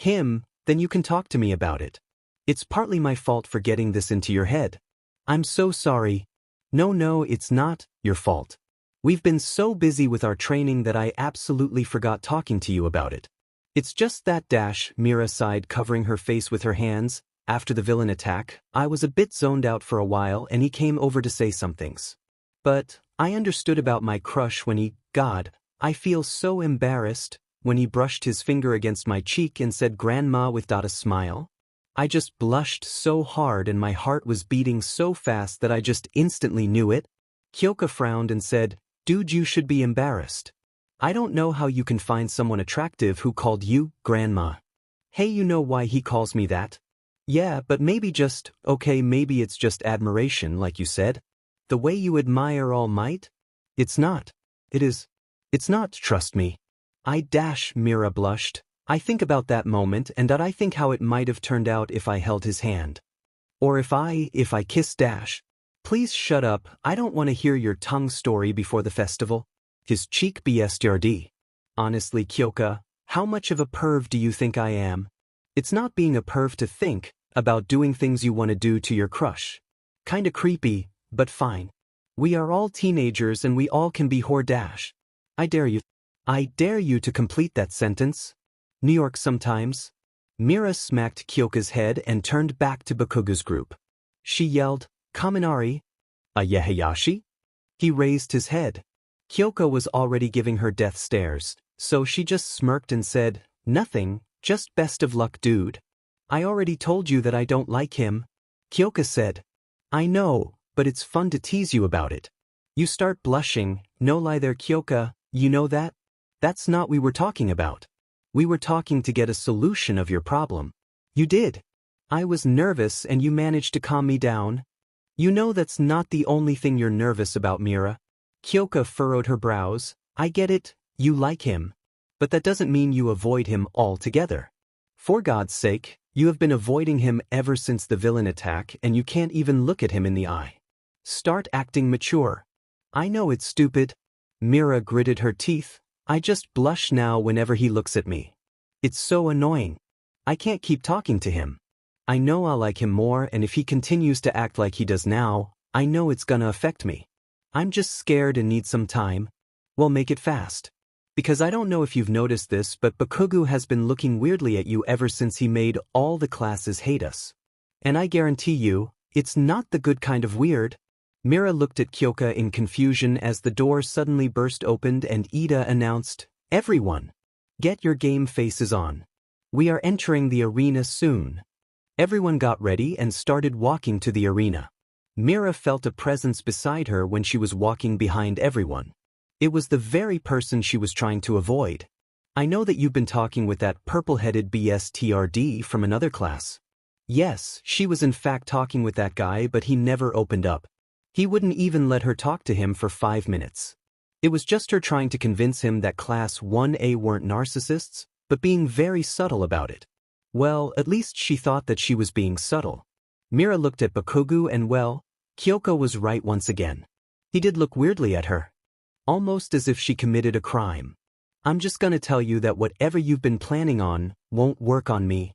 Then you can talk to me about it. It's partly my fault for getting this into your head. I'm so sorry. No, it's not your fault. We've been so busy with our training that I absolutely forgot talking to you about it. It's just that Mira sighed, covering her face with her hands. After the villain attack, I was a bit zoned out for a while and he came over to say some things. But I understood about my crush when he, God, I feel so embarrassed, when he brushed his finger against my cheek and said grandma with a smile. I just blushed so hard and my heart was beating so fast that I just instantly knew it. Kyoka frowned and said, Dude, you should be embarrassed. I don't know how you can find someone attractive who called you grandma. Hey, you know why he calls me that? Yeah, but maybe it's just admiration like you said. The way you admire All Might? It's not. It is. It's not, trust me. Mira blushed. I think about that moment and I think how it might have turned out if I held his hand. Or if I kissed Please shut up, I don't want to hear your tongue story before the festival. His cheek BSTRD. Honestly, Kyoka, how much of a perv do you think I am? It's not being a perv to think about doing things you want to do to your crush. Kinda creepy, but fine. We are all teenagers and we all can be whore. I dare you to complete that sentence. New York sometimes. Mira smacked Kyoka's head and turned back to Bakugou's group. She yelled, Kaminari? A Hayashi? He raised his head. Kyoka was already giving her death stares, so she just smirked and said, Nothing, just best of luck, dude. I already told you that I don't like him. Kyoka said. I know, but it's fun to tease you about it. You start blushing, no lie there, Kyoka, you know that? That's not what we were talking about. We were talking to get a solution of your problem. You did. I was nervous and you managed to calm me down. You know that's not the only thing you're nervous about, Mira. Kyoka furrowed her brows. I get it, you like him. But that doesn't mean you avoid him altogether. For God's sake, you have been avoiding him ever since the villain attack and you can't even look at him in the eye. Start acting mature. I know it's stupid. Mira gritted her teeth. I just blush now whenever he looks at me. It's so annoying. I can't keep talking to him. I know I'll like him more, and if he continues to act like he does now, I know it's gonna affect me. I'm just scared and need some time. Well, make it fast. Because I don't know if you've noticed this, but Bakugou has been looking weirdly at you ever since he made all the classes hate us. And I guarantee you, it's not the good kind of weird. Mira looked at Kyoka in confusion as the door suddenly burst open and Ida announced, "Everyone, get your game faces on. We are entering the arena soon." Everyone got ready and started walking to the arena. Mira felt a presence beside her when she was walking behind everyone. It was the very person she was trying to avoid. "I know that you've been talking with that purple-headed BSTRD from another class." Yes, she was in fact talking with that guy, but he never opened up. He wouldn't even let her talk to him for 5 minutes. It was just her trying to convince him that Class 1A weren't narcissists, but being very subtle about it. Well, at least she thought that she was being subtle. Mira looked at Bakugou and well, Kyoko was right once again. He did look weirdly at her. Almost as if she committed a crime. "I'm just gonna tell you that whatever you've been planning on won't work on me."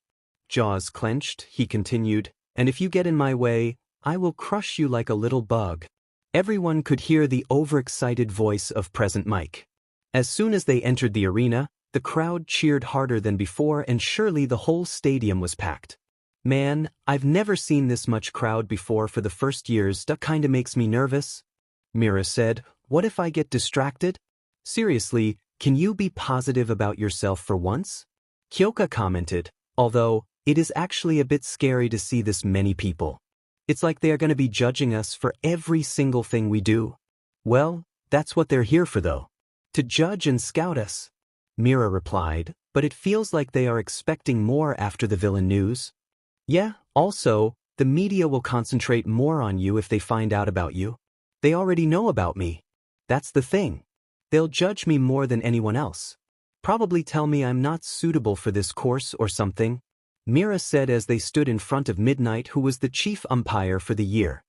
Jaws clenched, he continued, "And if you get in my way, I will crush you like a little bug." Everyone could hear the overexcited voice of Present Mike. As soon as they entered the arena, the crowd cheered harder than before and surely the whole stadium was packed. "Man, I've never seen this much crowd before for the first years. That kinda makes me nervous." Mira said, "What if I get distracted?" "Seriously, can you be positive about yourself for once?" Kyoka commented, "Although, it is actually a bit scary to see this many people. It's like they are going to be judging us for every single thing we do." "Well, that's what they're here for though. To judge and scout us." Mira replied, "But it feels like they are expecting more after the villain news." "Yeah, also, the media will concentrate more on you if they find out about you. They already know about me. That's the thing. They'll judge me more than anyone else. Probably tell me I'm not suitable for this course or something," Mira said as they stood in front of Midnight, who was the chief umpire for the year.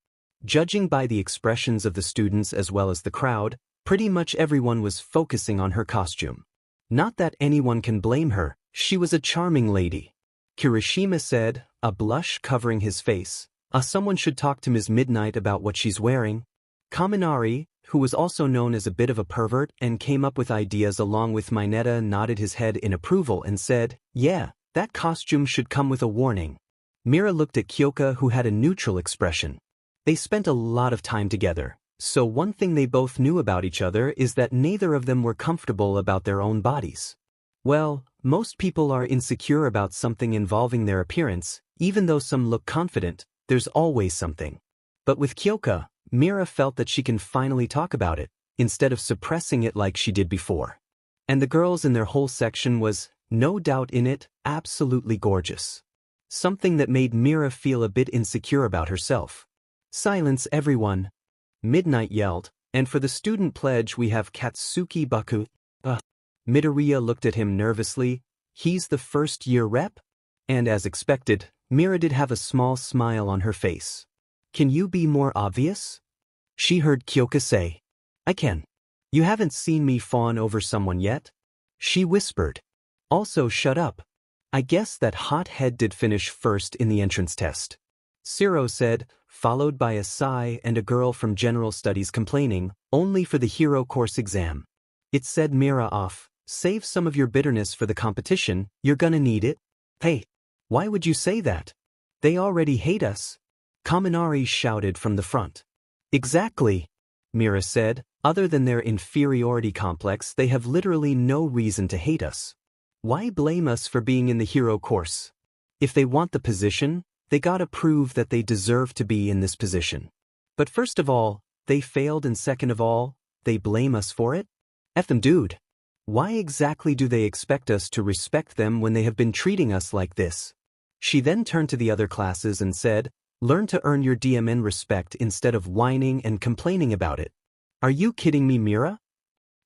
Judging by the expressions of the students as well as the crowd, pretty much everyone was focusing on her costume. Not that anyone can blame her, she was a charming lady. Kirishima said, a blush covering his face, "Someone should talk to Ms. Midnight about what she's wearing." Kaminari, who was also known as a bit of a pervert and came up with ideas along with Mineta, nodded his head in approval and said, "Yeah, that costume should come with a warning." Mira looked at Kyoka, who had a neutral expression. They spent a lot of time together, so one thing they both knew about each other is that neither of them were comfortable about their own bodies. Well, most people are insecure about something involving their appearance, even though some look confident, there's always something. But with Kyoka, Mira felt that she can finally talk about it, instead of suppressing it like she did before. And the girls in their whole section was, no doubt in it, absolutely gorgeous. Something that made Mira feel a bit insecure about herself. "Silence everyone," Midnight yelled, "and for the student pledge we have Katsuki Baku." Midoriya looked at him nervously. "He's the first-year rep?" And as expected, Mira did have a small smile on her face. "Can you be more obvious?" She heard Kyoka say. "I can. You haven't seen me fawn over someone yet?" She whispered. "Also shut up. I guess that hot head did finish first in the entrance test." Siro said, followed by a sigh and a girl from General Studies complaining, "Only for the hero course exam." It said Mira off, "Save some of your bitterness for the competition, you're gonna need it." "Hey, why would you say that? They already hate us." Kaminari shouted from the front. "Exactly," Mira said, "other than their inferiority complex they have literally no reason to hate us. Why blame us for being in the hero course? If they want the position, they gotta prove that they deserve to be in this position. But first of all, they failed and second of all, they blame us for it? F them, dude. Why exactly do they expect us to respect them when they have been treating us like this?" She then turned to the other classes and said, "Learn to earn your DMN respect instead of whining and complaining about it." "Are you kidding me, Mira?"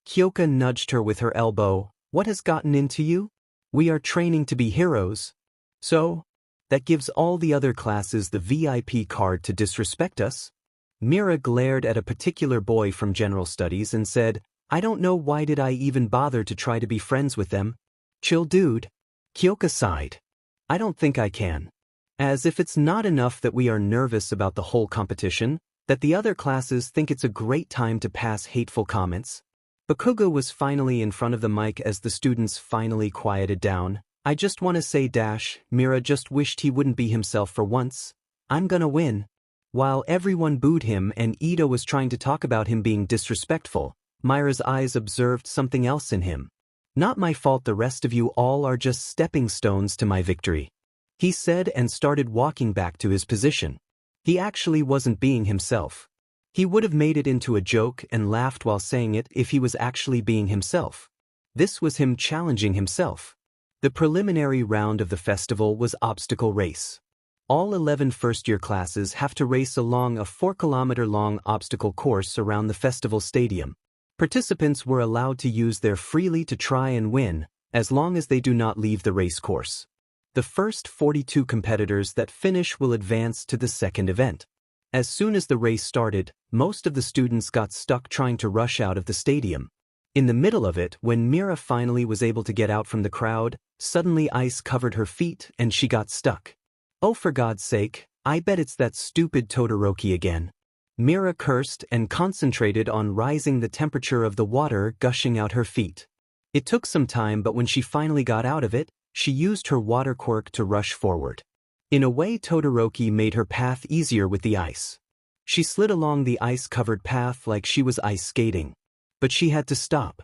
Kyoka nudged her with her elbow. "What has gotten into you? We are training to be heroes. So? That gives all the other classes the VIP card to disrespect us?" Mira glared at a particular boy from General Studies and said, "I don't know why did I even bother to try to be friends with them." "Chill, dude." Kyoka sighed. "I don't think I can. As if it's not enough that we are nervous about the whole competition, That the other classes think it's a great time to pass hateful comments? Bakugou was finally in front of the mic as the students finally quieted down. I just want to say Mira just wished he wouldn't be himself for once. I'm gonna win. While everyone booed him and Ito was trying to talk about him being disrespectful, Mira's eyes observed something else in him. Not my fault, the rest of you all are just stepping stones to my victory, he said and started walking back to his position. He actually wasn't being himself. He would have made it into a joke and laughed while saying it if he was actually being himself. This was him challenging himself. The preliminary round of the festival was obstacle race. All 11 first-year classes have to race along a 4-kilometer-long obstacle course around the festival stadium. Participants were allowed to use their freely to try and win, as long as they do not leave the race course. The first 42 competitors that finish will advance to the second event. As soon as the race started, most of the students got stuck trying to rush out of the stadium. In the middle of it, when Mira finally was able to get out from the crowd, suddenly ice covered her feet and she got stuck. Oh, for God's sake, I bet it's that stupid Todoroki again. Mira cursed and concentrated on rising the temperature of the water gushing out her feet. It took some time, but when she finally got out of it, she used her water quirk to rush forward. In a way, Todoroki made her path easier with the ice. She slid along the ice-covered path like she was ice skating. But she had to stop.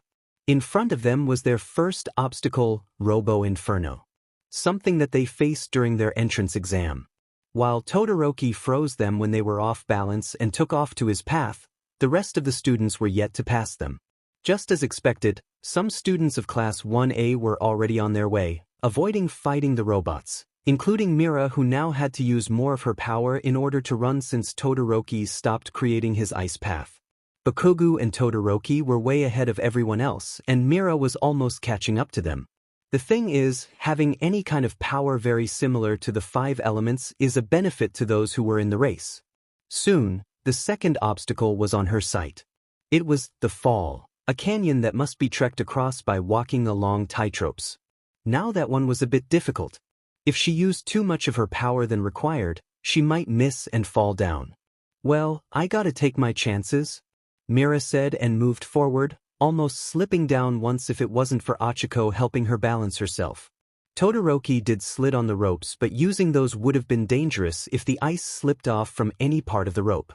In front of them was their first obstacle, Robo Inferno. Something that they faced during their entrance exam. While Todoroki froze them when they were off balance and took off to his path, the rest of the students were yet to pass them. Just as expected, some students of Class 1A were already on their way, avoiding fighting the robots, including Mira, who now had to use more of her power in order to run since Todoroki stopped creating his ice path. Bakugou and Todoroki were way ahead of everyone else, and Mira was almost catching up to them. The thing is, having any kind of power very similar to the 5 elements is a benefit to those who were in the race. Soon, the second obstacle was on her sight. It was the fall, a canyon that must be trekked across by walking along tightropes. Now that one was a bit difficult. If she used too much of her power than required, she might miss and fall down. Well, I gotta take my chances, Mira said and moved forward, almost slipping down once if it wasn't for Achiko helping her balance herself. Todoroki did slid on the ropes, but using those would have been dangerous if the ice slipped off from any part of the rope.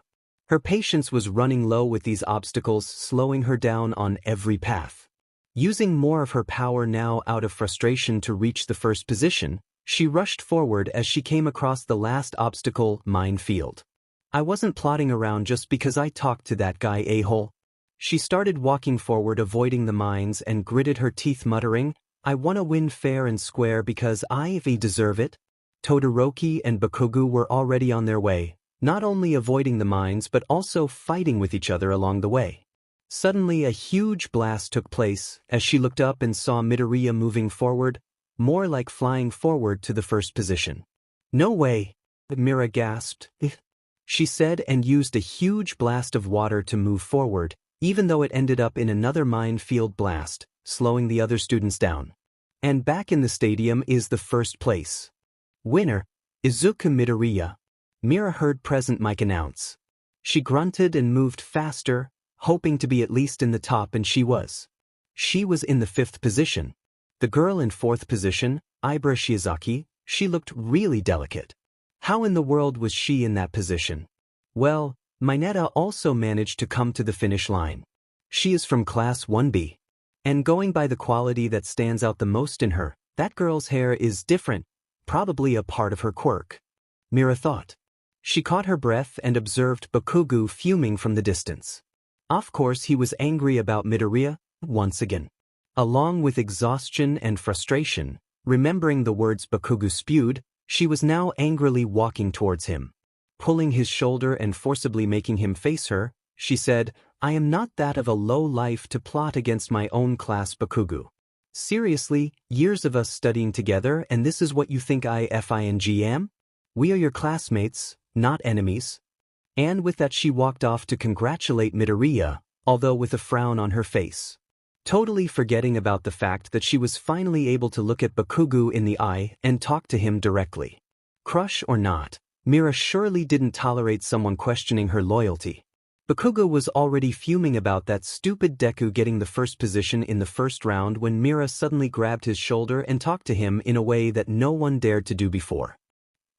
Her patience was running low with these obstacles, slowing her down on every path. Using more of her power now out of frustration to reach the first position, she rushed forward as she came across the last obstacle, minefield. I wasn't plodding around just because I talked to that guy a-hole. She started walking forward, avoiding the mines, and gritted her teeth, muttering, I want to win fair and square because I deserve it. Todoroki and Bakugou were already on their way, not only avoiding the mines but also fighting with each other along the way. Suddenly a huge blast took place as she looked up and saw Midoriya moving forward, more like flying forward to the first position. No way, Mira gasped. She said and used a huge blast of water to move forward, even though it ended up in another minefield blast, slowing the other students down. And back in the stadium is the first place winner, Izuku Midoriya. Mira heard present Mike announce. She grunted and moved faster, hoping to be at least in the top, and she was. She was in the 5th position. The girl in 4th position, Ibra Shizaki, she looked really delicate. How in the world was she in that position? Well, Mineta also managed to come to the finish line. She is from Class 1B. And going by the quality that stands out the most in her, that girl's hair is different, probably a part of her quirk, Mira thought. She caught her breath and observed Bakugou fuming from the distance. Of course he was angry about Midoriya, once again. Along with exhaustion and frustration, remembering the words Bakugou spewed, she was now angrily walking towards him. Pulling his shoulder and forcibly making him face her, she said, I am not that of a low life to plot against my own class, Bakugou. Seriously, years of us studying together and this is what you think I am? We are your classmates, not enemies. And with that she walked off to congratulate Midoriya, although with a frown on her face. Totally forgetting about the fact that she was finally able to look at Bakugou in the eye and talk to him directly. Crush or not, Mira surely didn't tolerate someone questioning her loyalty. Bakugou was already fuming about that stupid Deku getting the first position in the first round when Mira suddenly grabbed his shoulder and talked to him in a way that no one dared to do before.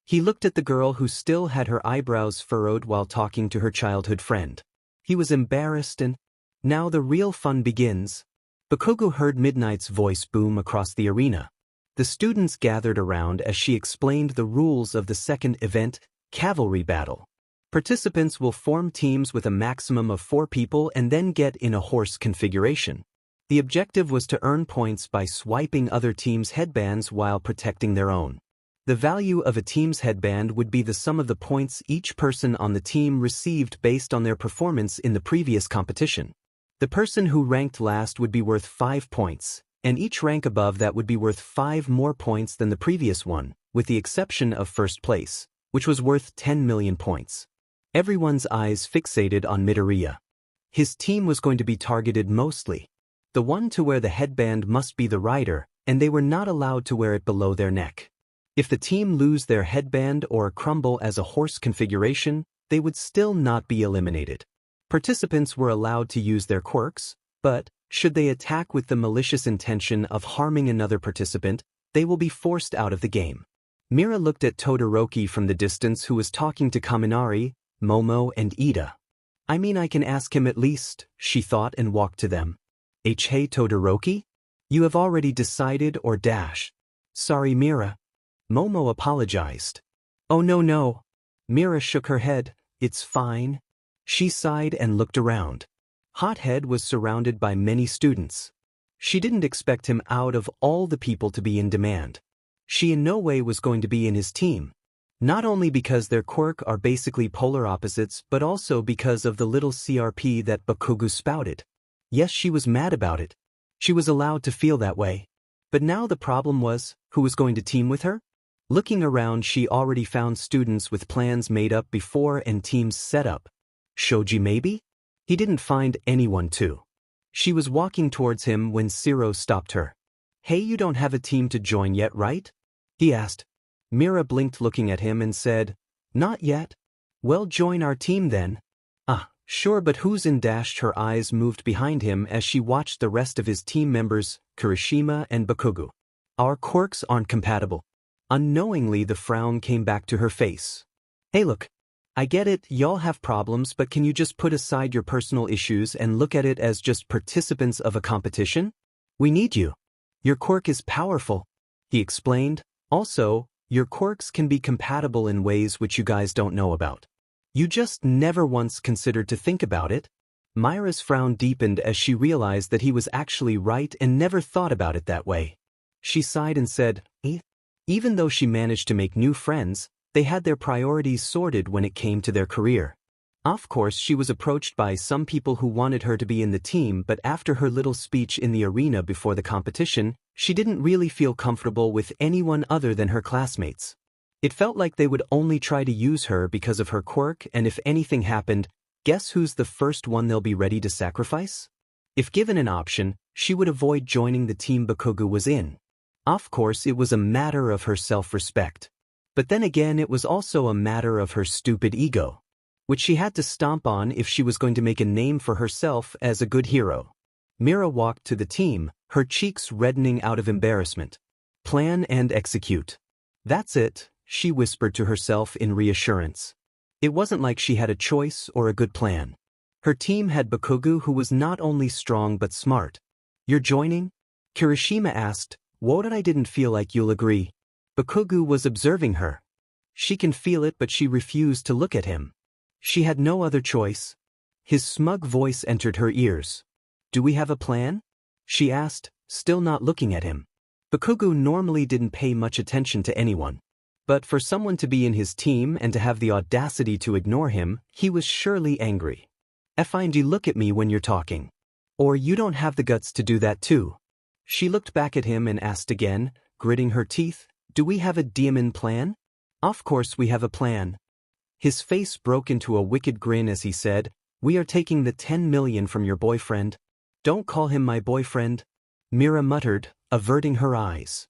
He looked at the girl who still had her eyebrows furrowed while talking to her childhood friend. He was embarrassed and, now the real fun begins. Bakugou heard Midnight's voice boom across the arena. The students gathered around as she explained the rules of the second event, Cavalry Battle. Participants will form teams with a maximum of 4 people and then get in a horse configuration. The objective was to earn points by swiping other teams' headbands while protecting their own. The value of a team's headband would be the sum of the points each person on the team received based on their performance in the previous competition. The person who ranked last would be worth 5 points, and each rank above that would be worth 5 more points than the previous one, with the exception of first place, which was worth 10 million points. Everyone's eyes fixated on Midoriya. His team was going to be targeted mostly. The one to wear the headband must be the rider, and they were not allowed to wear it below their neck. If the team lose their headband or crumble as a horse configuration, they would still not be eliminated. Participants were allowed to use their quirks, but, should they attack with the malicious intention of harming another participant, they will be forced out of the game. Mira looked at Todoroki from the distance who was talking to Kaminari, Momo and Ida. I mean I can ask him at least, she thought and walked to them. Hey Todoroki? You have already decided or dash? Sorry Mira. Momo apologized. Oh no. Mira shook her head, it's fine. She sighed and looked around. Hothead was surrounded by many students. She didn't expect him out of all the people to be in demand. She in no way was going to be in his team. Not only because their quirk are basically polar opposites but also because of the little CRP that Bakugou spouted. Yes, she was mad about it. She was allowed to feel that way. But now the problem was, who was going to team with her? Looking around she already found students with plans made up before and teams set up. Shoji maybe? He didn't find anyone too. She was walking towards him when Zero stopped her. Hey, you don't have a team to join yet, right? He asked. Mira blinked looking at him and said, Not yet. Well, join our team then. Sure, but who's in dash? Her eyes moved behind him as she watched the rest of his team members, Kirishima and Bakugou. Our quirks aren't compatible. Unknowingly the frown came back to her face. Hey look, I get it, y'all have problems, but can you just put aside your personal issues and look at it as just participants of a competition? We need you. Your quirk is powerful, he explained. Also, your quirks can be compatible in ways which you guys don't know about. You just never once considered to think about it? Mira's frown deepened as she realized that he was actually right and never thought about it that way. She sighed and said, Even though she managed to make new friends, they had their priorities sorted when it came to their career. Of course, she was approached by some people who wanted her to be in the team, but after her little speech in the arena before the competition, she didn't really feel comfortable with anyone other than her classmates. It felt like they would only try to use her because of her quirk, and if anything happened, guess who's the first one they'll be ready to sacrifice? If given an option, she would avoid joining the team Bakugou was in. Of course, it was a matter of her self-respect. But then again, it was also a matter of her stupid ego, which she had to stomp on if she was going to make a name for herself as a good hero. Mira walked to the team, her cheeks reddening out of embarrassment. Plan and execute. That's it, she whispered to herself in reassurance. It wasn't like she had a choice or a good plan. Her team had Bakugou, who was not only strong but smart. You're joining? Kirishima asked. What? I didn't feel like you'll agree. Bakugou was observing her. She can feel it, but she refused to look at him. She had no other choice. His smug voice entered her ears. Do we have a plan? She asked, still not looking at him. Bakugou normally didn't pay much attention to anyone. But for someone to be in his team and to have the audacity to ignore him, he was surely angry. Find you look at me when you're talking. Or you don't have the guts to do that too. She looked back at him and asked again, gritting her teeth, Do we have a diamond plan? Of course we have a plan. His face broke into a wicked grin as he said, We are taking the 10 million from your boyfriend. Don't call him my boyfriend. Mira muttered, averting her eyes.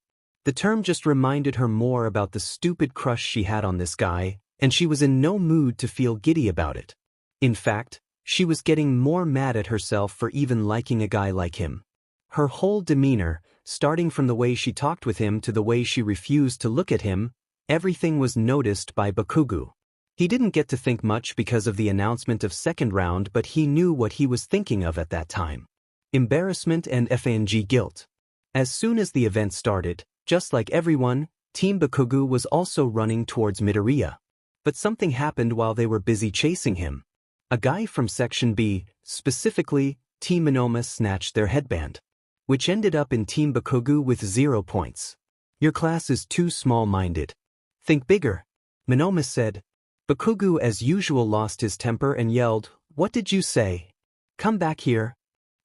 The term just reminded her more about the stupid crush she had on this guy, and she was in no mood to feel giddy about it. In fact, she was getting more mad at herself for even liking a guy like him. Her whole demeanor, starting from the way she talked with him to the way she refused to look at him, everything was noticed by Bakugou. He didn't get to think much because of the announcement of second round, but he knew what he was thinking of at that time. Embarrassment and FNG guilt. As soon as the event started, just like everyone, Team Bakugou was also running towards Midoriya. But something happened while they were busy chasing him. A guy from Section B, specifically, Team Monoma, snatched their headband, which ended up in Team Bakugou with 0 points. Your class is too small-minded. Think bigger, Monoma said. Bakugou as usual lost his temper and yelled, "What did you say? Come back here."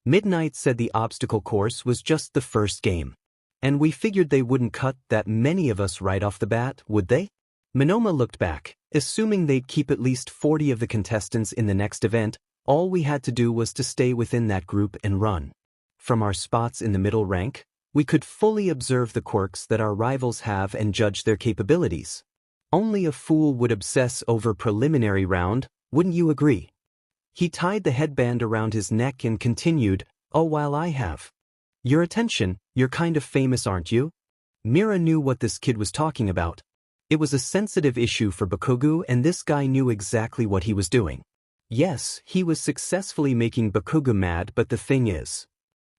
Midnight said the obstacle course was just the first game. And we figured they wouldn't cut that many of us right off the bat, would they? Monoma looked back, assuming they'd keep at least 40 of the contestants in the next event. All we had to do was to stay within that group and run. From our spots in the middle rank, we could fully observe the quirks that our rivals have and judge their capabilities. Only a fool would obsess over preliminary round, wouldn't you agree? He tied the headband around his neck and continued, "Oh, while I have your attention, you're kind of famous, aren't you?" Mira knew what this kid was talking about. It was a sensitive issue for Bakugou, and this guy knew exactly what he was doing. Yes, he was successfully making Bakugou mad, but the thing is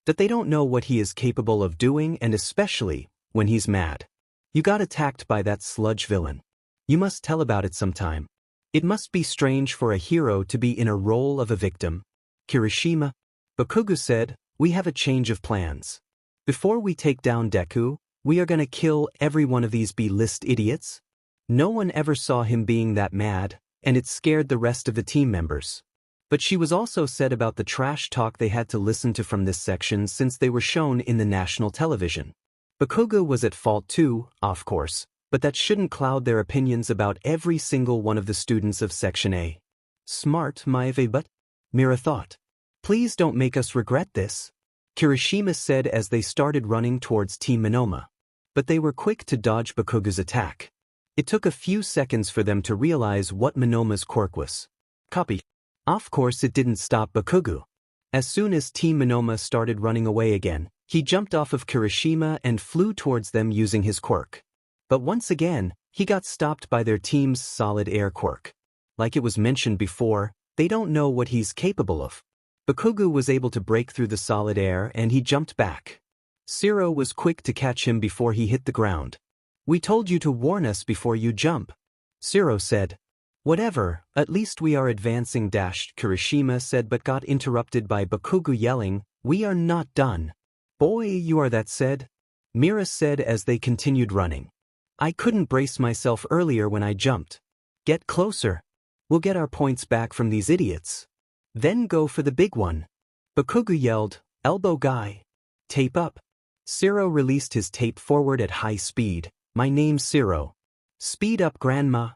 that they don't know what he is capable of doing, and especially when he's mad. You got attacked by that sludge villain. You must tell about it sometime. It must be strange for a hero to be in a role of a victim. Kirishima, Bakugou said, "We have a change of plans. Before we take down Deku, we are gonna kill every one of these B-list idiots." No one ever saw him being that mad, and it scared the rest of the team members. But she was also said about the trash talk they had to listen to from this section since they were shown in the national television. Bakugou was at fault too, of course, but that shouldn't cloud their opinions about every single one of the students of Section A. Smart, Maeve, but Mira thought. Please don't make us regret this, Kirishima said as they started running towards Team Monoma. But they were quick to dodge Bakugou's attack. It took a few seconds for them to realize what Monoma's quirk was. Copy. Of course it didn't stop Bakugou. As soon as Team Monoma started running away again, he jumped off of Kirishima and flew towards them using his quirk. But once again, he got stopped by their team's solid air quirk. Like it was mentioned before, they don't know what he's capable of. Bakugou was able to break through the solid air and he jumped back. Siro was quick to catch him before he hit the ground. "We told you to warn us before you jump," Siro said. "Whatever, at least we are advancing," Kirishima said, but got interrupted by Bakugou yelling, "We are not done." "Boy, you are," that said. Mira said as they continued running. "I couldn't brace myself earlier when I jumped. Get closer. We'll get our points back from these idiots. Then go for the big one." Bakugou yelled, "Elbow guy. Tape up." Siro released his tape forward at high speed. "My name's Siro." "Speed up, grandma.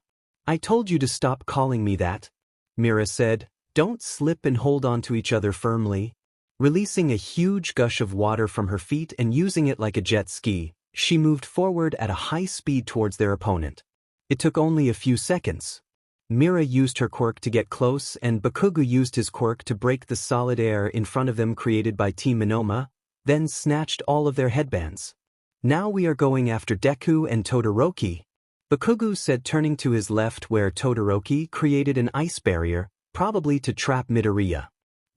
I told you to stop calling me that," Mira said. "Don't slip and hold on to each other firmly." Releasing a huge gush of water from her feet and using it like a jet ski, she moved forward at a high speed towards their opponent. It took only a few seconds. Mira used her quirk to get close and Bakugou used his quirk to break the solid air in front of them created by Team Monoma, then snatched all of their headbands. "Now we are going after Deku and Todoroki," Bakugou said, turning to his left where Todoroki created an ice barrier, probably to trap Midoriya.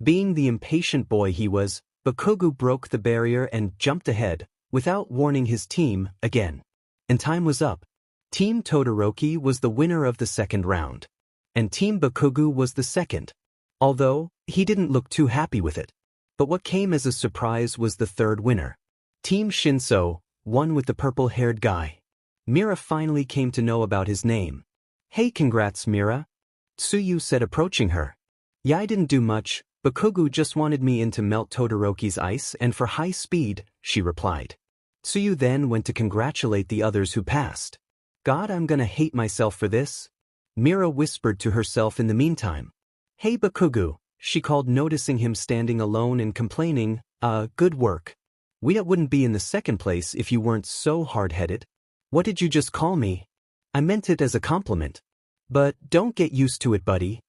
Being the impatient boy he was, Bakugou broke the barrier and jumped ahead, without warning his team, again. And time was up. Team Todoroki was the winner of the second round. And Team Bakugou was the second. Although, he didn't look too happy with it. But what came as a surprise was the third winner. Team Shinso, one with the purple-haired guy. Mira finally came to know about his name. "Hey, congrats, Mira," Tsuyu said, approaching her. "Yeah, I didn't do much. Bakugou just wanted me in to melt Todoroki's ice and for high speed," she replied. Tsuyu then went to congratulate the others who passed. "God, I'm gonna hate myself for this," Mira whispered to herself in the meantime. "Hey, Bakugou," she called, noticing him standing alone and complaining, "Good work. We wouldn't be in the second place if you weren't so hard-headed." "What did you just call me?" "I meant it as a compliment." But don't get used to it, buddy.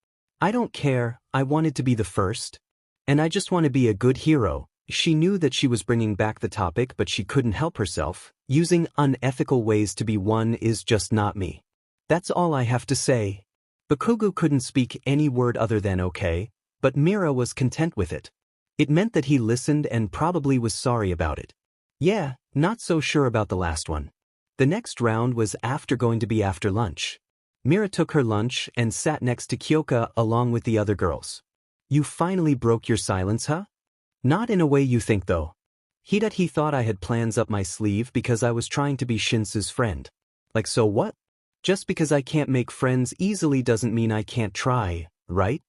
I don't care, I wanted to be the first. And I just want to be a good hero. She knew that she was bringing back the topic, but she couldn't help herself. Using unethical ways to be one is just not me. That's all I have to say. Bakugou couldn't speak any word other than okay, but Mira was content with it. It meant that he listened and probably was sorry about it. Yeah, not so sure about the last one. The next round was going to be after lunch. Mira took her lunch and sat next to Kyoka along with the other girls. You finally broke your silence, huh? Not in a way you think though. He thought I had plans up my sleeve because I was trying to be Shinso's friend. Like so what? Just because I can't make friends easily doesn't mean I can't try, right?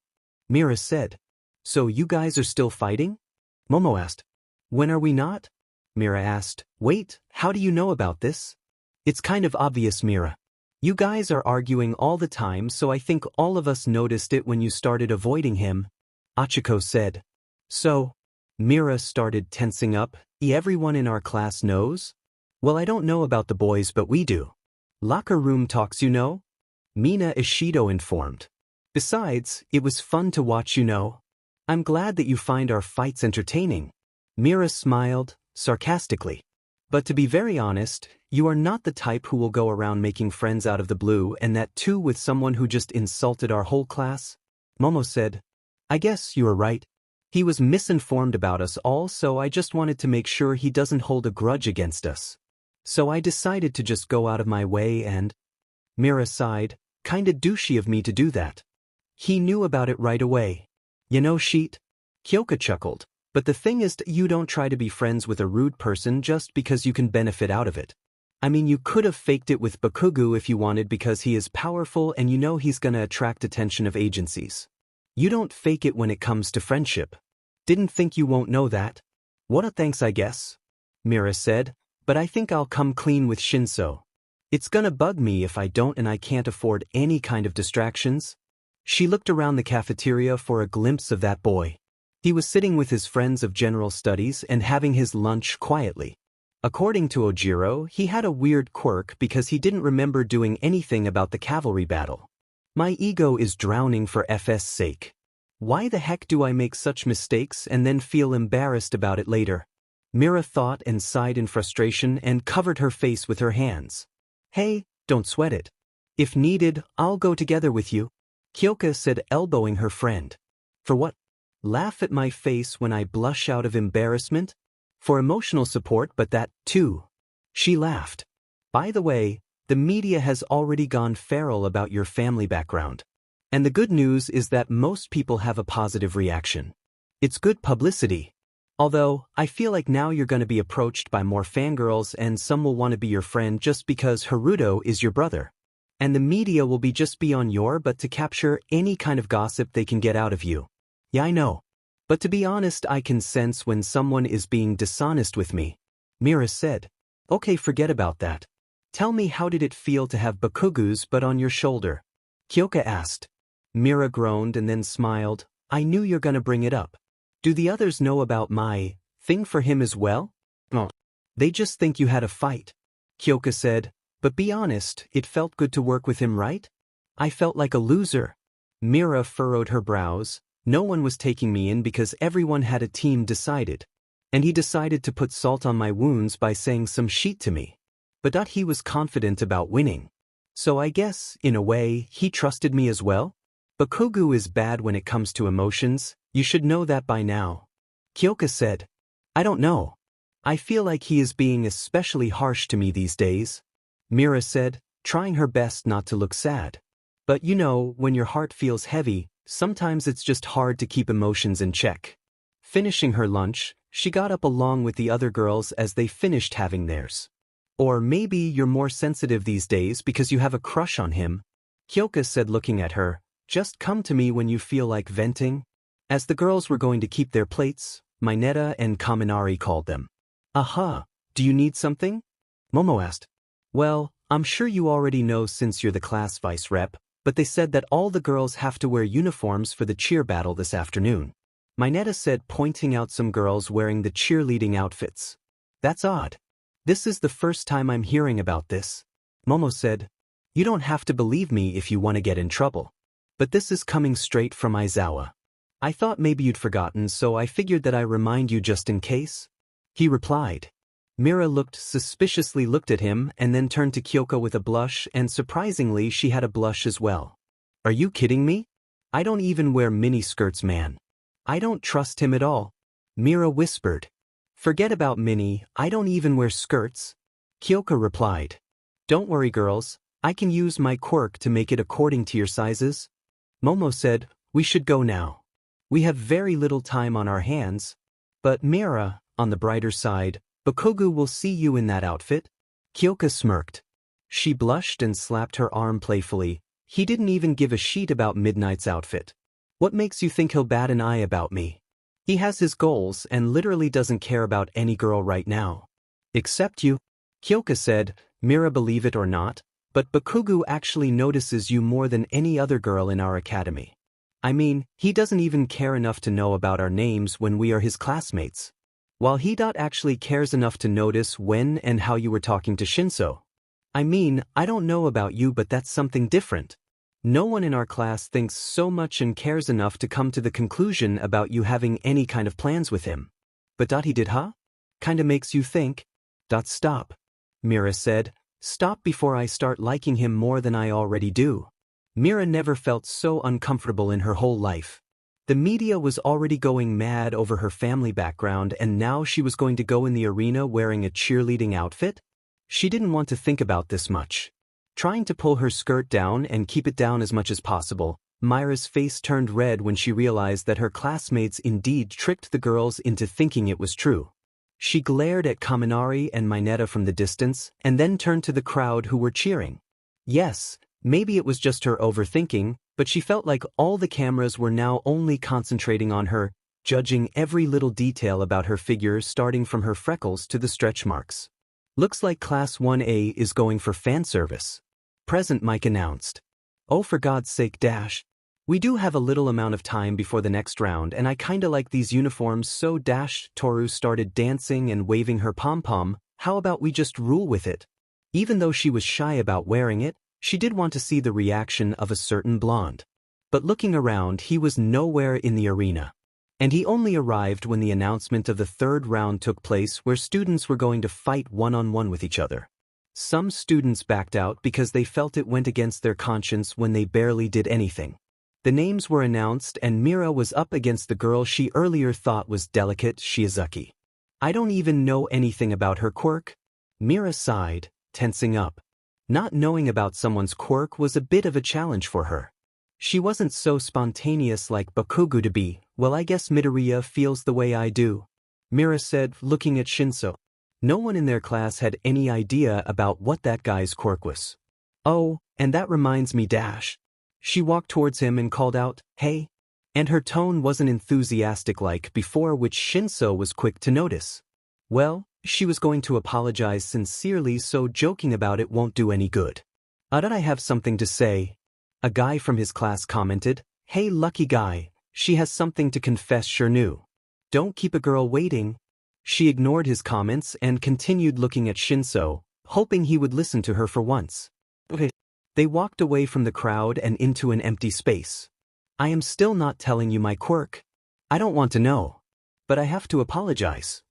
Mira said. So you guys are still fighting? Momo asked. When are we not? Mira asked. Wait, how do you know about this? It's kind of obvious, Mira. You guys are arguing all the time, so I think all of us noticed it when you started avoiding him, Achiko said. So? Mira started tensing up. Everyone in our class knows? Well, I don't know about the boys, but we do. Locker room talks, you know? Mina Ishido informed. Besides, it was fun to watch, you know. I'm glad that you find our fights entertaining. Mira smiled, sarcastically. But to be very honest, you are not the type who will go around making friends out of the blue, and that too with someone who just insulted our whole class. Momo said. I guess you are right. He was misinformed about us all, so I just wanted to make sure he doesn't hold a grudge against us. So I decided to just go out of my way and… Mira sighed. Kinda douchey of me to do that. He knew about it right away. You know, Sheet? Kyoka chuckled. But the thing is, you don't try to be friends with a rude person just because you can benefit out of it. I mean, you could have faked it with Bakugou if you wanted because he is powerful and you know he's gonna attract attention of agencies. You don't fake it when it comes to friendship. Didn't think you won't know that? What a thanks, I guess. Mira said, but I think I'll come clean with Shinso. It's gonna bug me if I don't and I can't afford any kind of distractions. She looked around the cafeteria for a glimpse of that boy. He was sitting with his friends of general studies and having his lunch quietly. According to Ojiro, he had a weird quirk because he didn't remember doing anything about the cavalry battle. My ego is drowning for FS sake. Why the heck do I make such mistakes and then feel embarrassed about it later? Mira thought and sighed in frustration and covered her face with her hands. Hey, don't sweat it. If needed, I'll go together with you, Kyoka said, elbowing her friend. For what? Laugh at my face when I blush out of embarrassment? For emotional support, but that, too. She laughed. By the way, the media has already gone feral about your family background. And the good news is that most people have a positive reaction. It's good publicity. Although, I feel like now you're going to be approached by more fangirls and some will want to be your friend just because Haruto is your brother. And the media will just be on your butt to capture any kind of gossip they can get out of you. Yeah, I know. But to be honest, I can sense when someone is being dishonest with me. Mira said. Okay, forget about that. Tell me, how did it feel to have Bakugou's butt on your shoulder? Kyoka asked. Mira groaned and then smiled. I knew you're gonna bring it up. Do the others know about my thing for him as well? No. They just think you had a fight. Kyoka said. But be honest, it felt good to work with him, right? I felt like a loser. Mira furrowed her brows. No one was taking me in because everyone had a team decided. And he decided to put salt on my wounds by saying some shit to me. But he was confident about winning. So I guess, in a way, he trusted me as well? Bakugou is bad when it comes to emotions, you should know that by now. Kyoka said. I don't know. I feel like he is being especially harsh to me these days. Mira said, trying her best not to look sad. But you know, when your heart feels heavy, sometimes it's just hard to keep emotions in check. Finishing her lunch, she got up along with the other girls as they finished having theirs. Or maybe you're more sensitive these days because you have a crush on him, Kyoka said, looking at her. Just come to me when you feel like venting. As the girls were going to keep their plates, Mineta and Kaminari called them. Aha, do you need something? Momo asked. Well, I'm sure you already know since you're the class vice rep, but they said that all the girls have to wear uniforms for the cheer battle this afternoon. Mineta said, pointing out some girls wearing the cheerleading outfits. That's odd. This is the first time I'm hearing about this. Momo said. You don't have to believe me if you want to get in trouble. But this is coming straight from Aizawa. I thought maybe you'd forgotten, so I figured that I remind you just in case. He replied. Mira suspiciously looked at him and then turned to Kyoko with a blush, and surprisingly she had a blush as well. Are you kidding me? I don't even wear mini skirts, man. I don't trust him at all. Mira whispered. Forget about mini, I don't even wear skirts. Kyoko replied. Don't worry girls, I can use my quirk to make it according to your sizes. Momo said, we should go now. We have very little time on our hands. But Mira, on the brighter side, Bakugou will see you in that outfit. Kyoko smirked. She blushed and slapped her arm playfully. He didn't even give a shit about Midnight's outfit. What makes you think he'll bat an eye about me? He has his goals and literally doesn't care about any girl right now. Except you. Kyoko said, Mira, believe it or not, but Bakugou actually notices you more than any other girl in our academy. I mean, he doesn't even care enough to know about our names when we are his classmates. While he actually cares enough to notice when and how you were talking to Shinso. I mean, I don't know about you, but that's something different. No one in our class thinks so much and cares enough to come to the conclusion about you having any kind of plans with him. But he did, huh? Kinda makes you think. Stop. Mira said. Stop before I start liking him more than I already do. Mira never felt so uncomfortable in her whole life. The media was already going mad over her family background, and now she was going to go in the arena wearing a cheerleading outfit? She didn't want to think about this much. Trying to pull her skirt down and keep it down as much as possible, Mira's face turned red when she realized that her classmates indeed tricked the girls into thinking it was true. She glared at Kaminari and Mineta from the distance, and then turned to the crowd who were cheering. Yes, maybe it was just her overthinking, but she felt like all the cameras were now only concentrating on her, judging every little detail about her figure starting from her freckles to the stretch marks. Looks like Class 1A is going for fan service. Present Mike announced. Oh, for God's sake, we do have a little amount of time before the next round, and I kinda like these uniforms, so Toru started dancing and waving her pom-pom. How about we just rule with it? Even though she was shy about wearing it, she did want to see the reaction of a certain blonde. But looking around, he was nowhere in the arena. And he only arrived when the announcement of the third round took place, where students were going to fight one-on-one with each other. Some students backed out because they felt it went against their conscience when they barely did anything. The names were announced, and Mira was up against the girl she earlier thought was delicate, Shizaki. I don't even know anything about her quirk. Mira sighed, tensing up. Not knowing about someone's quirk was a bit of a challenge for her. She wasn't so spontaneous like Bakugou to be. Well, I guess Midoriya feels the way I do, Mira said, looking at Shinso. No one in their class had any idea about what that guy's quirk was. Oh, and that reminds me, She walked towards him and called out, hey. And her tone wasn't enthusiastic like before, which Shinso was quick to notice. Well, she was going to apologize sincerely, so joking about it won't do any good. I have something to say. A guy from his class commented, hey lucky guy, she has something to confess, sure knew. Don't keep a girl waiting. She ignored his comments and continued looking at Shinso, hoping he would listen to her for once. They walked away from the crowd and into an empty space. I am still not telling you my quirk. I don't want to know. But I have to apologize.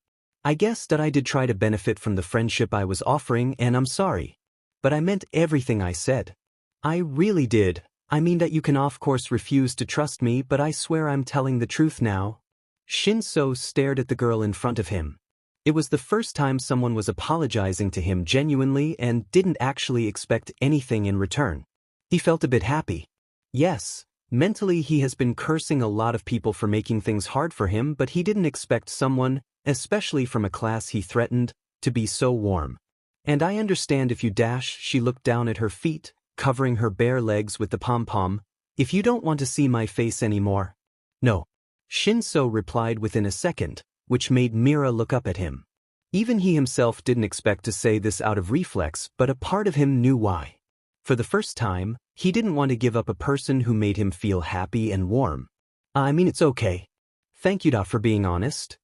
I guess that I did try to benefit from the friendship I was offering, and I'm sorry. But I meant everything I said. I really did. I mean that you can of course refuse to trust me, but I swear I'm telling the truth now. Shinso stared at the girl in front of him. It was the first time someone was apologizing to him genuinely and didn't actually expect anything in return. He felt a bit happy. Yes, mentally he has been cursing a lot of people for making things hard for him, but he didn't expect someone, especially from a class he threatened, to be so warm. And I understand if you she looked down at her feet, covering her bare legs with the pom-pom, if you don't want to see my face anymore. No. Shinso replied within a second, which made Mira look up at him. Even he himself didn't expect to say this out of reflex, but a part of him knew why. For the first time, he didn't want to give up a person who made him feel happy and warm. I mean, it's okay. Thank you, for being honest.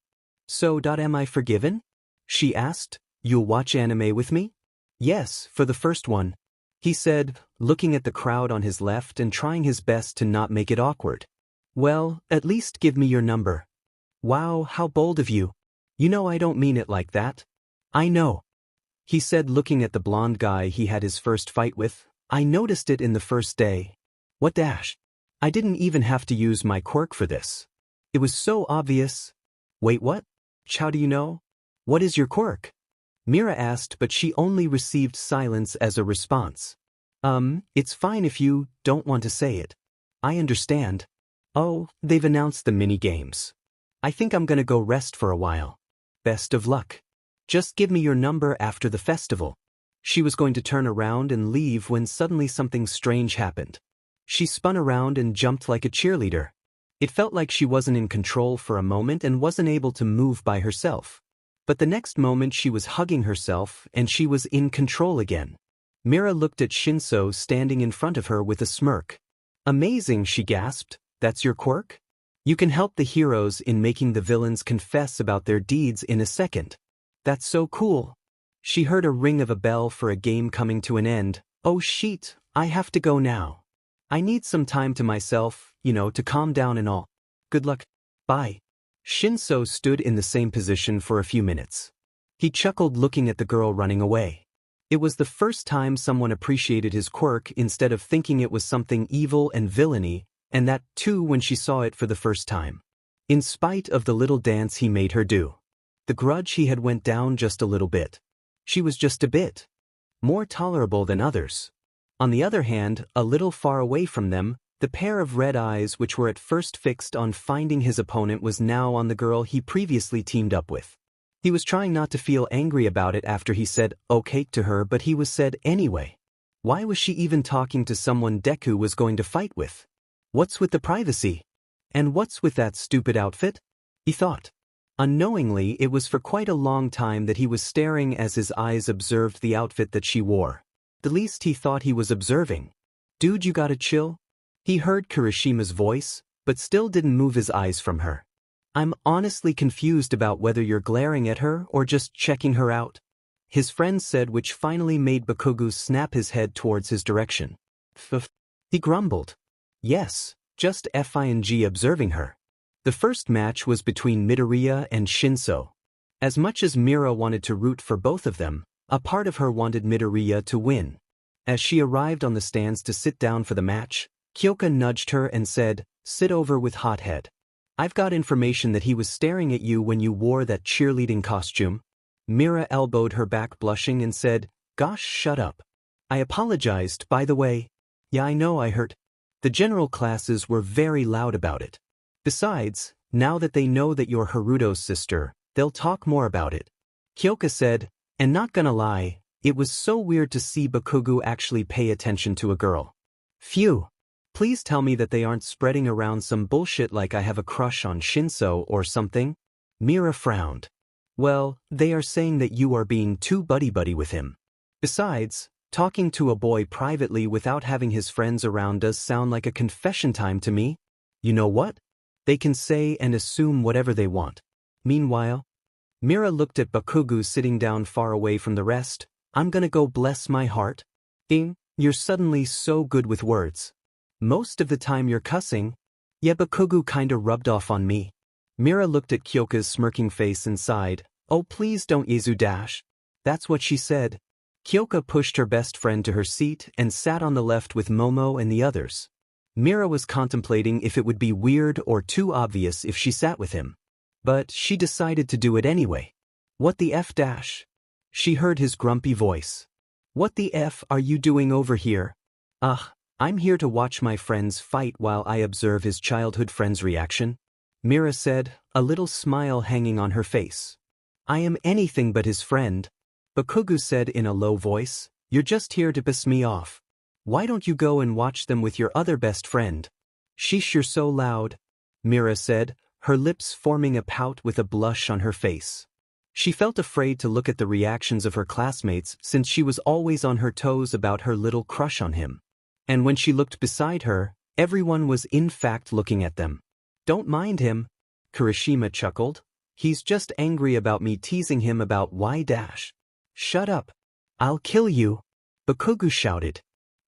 So, am I forgiven? She asked. You'll watch anime with me? Yes, for the first one. he said, looking at the crowd on his left and trying his best to not make it awkward. Well, at least give me your number. Wow, how bold of you. You know I don't mean it like that. I know. He said, looking at the blonde guy he had his first fight with. I noticed it in the first day. What dash? I didn't even have to use my quirk for this. It was so obvious. Wait, what? How do you know? What is your quirk? Mira asked, but she only received silence as a response. It's fine if you don't want to say it. I understand. Oh, they've announced the mini-games. I think I'm gonna go rest for a while. Best of luck. Just give me your number after the festival. She was going to turn around and leave when suddenly something strange happened. She spun around and jumped like a cheerleader. It felt like she wasn't in control for a moment and wasn't able to move by herself. But the next moment she was hugging herself and she was in control again. Mira looked at Shinso standing in front of her with a smirk. Amazing, she gasped. That's your quirk? You can help the heroes in making the villains confess about their deeds in a second. That's so cool. She heard a ring of a bell for a game coming to an end. Oh shit, I have to go now. I need some time to myself, to calm down and all. Good luck. Bye. Shinso stood in the same position for a few minutes. He chuckled looking at the girl running away. It was the first time someone appreciated his quirk instead of thinking it was something evil and villainy, and that too when she saw it for the first time. In spite of the little dance he made her do. The grudge he had went down just a little bit. She was just a bit more tolerable than others. On the other hand, a little far away from them, the pair of red eyes which were at first fixed on finding his opponent was now on the girl he previously teamed up with. He was trying not to feel angry about it after he said okay to her, but he was said anyway. Why was she even talking to someone Deku was going to fight with? What's with the privacy? And what's with that stupid outfit? He thought. Unknowingly, it was for quite a long time that he was staring as his eyes observed the outfit that she wore. The least he thought he was observing. Dude, you gotta chill? He heard Kirishima's voice, but still didn't move his eyes from her. I'm honestly confused about whether you're glaring at her or just checking her out. His friend said, which finally made Bakugou snap his head towards his direction. He grumbled. Yes, just FING observing her. The first match was between Midoriya and Shinso. As much as Mira wanted to root for both of them, a part of her wanted Midoriya to win. As she arrived on the stands to sit down for the match, Kyoka nudged her and said, sit over with Hothead. I've got information that he was staring at you when you wore that cheerleading costume. Mira elbowed her back blushing and said, gosh, shut up. I apologized, by the way. Yeah, I know I hurt. The general classes were very loud about it. Besides, now that they know that you're Haruto's sister, they'll talk more about it. Kyoka said, and not gonna lie, it was so weird to see Bakugou actually pay attention to a girl. Phew. Please tell me that they aren't spreading around some bullshit like I have a crush on Shinso or something. Mira frowned. Well, they are saying that you are being too buddy-buddy with him. Besides, talking to a boy privately without having his friends around does sound like a confession time to me. You know what? They can say and assume whatever they want. Meanwhile, Mira looked at Bakugou sitting down far away from the rest. I'm gonna go bless my heart. Ding, you're suddenly so good with words. Most of the time you're cussing. Yeah, Bakugou kinda rubbed off on me. Mira looked at Kyoka's smirking face and sighed. Oh, please don't Izu dash. That's what she said. Kyoka pushed her best friend to her seat and sat on the left with Momo and the others. Mira was contemplating if it would be weird or too obvious if she sat with him. But she decided to do it anyway. What the F dash? She heard his grumpy voice. What the F are you doing over here? I'm here to watch my friends fight while I observe his childhood friend's reaction. Mira said, a little smile hanging on her face. I am anything but his friend. Bakugou said in a low voice, you're just here to piss me off. Why don't you go and watch them with your other best friend? Sheesh, you're so loud. Mira said, her lips forming a pout with a blush on her face. She felt afraid to look at the reactions of her classmates since she was always on her toes about her little crush on him. And when she looked beside her, everyone was in fact looking at them. Don't mind him, Kirishima chuckled. He's just angry about me teasing him about why dash. Shut up. I'll kill you, Bakugou shouted.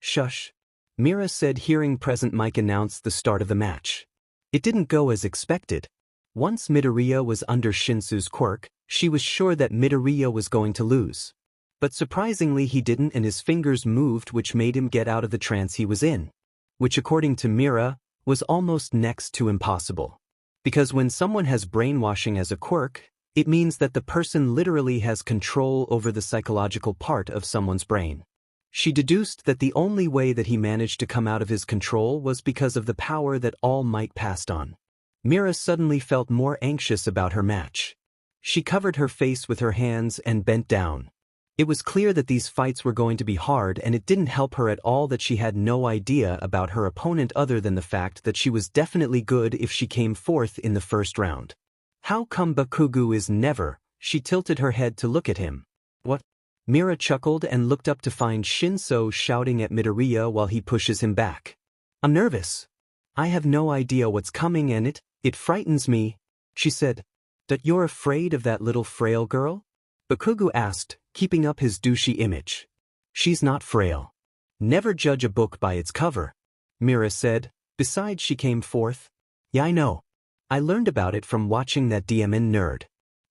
Shush. Mira said, hearing present Mike announce the start of the match. It didn't go as expected. Once Midoriya was under Shinso's quirk, she was sure that Midoriya was going to lose. But surprisingly he didn't, and his fingers moved, which made him get out of the trance he was in. Which, according to Mira, was almost next to impossible. Because when someone has brainwashing as a quirk, it means that the person literally has control over the psychological part of someone's brain. She deduced that the only way that he managed to come out of his control was because of the power that All Might passed on. Mira suddenly felt more anxious about her match. She covered her face with her hands and bent down. It was clear that these fights were going to be hard, and it didn't help her at all that she had no idea about her opponent other than the fact that she was definitely good if she came fourth in the first round. How come Bakugou is never? She tilted her head to look at him. What? Mira chuckled and looked up to find Shinso shouting at Midoriya while he pushes him back. I'm nervous. I have no idea what's coming and it frightens me, she said. That you're afraid of that little frail girl? Bakugou asked, keeping up his douchey image. She's not frail. Never judge a book by its cover, Mira said. Besides, she came fourth. Yeah, I know. I learned about it from watching that DMN nerd.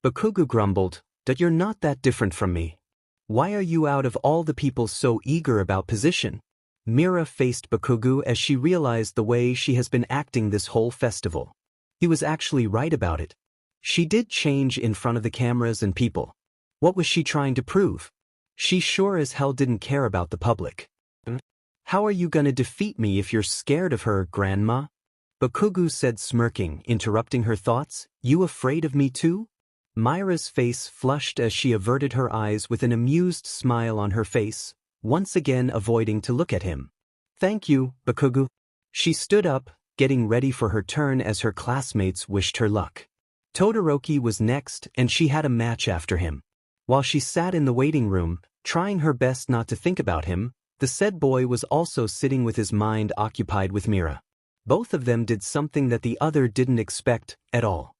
Bakugou grumbled, that you're not that different from me. Why are you out of all the people so eager about position? Mira faced Bakugou as she realized the way she has been acting this whole festival. He was actually right about it. She did change in front of the cameras and people. What was she trying to prove? She sure as hell didn't care about the public. How are you gonna defeat me if you're scared of her, Grandma? Bakugou said, smirking, interrupting her thoughts. You afraid of me too? Mira's face flushed as she averted her eyes with an amused smile on her face, once again avoiding to look at him. Thank you, Bakugou. She stood up, getting ready for her turn as her classmates wished her luck. Todoroki was next, and she had a match after him. While she sat in the waiting room, trying her best not to think about him, the said boy was also sitting with his mind occupied with Mira. Both of them did something that the other didn't expect at all.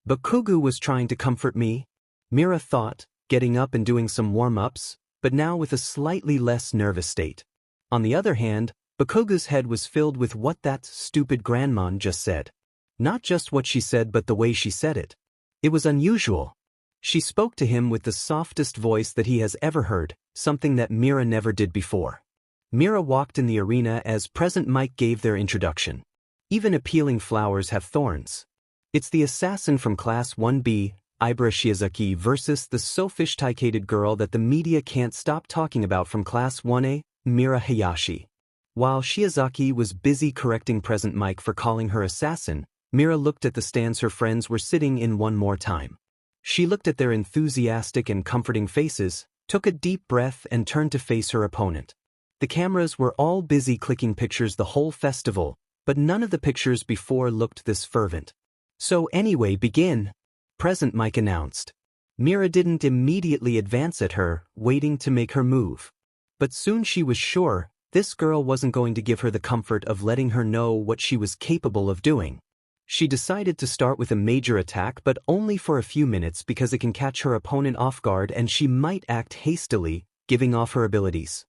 Bakugou was trying to comfort me, Mira thought, getting up and doing some warm-ups, but now with a slightly less nervous state. On the other hand, Bakugou's head was filled with what that stupid grandma just said. Not just what she said, but the way she said it. It was unusual. She spoke to him with the softest voice that he has ever heard, something that Mira never did before. Mira walked in the arena as present Mike gave their introduction. Even appealing flowers have thorns. It's the assassin from Class 1B, Ibra Shizaki, versus the sophisticated girl that the media can't stop talking about from Class 1A, Mira Hayashi. While Shizaki was busy correcting present Mike for calling her assassin, Mira looked at the stands her friends were sitting in one more time. She looked at their enthusiastic and comforting faces, took a deep breath and turned to face her opponent. The cameras were all busy clicking pictures the whole festival, but none of the pictures before looked this fervent. So anyway, begin, present Mike announced. Mira didn't immediately advance at her, waiting to make her move. But soon she was sure this girl wasn't going to give her the comfort of letting her know what she was capable of doing. She decided to start with a major attack, but only for a few minutes because it can catch her opponent off guard and she might act hastily, giving off her abilities.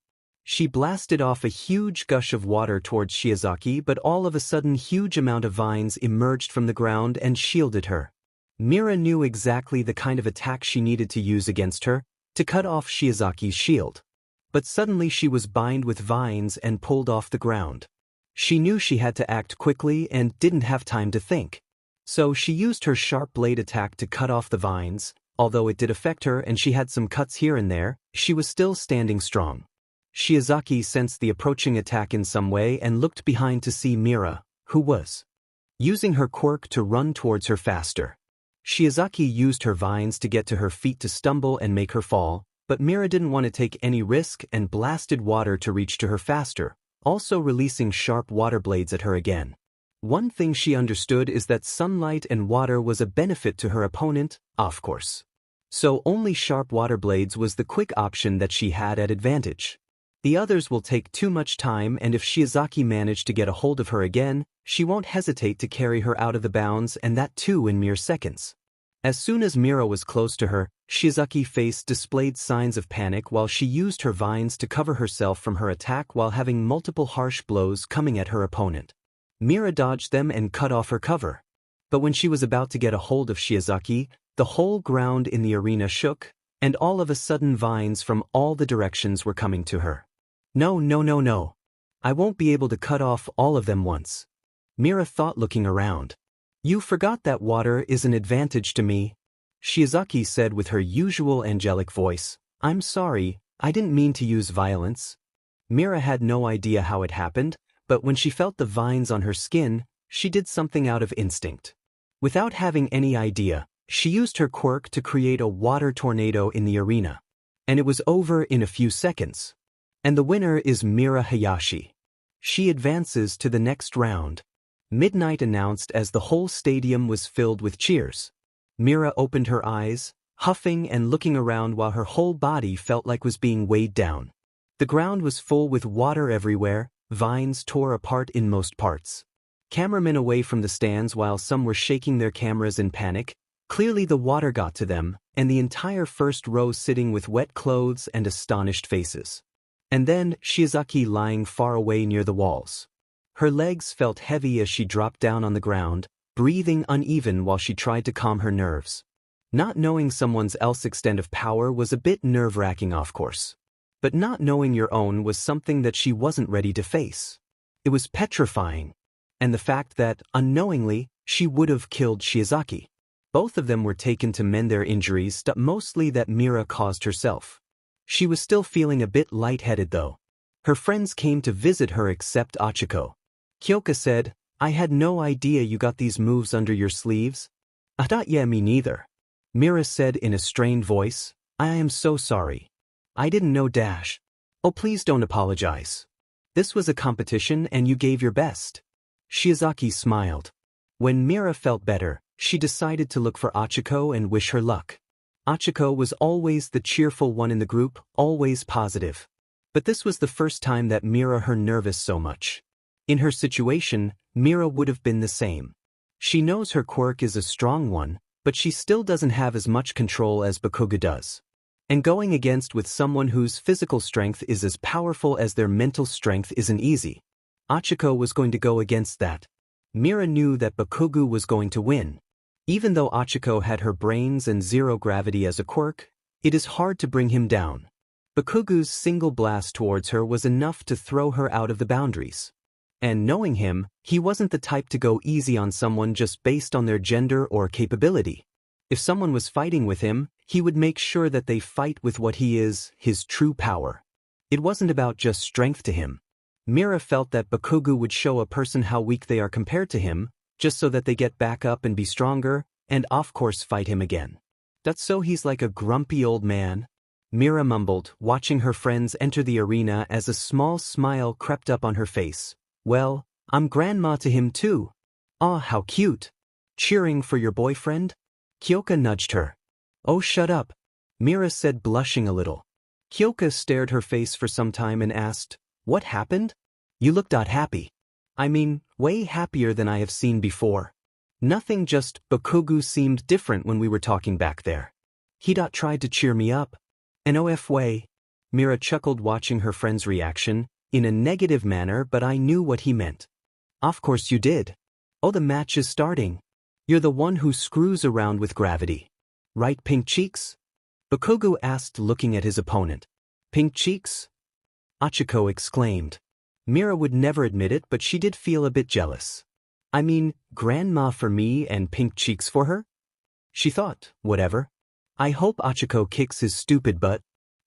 She blasted off a huge gush of water towards Shizaki, but all of a sudden huge amount of vines emerged from the ground and shielded her. Mira knew exactly the kind of attack she needed to use against her, to cut off Shizaki's shield. But suddenly she was bound with vines and pulled off the ground. She knew she had to act quickly and didn't have time to think. So she used her sharp blade attack to cut off the vines. Although it did affect her and she had some cuts here and there, she was still standing strong. Shizaki sensed the approaching attack in some way and looked behind to see Mira, who was using her quirk to run towards her faster. Shizaki used her vines to get to her feet to stumble and make her fall, but Mira didn't want to take any risk and blasted water to reach to her faster, also releasing sharp water blades at her again. One thing she understood is that sunlight and water was a benefit to her opponent, of course. So only sharp water blades was the quick option that she had at advantage. The others will take too much time, and if Shizaki managed to get a hold of her again, she won't hesitate to carry her out of the bounds, and that too in mere seconds. As soon as Mira was close to her, Shizaki's face displayed signs of panic while she used her vines to cover herself from her attack while having multiple harsh blows coming at her opponent. Mira dodged them and cut off her cover. But when she was about to get a hold of Shizaki, the whole ground in the arena shook, and all of a sudden vines from all the directions were coming to her. No, no, no, no. I won't be able to cut off all of them once. Mira thought, looking around. You forgot that water is an advantage to me. Shizaki said with her usual angelic voice, I'm sorry, I didn't mean to use violence. Mira had no idea how it happened, but when she felt the vines on her skin, she did something out of instinct. Without having any idea, she used her quirk to create a water tornado in the arena. And it was over in a few seconds. And the winner is Mira Hayashi. She advances to the next round. Midnight announced as the whole stadium was filled with cheers. Mira opened her eyes, huffing and looking around while her whole body felt like was being weighed down. The ground was full with water everywhere, vines tore apart in most parts. Cameramen away from the stands while some were shaking their cameras in panic. Clearly the water got to them, and the entire first row sitting with wet clothes and astonished faces. And then Shizaki lying far away near the walls. Her legs felt heavy as she dropped down on the ground, breathing uneven while she tried to calm her nerves. Not knowing someone else's extent of power was a bit nerve-wracking, of course. But not knowing your own was something that she wasn't ready to face. It was petrifying. And the fact that, unknowingly, she would have killed Shizaki. Both of them were taken to mend their injuries, mostly that Mira caused herself. She was still feeling a bit lightheaded though. Her friends came to visit her except Achiko. Kyoka said, I had no idea you got these moves under your sleeves. Yeah, me neither. Mira said in a strained voice, I am so sorry. I didn't know dash. Oh, please don't apologize. This was a competition and you gave your best. Shizaki smiled. When Mira felt better, she decided to look for Achiko and wish her luck. Achiko was always the cheerful one in the group, always positive. But this was the first time that Mira heard nervous so much. In her situation, Mira would have been the same. She knows her quirk is a strong one, but she still doesn't have as much control as Bakugou does. And going against with someone whose physical strength is as powerful as their mental strength isn't easy. Achiko was going to go against that. Mira knew that Bakugou was going to win. Even though Achiko had her brains and zero gravity as a quirk, it is hard to bring him down. Bakugou's single blast towards her was enough to throw her out of the boundaries. And knowing him, he wasn't the type to go easy on someone just based on their gender or capability. If someone was fighting with him, he would make sure that they fight with what he is, his true power. It wasn't about just strength to him. Mira felt that Bakugou would show a person how weak they are compared to him, just so that they get back up and be stronger, and of course fight him again. That's so he's like a grumpy old man? Mira mumbled, watching her friends enter the arena as a small smile crept up on her face. Well, I'm grandma to him too. Aw, how cute. Cheering for your boyfriend? Kyoka nudged her. Oh, shut up. Mira said, blushing a little. Kyoka stared her face for some time and asked, what happened? You look happy. I mean, way happier than I have seen before. Nothing, just Bakugou seemed different when we were talking back there. He tried to cheer me up. An OF way. Mira chuckled watching her friend's reaction, in a negative manner, but I knew what he meant. Of course you did. Oh, the match is starting. You're the one who screws around with gravity. Right, pink cheeks? Bakugou asked, looking at his opponent. Pink cheeks? Achiko exclaimed. Mira would never admit it, but she did feel a bit jealous. I mean, grandma for me and pink cheeks for her? She thought, whatever. I hope Achiko kicks his stupid butt.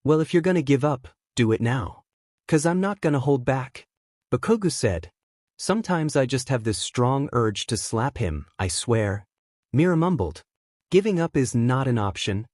Well, if you're gonna give up, do it now. 'Cause I'm not gonna hold back. Bakugou said. Sometimes I just have this strong urge to slap him, I swear. Mira mumbled. Giving up is not an option.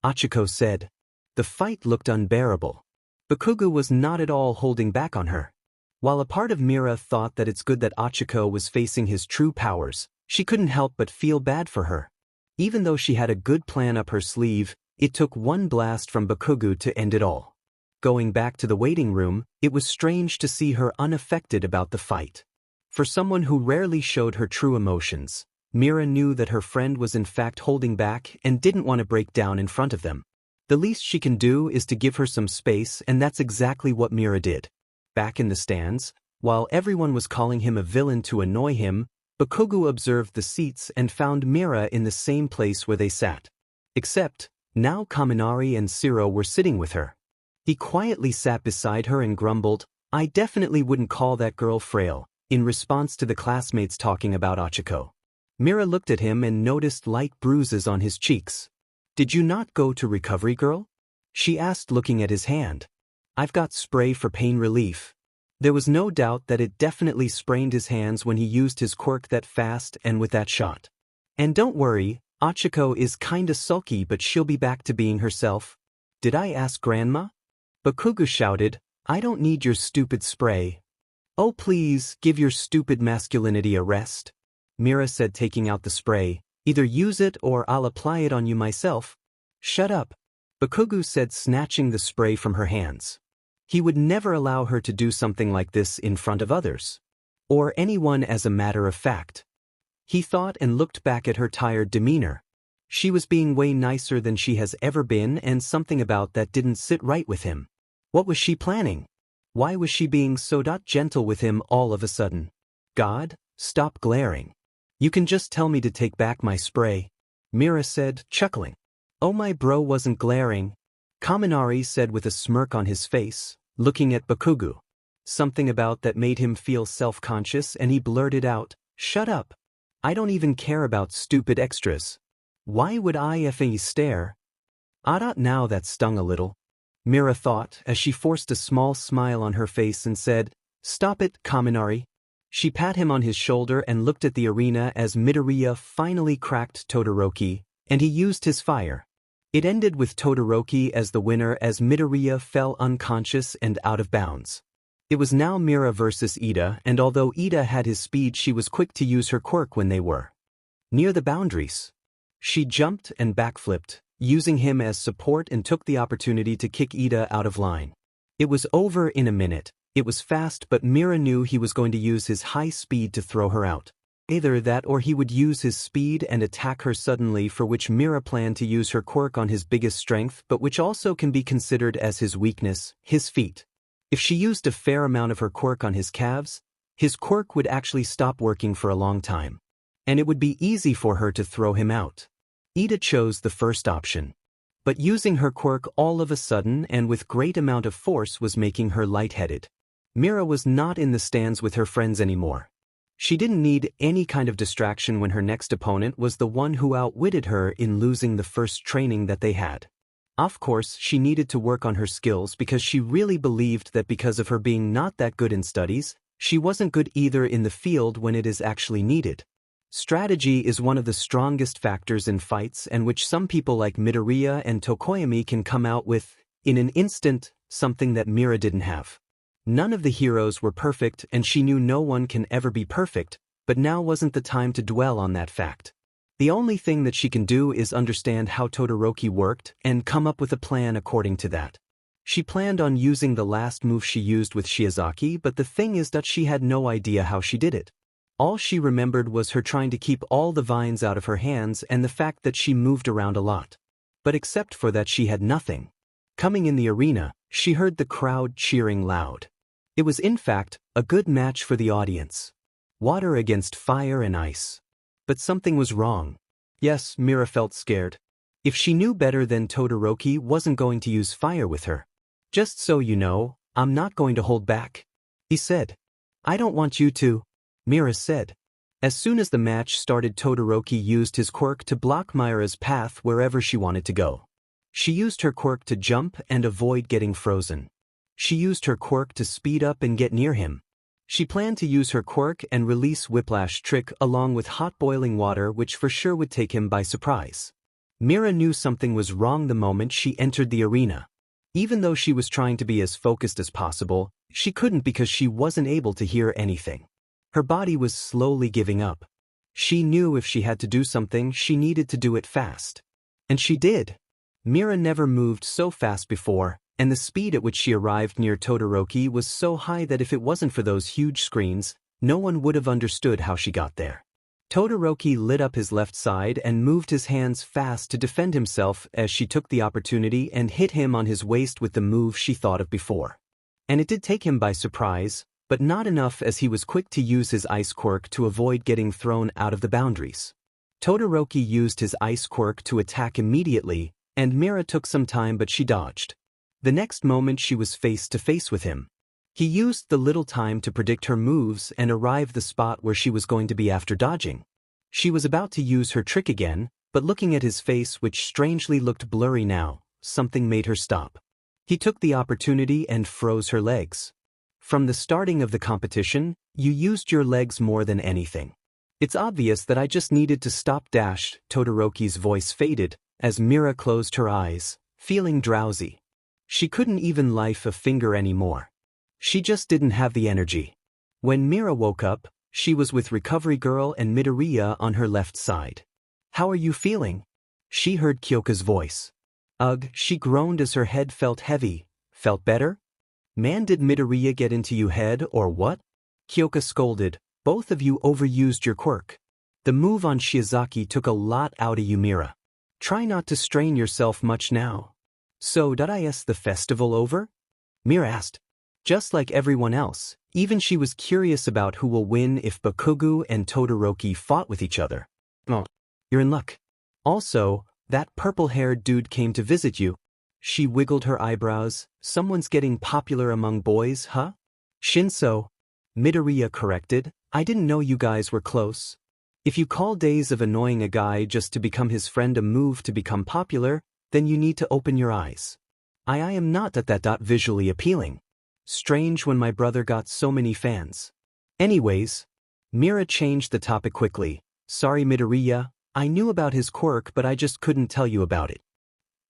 Achiko said. The fight looked unbearable. Bakugou was not at all holding back on her. While a part of Mira thought that it's good that Achiko was facing his true powers, she couldn't help but feel bad for her. Even though she had a good plan up her sleeve, it took one blast from Bakugou to end it all. Going back to the waiting room, it was strange to see her unaffected about the fight. For someone who rarely showed her true emotions, Mira knew that her friend was in fact holding back and didn't want to break down in front of them. The least she can do is to give her some space, and that's exactly what Mira did. Back in the stands, while everyone was calling him a villain to annoy him, Bakugou observed the seats and found Mira in the same place where they sat. Except, now Kaminari and Shiro were sitting with her. He quietly sat beside her and grumbled, "I definitely wouldn't call that girl frail," in response to the classmates talking about Ochako. Mira looked at him and noticed light bruises on his cheeks. "Did you not go to recovery, girl?" she asked, looking at his hand. "I've got spray for pain relief." There was no doubt that it definitely sprained his hands when he used his quirk that fast and with that shot. "And don't worry, Ochako is kinda sulky, but she'll be back to being herself." "Did I ask Grandma?" Bakugou shouted, "I don't need your stupid spray." "Oh please, give your stupid masculinity a rest," Mira said, taking out the spray. "Either use it or I'll apply it on you myself." "Shut up," Bakugou said, snatching the spray from her hands. He would never allow her to do something like this in front of others. Or anyone, as a matter of fact. He thought and looked back at her tired demeanor. She was being way nicer than she has ever been, and something about that didn't sit right with him. What was she planning? Why was she being so gentle with him all of a sudden? "God, stop glaring. You can just tell me to take back my spray," Mira said, chuckling. "Oh, my bro wasn't glaring," Kaminari said with a smirk on his face, looking at Bakugou. Something about that made him feel self-conscious, and he blurted out, "Shut up. I don't even care about stupid extras. Why would I effing stare?" Now that stung a little, Mira thought, as she forced a small smile on her face and said, "Stop it, Kaminari." She pat him on his shoulder and looked at the arena as Midoriya finally cracked Todoroki, and he used his fire. It ended with Todoroki as the winner as Midoriya fell unconscious and out of bounds. It was now Mira versus Ida, and although Ida had his speed, she was quick to use her quirk when they were near the boundaries. She jumped and backflipped, using him as support, and took the opportunity to kick Ida out of line. It was over in a minute. It was fast, but Mira knew he was going to use his high speed to throw her out. Either that or he would use his speed and attack her suddenly, for which Mira planned to use her quirk on his biggest strength, but which also can be considered as his weakness, his feet. If she used a fair amount of her quirk on his calves, his quirk would actually stop working for a long time. And it would be easy for her to throw him out. Ida chose the first option. But using her quirk all of a sudden and with great amount of force was making her lightheaded. Mira was not in the stands with her friends anymore. She didn't need any kind of distraction when her next opponent was the one who outwitted her in losing the first training that they had. Of course, she needed to work on her skills because she really believed that because of her being not that good in studies, she wasn't good either in the field when it is actually needed. Strategy is one of the strongest factors in fights, and which some people like Midoriya and Tokoyami can come out with, in an instant, something that Mira didn't have. None of the heroes were perfect, and she knew no one can ever be perfect, but now wasn't the time to dwell on that fact. The only thing that she can do is understand how Todoroki worked and come up with a plan according to that. She planned on using the last move she used with Shizaki, but the thing is that she had no idea how she did it. All she remembered was her trying to keep all the vines out of her hands and the fact that she moved around a lot. But except for that, she had nothing. Coming in the arena, she heard the crowd cheering loud. It was in fact a good match for the audience. Water against fire and ice. But something was wrong. Yes, Mira felt scared. If she knew better, then Todoroki wasn't going to use fire with her. "Just so you know, I'm not going to hold back," he said. "I don't want you to," Mira said. As soon as the match started, Todoroki used his quirk to block Mira's path wherever she wanted to go. She used her quirk to jump and avoid getting frozen. She used her quirk to speed up and get near him. She planned to use her quirk and release whiplash trick along with hot boiling water, which for sure would take him by surprise. Mira knew something was wrong the moment she entered the arena. Even though she was trying to be as focused as possible, she couldn't because she wasn't able to hear anything. Her body was slowly giving up. She knew if she had to do something, she needed to do it fast. And she did. Mira never moved so fast before, and the speed at which she arrived near Todoroki was so high that if it wasn't for those huge screens, no one would have understood how she got there. Todoroki lit up his left side and moved his hands fast to defend himself as she took the opportunity and hit him on his waist with the move she thought of before. And it did take him by surprise, but not enough as he was quick to use his ice quirk to avoid getting thrown out of the boundaries. Todoroki used his ice quirk to attack immediately, and Mira took some time but she dodged. The next moment she was face to face with him. He used the little time to predict her moves and arrive the spot where she was going to be after dodging. She was about to use her trick again, but looking at his face which strangely looked blurry now, something made her stop. He took the opportunity and froze her legs. From the starting of the competition, you used your legs more than anything. It's obvious that I just needed to stop. Todoroki's voice faded as Mira closed her eyes, feeling drowsy. She couldn't even lift a finger anymore. She just didn't have the energy. When Mira woke up, she was with Recovery Girl and Midoriya on her left side. "How are you feeling?" She heard Kyoka's voice. "Ugh," she groaned as her head felt heavy. "Felt better? Man, did Midoriya get into you head or what?" Kyoka scolded. "Both of you overused your quirk. The move on Shizaki took a lot out of you, Mira. Try not to strain yourself much now." "So, is the festival over?" Mira asked. Just like everyone else, even she was curious about who will win if Bakugou and Todoroki fought with each other. "Oh, you're in luck. Also, that purple-haired dude came to visit you." She wiggled her eyebrows. "Someone's getting popular among boys, huh?" "Shinso," Midoriya corrected. "I didn't know you guys were close. If you call days of annoying a guy just to become his friend a move to become popular, then you need to open your eyes. I am not that visually appealing. Strange when my brother got so many fans." Anyways, Mira changed the topic quickly. "Sorry Midoriya, I knew about his quirk but I just couldn't tell you about it.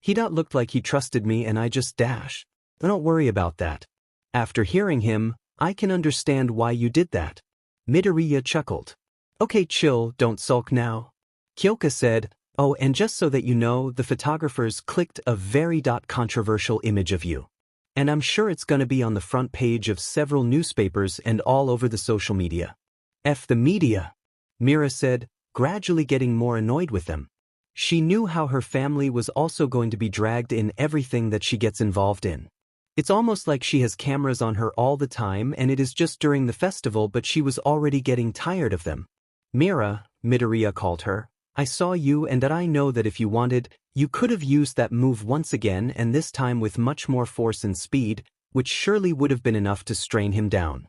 He looked like he trusted me and I just dash. Don't worry about that. After hearing him, I can understand why you did that." Midoriya chuckled. "Okay, chill, don't sulk now." Kyoka said, "Oh, and just so that you know, the photographers clicked a very controversial image of you. And I'm sure it's gonna be on the front page of several newspapers and all over the social media." "F the media," Mira said, gradually getting more annoyed with them. She knew how her family was also going to be dragged in everything that she gets involved in. It's almost like she has cameras on her all the time and it is just during the festival but she was already getting tired of them. "Mira," Midoriya called her, "I saw you and I know that if you wanted, you could have used that move once again and this time with much more force and speed, which surely would have been enough to strain him down.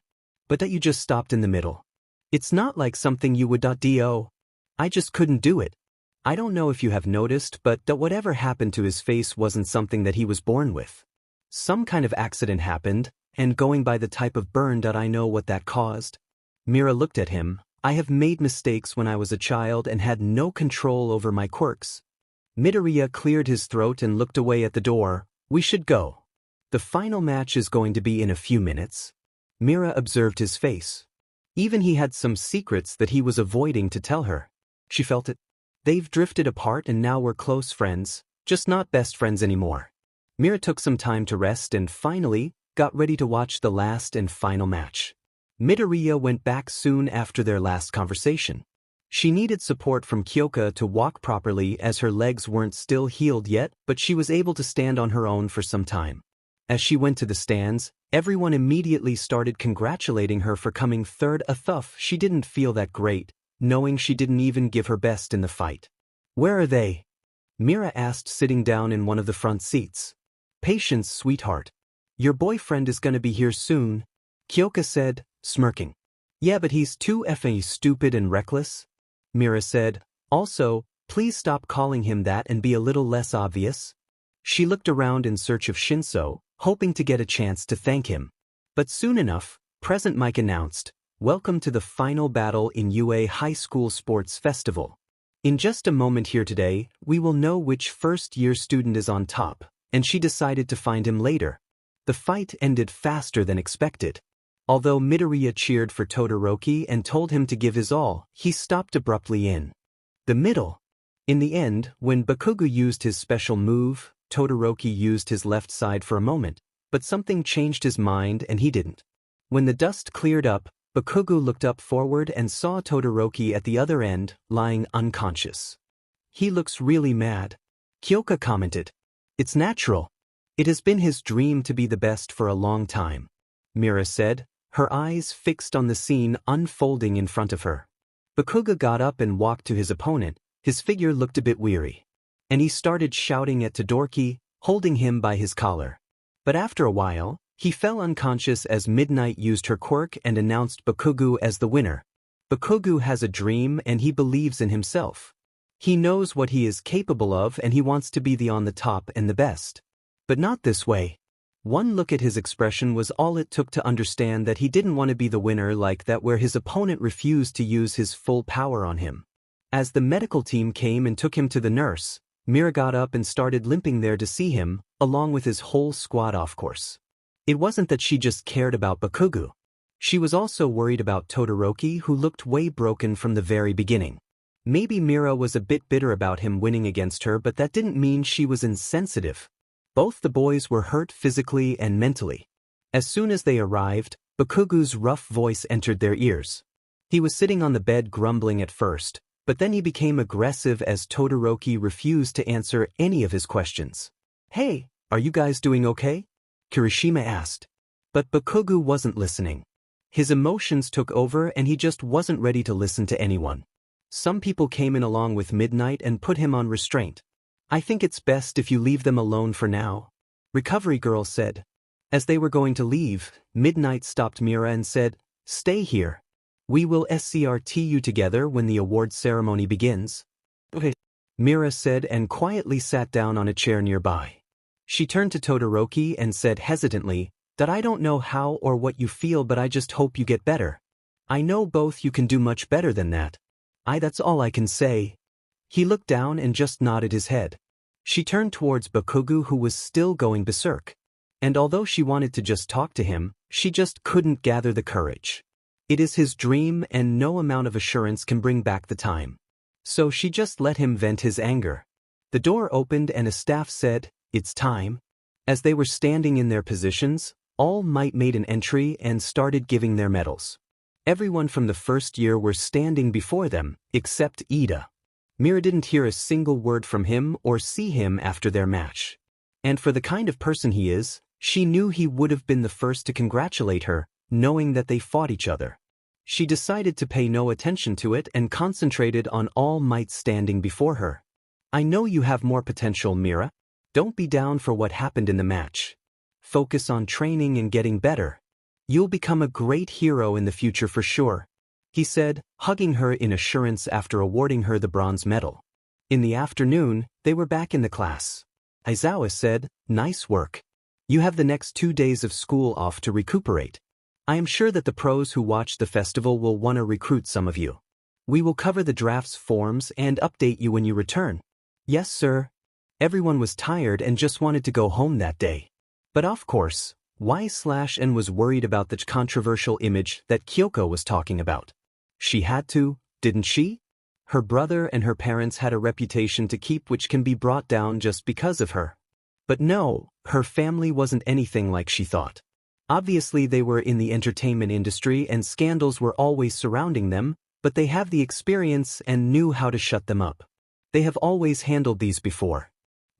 But that you just stopped in the middle. It's not like something you would do. I just couldn't do it. I don't know if you have noticed, but whatever happened to his face wasn't something that he was born with. Some kind of accident happened, and going by the type of burn I know what that caused." Mira looked at him. "I have made mistakes when I was a child and had no control over my quirks." Midoriya cleared his throat and looked away at the door. "We should go. The final match is going to be in a few minutes." Mira observed his face. Even he had some secrets that he was avoiding to tell her. She felt it. They've drifted apart and now we're close friends, just not best friends anymore. Mira took some time to rest and finally got ready to watch the last and final match. Midoriya went back soon after their last conversation. She needed support from Kyoka to walk properly as her legs weren't still healed yet, but she was able to stand on her own for some time. As she went to the stands, everyone immediately started congratulating her for coming third. She didn't feel that great, knowing she didn't even give her best in the fight. "Where are they?" Mira asked, sitting down in one of the front seats. "Patience, sweetheart. Your boyfriend is gonna be here soon," Kyoka said, smirking. "Yeah, but he's too effing stupid and reckless," Mira said. "Also, please stop calling him that and be a little less obvious." She looked around in search of Shinso, hoping to get a chance to thank him. But soon enough, Present Mike announced, "Welcome to the final battle in UA High School Sports Festival. In just a moment here today, we will know which first-year student is on top," and she decided to find him later. The fight ended faster than expected. Although Midoriya cheered for Todoroki and told him to give his all, he stopped abruptly in the middle. In the end, when Bakugou used his special move, Todoroki used his left side for a moment, but something changed his mind and he didn't. When the dust cleared up, Bakugou looked up forward and saw Todoroki at the other end, lying unconscious. He looks really mad. Kyoka commented. It's natural. It has been his dream to be the best for a long time, Mira said, her eyes fixed on the scene unfolding in front of her. Bakugou got up and walked to his opponent. His figure looked a bit weary. And he started shouting at Todoroki, holding him by his collar. But after a while, he fell unconscious as Midnight used her quirk and announced Bakugou as the winner. Bakugou has a dream and he believes in himself. He knows what he is capable of and he wants to be on the top and the best. But not this way. One look at his expression was all it took to understand that he didn't want to be the winner like that where his opponent refused to use his full power on him. As the medical team came and took him to the nurse, Mira got up and started limping there to see him, along with his whole squad of course. It wasn't that she just cared about Bakugou. She was also worried about Todoroki who looked way broken from the very beginning. Maybe Mira was a bit bitter about him winning against her, but that didn't mean she was insensitive. Both the boys were hurt physically and mentally. As soon as they arrived, Bakugou's rough voice entered their ears. He was sitting on the bed grumbling at first, but then he became aggressive as Todoroki refused to answer any of his questions. Hey, are you guys doing okay? Kirishima asked. But Bakugou wasn't listening. His emotions took over and he just wasn't ready to listen to anyone. Some people came in along with Midnight and put him on restraint. I think it's best if you leave them alone for now, Recovery Girl said. As they were going to leave, Midnight stopped Mira and said, Stay here. We will escort you together when the award ceremony begins. Okay, Mira said and quietly sat down on a chair nearby. She turned to Todoroki and said hesitantly, that I don't know how or what you feel but I just hope you get better. I know both you can do much better than that. That's all I can say. He looked down and just nodded his head. She turned towards Bakugou who was still going berserk. And although she wanted to just talk to him, she just couldn't gather the courage. It is his dream and no amount of assurance can bring back the time. So she just let him vent his anger. The door opened and a staff said, It's time. As they were standing in their positions, All Might made an entry and started giving their medals. Everyone from the first year were standing before them, except Ida. Mira didn't hear a single word from him or see him after their match. And for the kind of person he is, she knew he would have been the first to congratulate her, knowing that they fought each other. She decided to pay no attention to it and concentrated on All Might standing before her. I know you have more potential, Mira. Don't be down for what happened in the match. Focus on training and getting better. You'll become a great hero in the future for sure, he said, hugging her in assurance after awarding her the bronze medal. In the afternoon, they were back in the class. Aizawa said, Nice work. You have the next 2 days of school off to recuperate. I am sure that the pros who watch the festival will want to recruit some of you. We will cover the draft's forms and update you when you return. Yes, sir. Everyone was tired and just wanted to go home that day. But of course, Y/N was worried about the controversial image that Kyoko was talking about. She had to, didn't she? Her brother and her parents had a reputation to keep which can be brought down just because of her. But no, her family wasn't anything like she thought. Obviously they were in the entertainment industry and scandals were always surrounding them, but they have the experience and knew how to shut them up. They have always handled these before.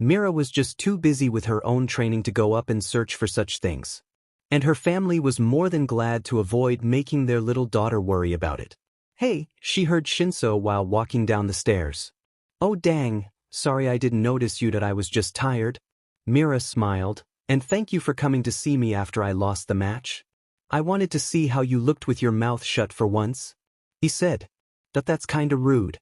Mira was just too busy with her own training to go up and search for such things. And her family was more than glad to avoid making their little daughter worry about it. Hey, she heard Shinso while walking down the stairs. Oh dang, sorry I didn't notice you that I was just tired. Mira smiled, and thank you for coming to see me after I lost the match. I wanted to see how you looked with your mouth shut for once. He said. That's kinda rude.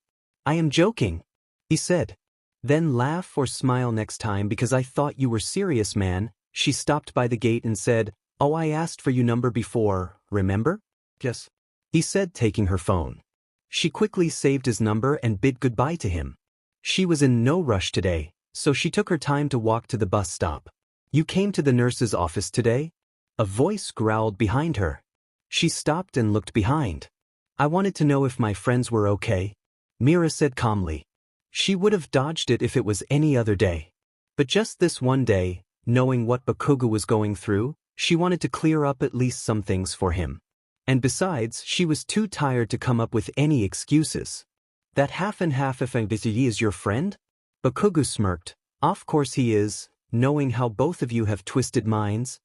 I am joking. He said. Then laugh or smile next time because I thought you were serious, man. She stopped by the gate and said, Oh, I asked for your number before, remember? Yes. He said, taking her phone. She quickly saved his number and bid goodbye to him. She was in no rush today, so she took her time to walk to the bus stop. You came to the nurse's office today? A voice growled behind her. She stopped and looked behind. I wanted to know if my friends were okay, Mira said calmly. She would have dodged it if it was any other day. But just this one day, knowing what Bakugou was going through, she wanted to clear up at least some things for him. And besides, she was too tired to come up with any excuses. That half and half if he is your friend? Bakugou smirked. Of course he is, knowing how both of you have twisted minds.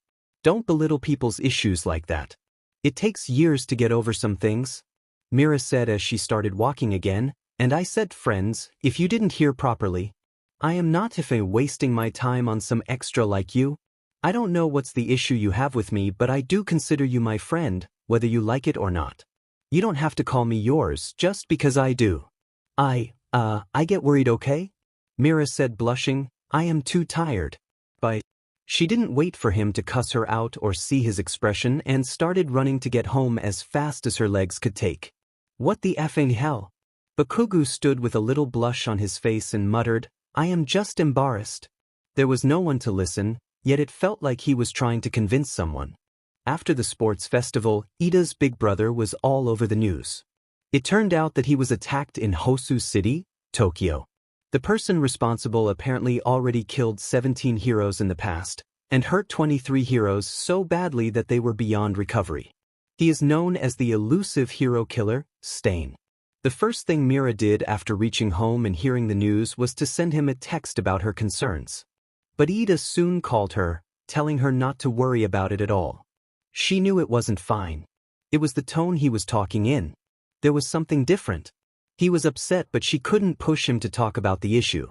Don't belittle people's issues like that. It takes years to get over some things. Mira said as she started walking again, and I said friends, if you didn't hear properly. I am not wasting my time on some extra like you. I don't know what's the issue you have with me, but I do consider you my friend, whether you like it or not. You don't have to call me yours just because I do. I get worried, okay? Mira said blushing, I am too tired. But she didn't wait for him to cuss her out or see his expression and started running to get home as fast as her legs could take. What the effing hell? Bakugou stood with a little blush on his face and muttered, I am just embarrassed. There was no one to listen, yet it felt like he was trying to convince someone. After the sports festival, Ida's big brother was all over the news. It turned out that he was attacked in Hosu City, Tokyo. The person responsible apparently already killed 17 heroes in the past, and hurt 23 heroes so badly that they were beyond recovery. He is known as the elusive hero killer, Stain. The first thing Mira did after reaching home and hearing the news was to send him a text about her concerns. But Ida soon called her, telling her not to worry about it at all. She knew it wasn't fine. It was the tone he was talking in. There was something different. He was upset, but she couldn't push him to talk about the issue.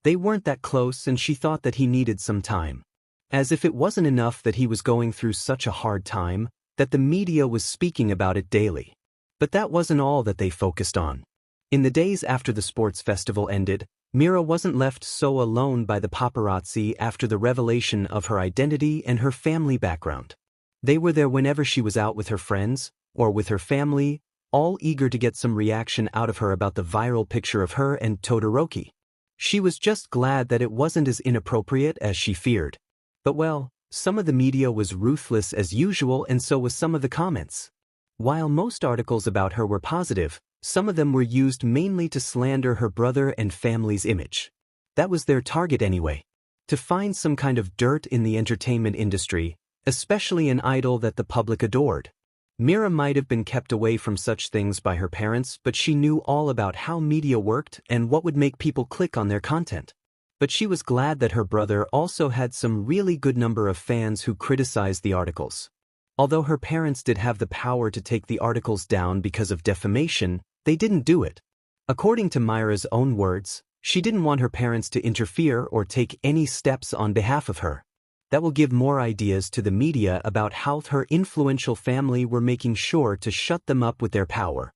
They weren't that close, and she thought that he needed some time. As if it wasn't enough that he was going through such a hard time, that the media was speaking about it daily. But that wasn't all that they focused on. In the days after the sports festival ended, Mira wasn't left so alone by the paparazzi after the revelation of her identity and her family background. They were there whenever she was out with her friends, or with her family, all eager to get some reaction out of her about the viral picture of her and Todoroki. She was just glad that it wasn't as inappropriate as she feared. But well, some of the media was ruthless as usual, and so was some of the comments. While most articles about her were positive, some of them were used mainly to slander her brother and family's image. That was their target anyway. To find some kind of dirt in the entertainment industry, especially an idol that the public adored. Mira might have been kept away from such things by her parents, but she knew all about how media worked and what would make people click on their content. But she was glad that her brother also had some really good number of fans who criticized the articles. Although her parents did have the power to take the articles down because of defamation, they didn't do it. According to Mira's own words, she didn't want her parents to interfere or take any steps on behalf of her. That will give more ideas to the media about how her influential family were making sure to shut them up with their power.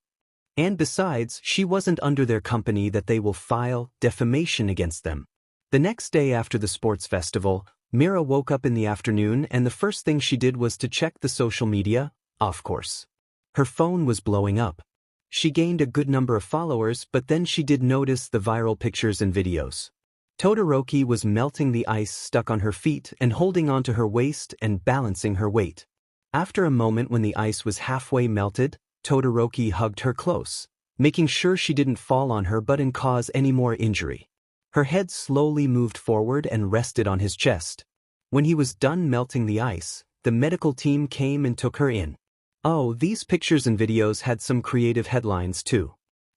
And besides, she wasn't under their company that they will file defamation against them. The next day after the sports festival, Mira woke up in the afternoon and the first thing she did was to check the social media, of course. Her phone was blowing up. She gained a good number of followers, but then she did notice the viral pictures and videos. Todoroki was melting the ice stuck on her feet and holding onto her waist and balancing her weight. After a moment when the ice was halfway melted, Todoroki hugged her close, making sure she didn't fall on her butt and cause any more injury. Her head slowly moved forward and rested on his chest. When he was done melting the ice, the medical team came and took her in. Oh, these pictures and videos had some creative headlines too.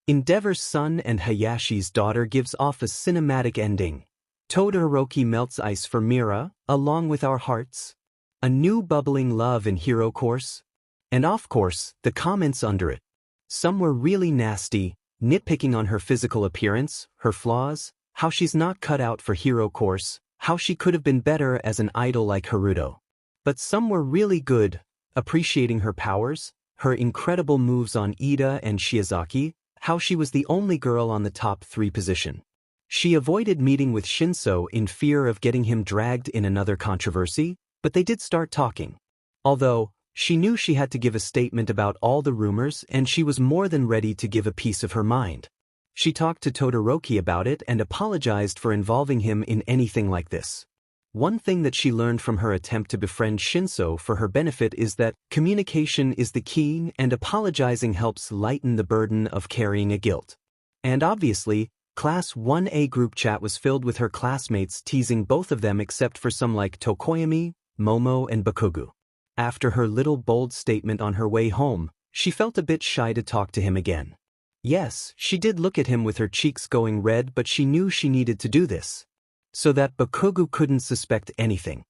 Endeavor's son and Hayashi's daughter gives off a cinematic ending. Todoroki melts ice for Mira, along with our hearts. A new bubbling love and hero course. And of course, the comments under it. Some were really nasty, nitpicking on her physical appearance, her flaws, how she's not cut out for hero course, how she could have been better as an idol like Haruto. But some were really good, appreciating her powers, her incredible moves on Ida and Shizaki, how she was the only girl on the top 3 position. She avoided meeting with Shinso in fear of getting him dragged in another controversy, but they did start talking. Although, she knew she had to give a statement about all the rumors and she was more than ready to give a piece of her mind. She talked to Todoroki about it and apologized for involving him in anything like this. One thing that she learned from her attempt to befriend Shinso for her benefit is that communication is the key and apologizing helps lighten the burden of carrying a guilt. And obviously, Class 1A group chat was filled with her classmates teasing both of them except for some like Tokoyami, Momo and Bakugou. After her little bold statement on her way home, she felt a bit shy to talk to him again. Yes, she did look at him with her cheeks going red, but she knew she needed to do this, so that Bakugou couldn't suspect anything.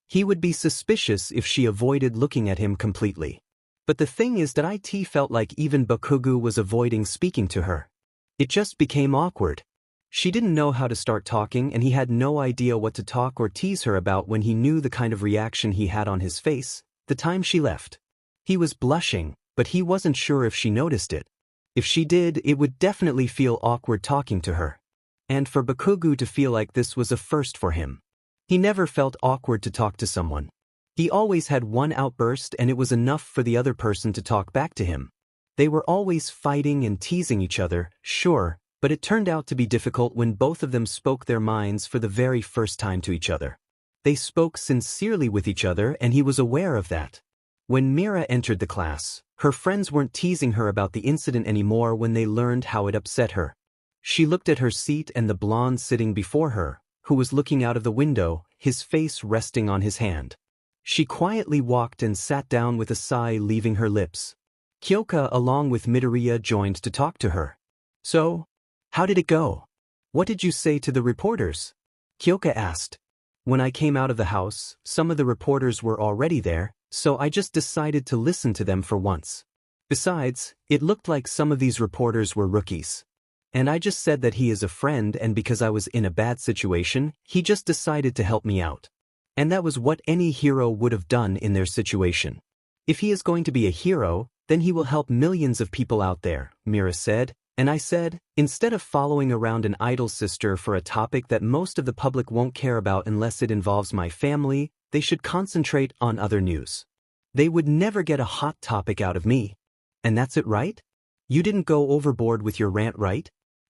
He would be suspicious if she avoided looking at him completely. But the thing is that it felt like even Bakugou was avoiding speaking to her. It just became awkward. She didn't know how to start talking, and he had no idea what to talk or tease her about when he knew the kind of reaction he had on his face the time she left. He was blushing, but he wasn't sure if she noticed it. If she did, it would definitely feel awkward talking to her. And for Bakugou to feel like this was a first for him. He never felt awkward to talk to someone. He always had one outburst, and it was enough for the other person to talk back to him. They were always fighting and teasing each other, sure, but it turned out to be difficult when both of them spoke their minds for the very first time to each other. They spoke sincerely with each other, and he was aware of that. When Mira entered the class, her friends weren't teasing her about the incident anymore when they learned how it upset her. She looked at her seat and the blonde sitting before her, who was looking out of the window, his face resting on his hand. She quietly walked and sat down with a sigh leaving her lips. Kyoka along with Midoriya joined to talk to her. So, how did it go? What did you say to the reporters? Kyoka asked. When I came out of the house, some of the reporters were already there, so I just decided to listen to them for once. Besides, it looked like some of these reporters were rookies. And I just said that he is a friend, and because I was in a bad situation, he just decided to help me out. And that was what any hero would have done in their situation. If he is going to be a hero, then he will help millions of people out there, Mira said. And I said, instead of following around an idol sister for a topic that most of the public won't care about unless it involves my family, they should concentrate on other news. They would never get a hot topic out of me. And that's it, right? You didn't go overboard with your rant, right?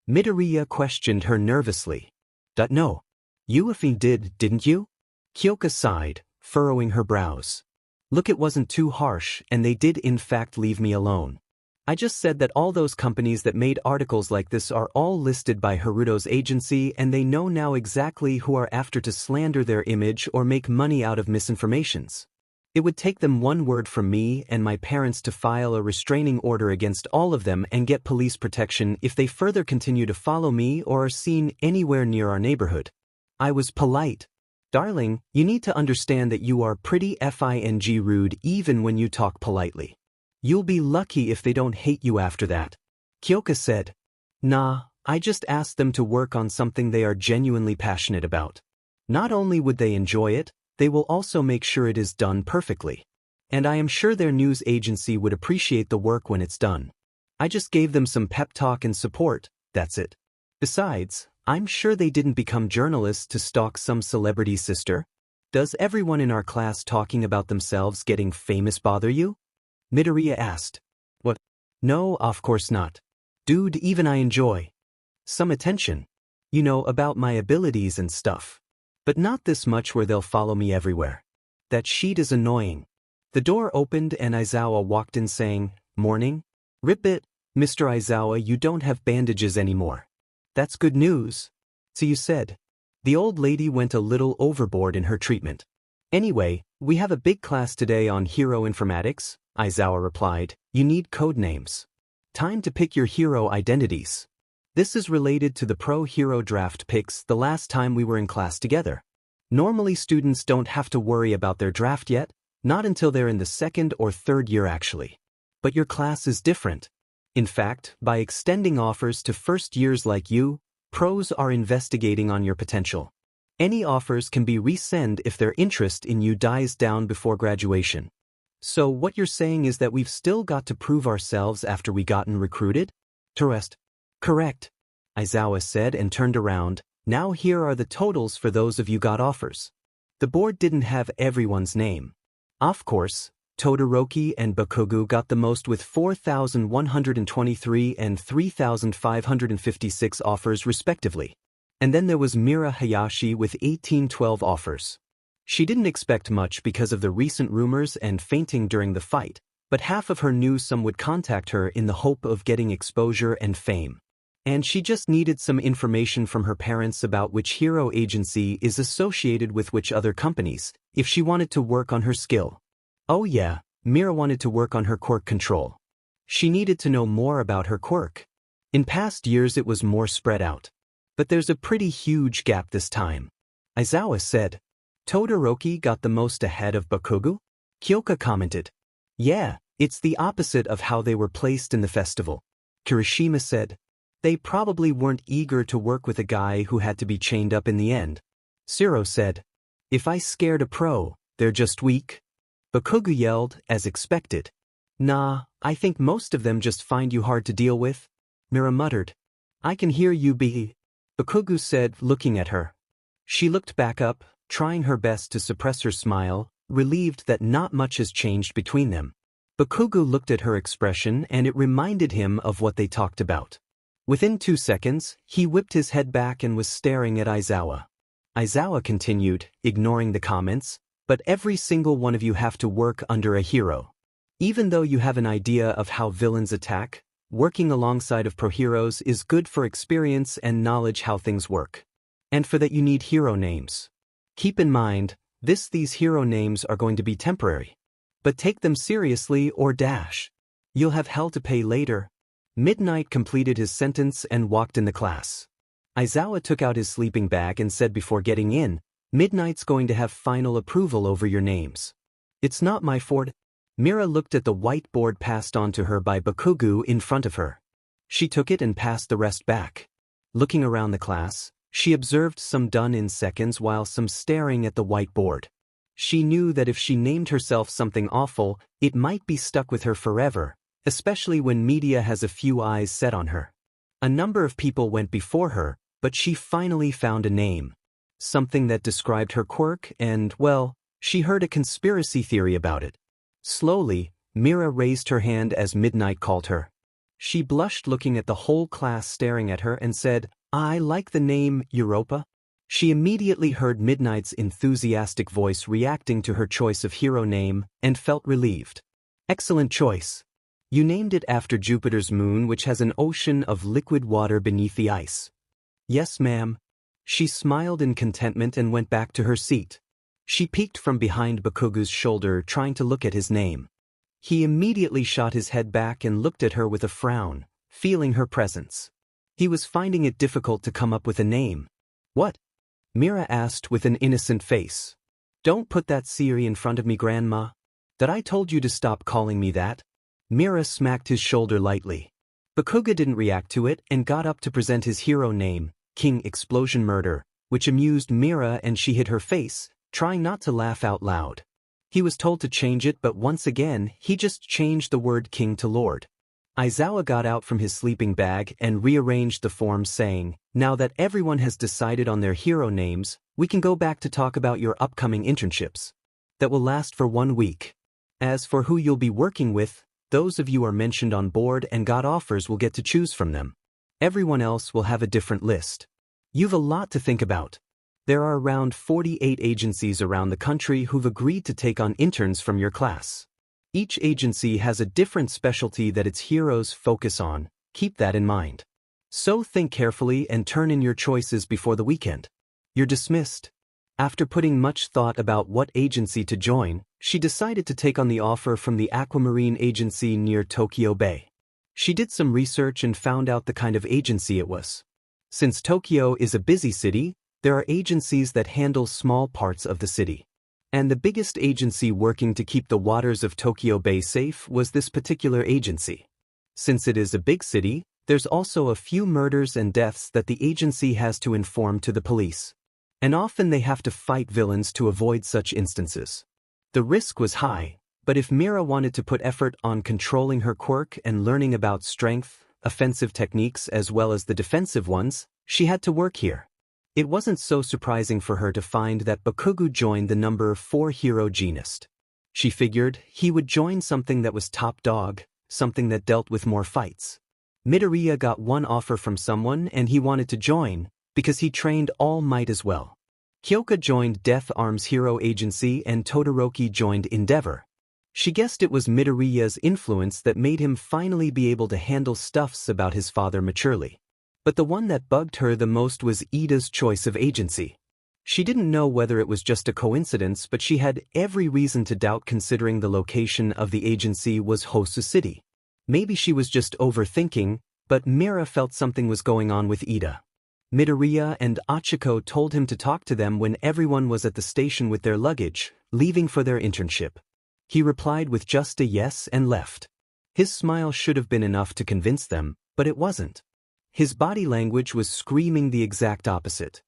Midoriya questioned her nervously. No. You if he did, didn't you? Kyoka sighed, furrowing her brows. Look, it wasn't too harsh, and they did in fact leave me alone. I just said that all those companies that made articles like this are all listed by Haruto's agency, and they know now exactly who are after to slander their image or make money out of misinformations. It would take them one word from me and my parents to file a restraining order against all of them and get police protection if they further continue to follow me or are seen anywhere near our neighborhood. I was polite. Darling, you need to understand that you are pretty fing rude even when you talk politely. You'll be lucky if they don't hate you after that. Kyoka said. Nah, I just asked them to work on something they are genuinely passionate about. Not only would they enjoy it, they will also make sure it is done perfectly. And I am sure their news agency would appreciate the work when it's done. I just gave them some pep talk and support, that's it. Besides, I'm sure they didn't become journalists to stalk some celebrity sister. Does everyone in our class talking about themselves getting famous bother you? Midoriya asked. What? No, of course not. Dude, even I enjoy some attention. You know, about my abilities and stuff. But not this much where they'll follow me everywhere. That sheet is annoying. The door opened and Aizawa walked in saying, Morning? Rip it, Mr. Aizawa, you don't have bandages anymore. That's good news. So you said. The old lady went a little overboard in her treatment. Anyway, we have a big class today on hero informatics, Aizawa replied. You need code names. Time to pick your hero identities. This is related to the pro hero draft picks the last time we were in class together. Normally students don't have to worry about their draft yet, not until they're in the second or third year actually. But your class is different. In fact, by extending offers to first years like you, pros are investigating on your potential. Any offers can be resend if their interest in you dies down before graduation. So what you're saying is that we've still got to prove ourselves after we gotten recruited? Terest. Correct, Aizawa said and turned around. Now here are the totals for those of you got offers. The board didn't have everyone's name. Of course, Todoroki and Bakugou got the most with 4,123 and 3,556 offers respectively. And then there was Mira Hayashi with 1812 offers. She didn't expect much because of the recent rumors and fainting during the fight, but half of her knew some would contact her in the hope of getting exposure and fame. And she just needed some information from her parents about which hero agency is associated with which other companies, if she wanted to work on her skill. Oh yeah, Mira wanted to work on her quirk control. She needed to know more about her quirk. In past years it was more spread out. But there's a pretty huge gap this time. Aizawa said. Todoroki got the most ahead of Bakugou? Kyoka commented. Yeah, it's the opposite of how they were placed in the festival. Kirishima said. They probably weren't eager to work with a guy who had to be chained up in the end. Siro said. If I scared a pro, they're just weak. Bakugou yelled, as expected. Nah, I think most of them just find you hard to deal with. Mira muttered. I can hear you be. Bakugou said, looking at her. She looked back up, trying her best to suppress her smile, relieved that not much has changed between them. Bakugou looked at her expression and it reminded him of what they talked about. Within 2 seconds, he whipped his head back and was staring at Aizawa. Aizawa continued, ignoring the comments, but every single one of you have to work under a hero. Even though you have an idea of how villains attack, working alongside of pro-heroes is good for experience and knowledge how things work. And for that you need hero names. Keep in mind, these hero names are going to be temporary. But take them seriously or dash. You'll have hell to pay later. Midnight completed his sentence and walked in the class. Aizawa took out his sleeping bag and said before getting in, Midnight's going to have final approval over your names. It's not my fault. Mira looked at the whiteboard passed on to her by Bakugou in front of her. She took it and passed the rest back. Looking around the class, she observed some done in seconds while some staring at the whiteboard. She knew that if she named herself something awful, it might be stuck with her forever, especially when media has a few eyes set on her. A number of people went before her, but she finally found a name. Something that described her quirk and, well, she heard a conspiracy theory about it. Slowly, Mira raised her hand as Midnight called her. She blushed looking at the whole class staring at her and said, I like the name Europa. She immediately heard Midnight's enthusiastic voice reacting to her choice of hero name and felt relieved. Excellent choice. You named it after Jupiter's moon, which has an ocean of liquid water beneath the ice. Yes, ma'am. She smiled in contentment and went back to her seat. She peeked from behind Bakugou's shoulder, trying to look at his name. He immediately shot his head back and looked at her with a frown, feeling her presence. He was finding it difficult to come up with a name. What? Mira asked with an innocent face. Don't put that Siri in front of me, Grandma. That I told you to stop calling me that? Mira smacked his shoulder lightly. Bakugou didn't react to it and got up to present his hero name, King Explosion Murder, which amused Mira and she hid her face, trying not to laugh out loud. He was told to change it, but once again, he just changed the word king to lord. Aizawa got out from his sleeping bag and rearranged the form, saying, Now that everyone has decided on their hero names, we can go back to talk about your upcoming internships. That will last for 1 week. As for who you'll be working with, those of you are mentioned on board and got offers will get to choose from them. Everyone else will have a different list. You've a lot to think about. There are around 48 agencies around the country who've agreed to take on interns from your class. Each agency has a different specialty that its heroes focus on, keep that in mind. So think carefully and turn in your choices before the weekend. You're dismissed. After putting much thought about what agency to join, she decided to take on the offer from the aquamarine agency near Tokyo Bay. She did some research and found out the kind of agency it was. Since Tokyo is a busy city, there are agencies that handle small parts of the city. And the biggest agency working to keep the waters of Tokyo Bay safe was this particular agency. Since it is a big city, there's also a few murders and deaths that the agency has to inform to the police. And often they have to fight villains to avoid such instances. The risk was high, but if Mira wanted to put effort on controlling her quirk and learning about strength, offensive techniques as well as the defensive ones, she had to work here. It wasn't so surprising for her to find that Bakugou joined the number 4 hero genus. She figured he would join something that was top dog, something that dealt with more fights. Midoriya got one offer from someone and he wanted to join, because he trained All Might as well. Kyoka joined Death Arm's hero agency and Todoroki joined Endeavor. She guessed it was Midoriya's influence that made him finally be able to handle stuffs about his father maturely. But the one that bugged her the most was Ida's choice of agency. She didn't know whether it was just a coincidence, but she had every reason to doubt considering the location of the agency was Hosu City. Maybe she was just overthinking, but Mira felt something was going on with Ida. Midoriya and Achiko told him to talk to them when everyone was at the station with their luggage, leaving for their internship. He replied with just a yes and left. His smile should have been enough to convince them, but it wasn't. His body language was screaming the exact opposite.